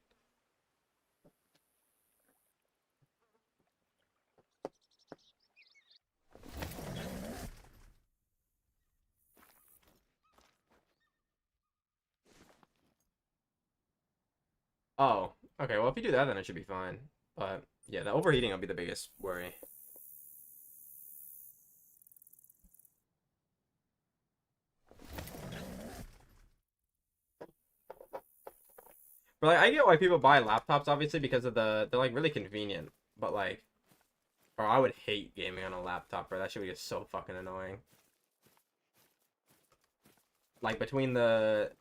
Oh, okay. Well, if you do that, then it should be fine. But, yeah, the overheating will be the biggest worry. But, like, I get why people buy laptops, obviously, because of they're, like, really convenient. But, like, or I would hate gaming on a laptop, bro. That shit would get so fucking annoying. Like, between the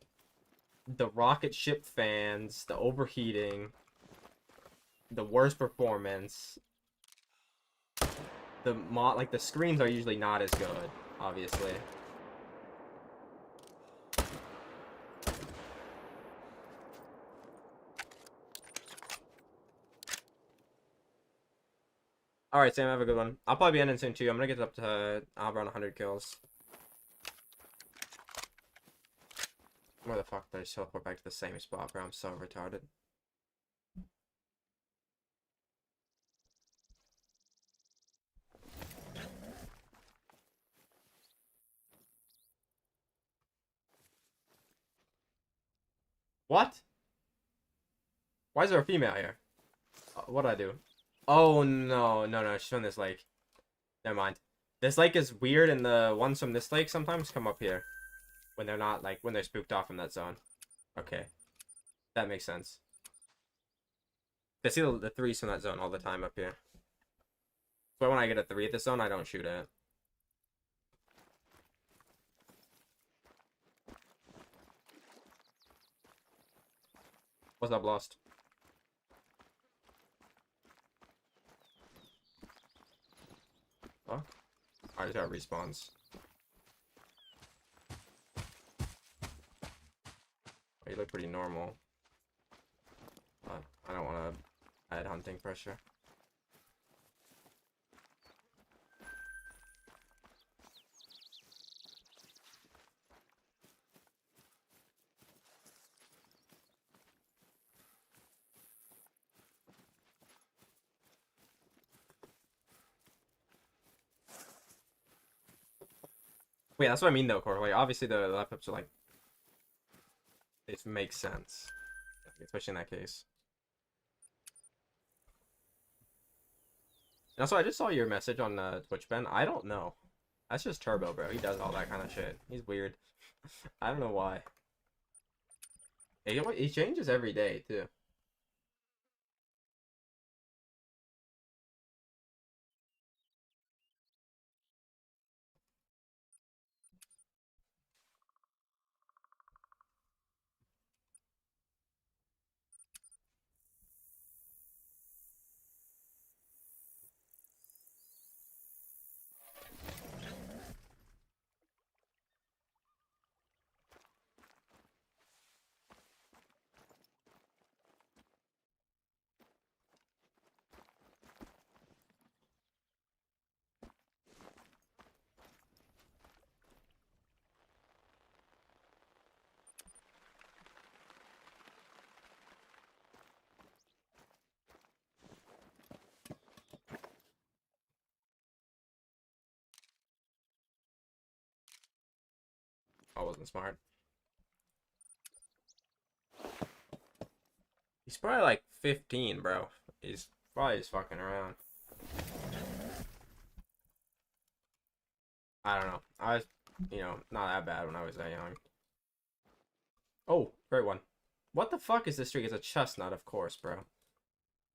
rocket ship fans, the overheating, the worst performance, the screens are usually not as good, obviously. Alright, Sam, have a good one. I'll probably be ending soon too. I'm gonna get up to around 100 kills. Where the fuck did I just teleport back to the same spot, bro? I'm so retarded. What? Why is there a female here? What'd I do? Oh, no. No, no. She's from this lake. Never mind. This lake is weird, and the ones from this lake sometimes come up here. When they're not, like, when they're spooked off from that zone. Okay. That makes sense. They see the threes from that zone all the time up here. So when I get a 3 at this zone, I don't shoot it. What's up, Lost? Oh? I just got respawns. Oh, you look pretty normal. I don't want to add hunting pressure. Wait, that's what I mean though, Corey. Like, obviously the laptops are like, it makes sense, especially in that case. And also, I just saw your message on Twitch, Ben. I don't know. That's just Turbo, bro. He does all that kind of shit. He's weird. I don't know why. He changes every day too. I wasn't smart. He's probably like 15, bro. He's probably just fucking around. I don't know. I was, not that bad when I was that young. Oh, great one. What the fuck is this streak? It's a chestnut, of course, bro.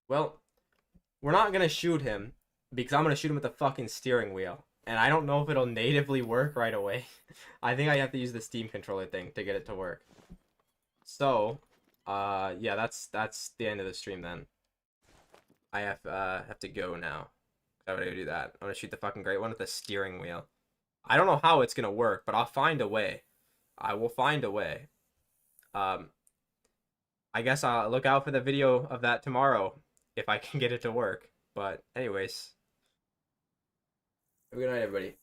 Well, we're not gonna shoot him because I'm gonna shoot him with the fucking steering wheel. And I don't know if it'll natively work right away. I think I have to use the Steam controller thing to get it to work. So, yeah, that's the end of the stream then. I have to go now. I gotta go do that. I'm gonna shoot the fucking great one with the steering wheel. I don't know how it's gonna work, but I'll find a way. I will find a way. I guess I'll look out for the video of that tomorrow if I can get it to work. But anyways, have a good night, everybody.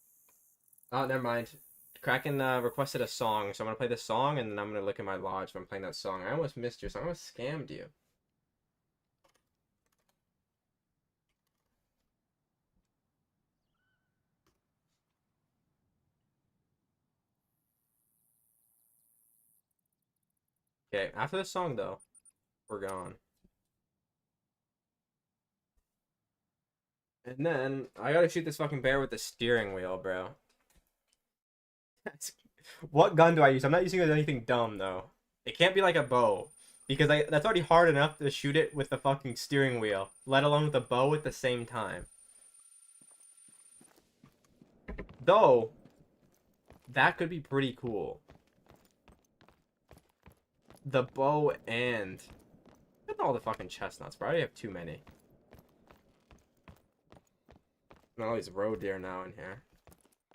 Oh, never mind. Kraken requested a song, so I'm gonna play this song, and then I'm gonna look at my lodge when I'm playing that song. I almost missed you, so I almost scammed you. Okay, after this song though, we're gone. And then I gotta shoot this fucking bear with the steering wheel, bro. What gun do I use? I'm not using it with anything dumb though. It can't be like a bow. Because that's already hard enough to shoot it with the fucking steering wheel, let alone with a bow at the same time. Though, that could be pretty cool. The bow and... Look at all the fucking chestnuts, bro. I already have too many. And all these roe deer now in here.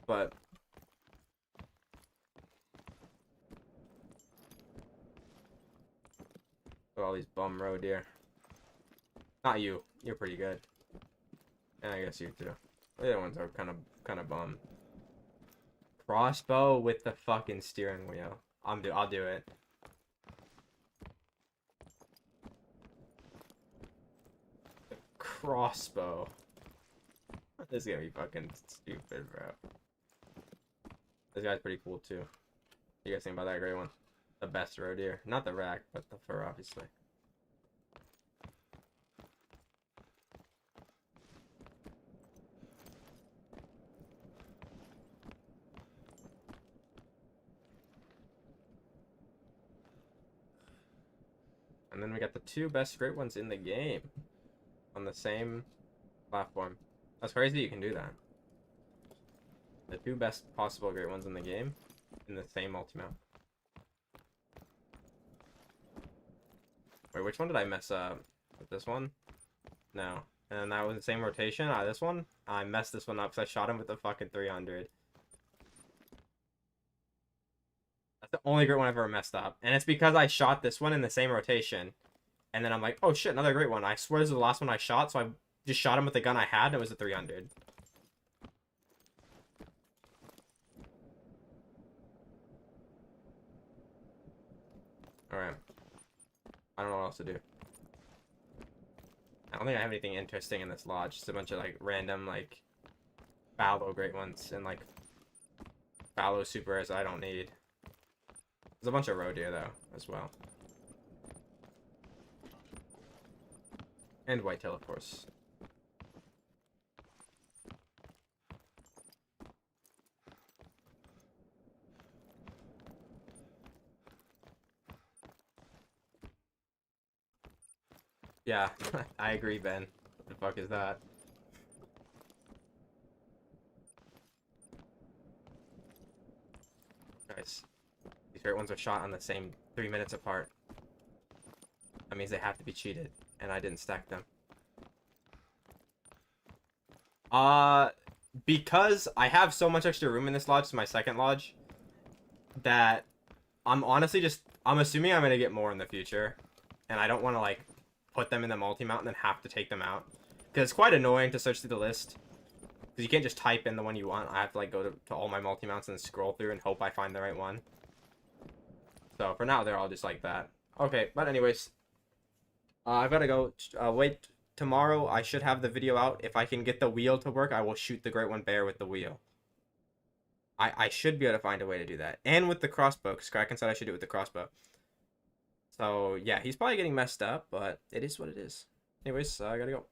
But... all these bum roe deer. Not you. You're pretty good. And I guess you too. The other ones are kind of bum. Crossbow with the fucking steering wheel. I'll do it. The crossbow. This is gonna be fucking stupid, bro. This guy's pretty cool too. You guys think about that great one? The best roe deer. Not the rack, but the fur, obviously. And then we got the two best great ones in the game on the same platform. That's crazy you can do that. The two best possible great ones in the game in the same multi-map. Wait, which one did I mess up? With this one? No. And that was the same rotation? This one? I messed this one up because I shot him with the fucking 300. That's the only great one I've ever messed up. And it's because I shot this one in the same rotation. And then I'm like, oh shit, another great one. I swear this is the last one I shot, so I just shot him with the gun I had, and it was a 300. Alright. I don't know what else to do. I don't think I have anything interesting in this lodge. Just a bunch of, like, random, like, fallow great ones and, like, fallow super rares I don't need. There's a bunch of roe deer, though, as well. And whitetail, of course. Yeah, I agree, Ben. What the fuck is that? Guys, these great ones are shot on the same 3 minutes apart. That means they have to be cheated, and I didn't stack them. Because I have so much extra room in this lodge, it's my second lodge, that I'm honestly I'm assuming I'm gonna get more in the future, and I don't want to, like, put them in the multi-mount and then have to take them out. Because it's quite annoying to search through the list. Because you can't just type in the one you want. I have to, like, go to all my multi-mounts and scroll through and hope I find the right one. So, for now, they're all just like that. Okay, but anyways. I've got to go. Wait, tomorrow I should have the video out. If I can get the wheel to work, I will shoot the great one bear with the wheel. I should be able to find a way to do that. And with the crossbow, because Kraken said I should do it with the crossbow. So, yeah, he's probably getting messed up, but it is what it is. Anyways, I gotta go.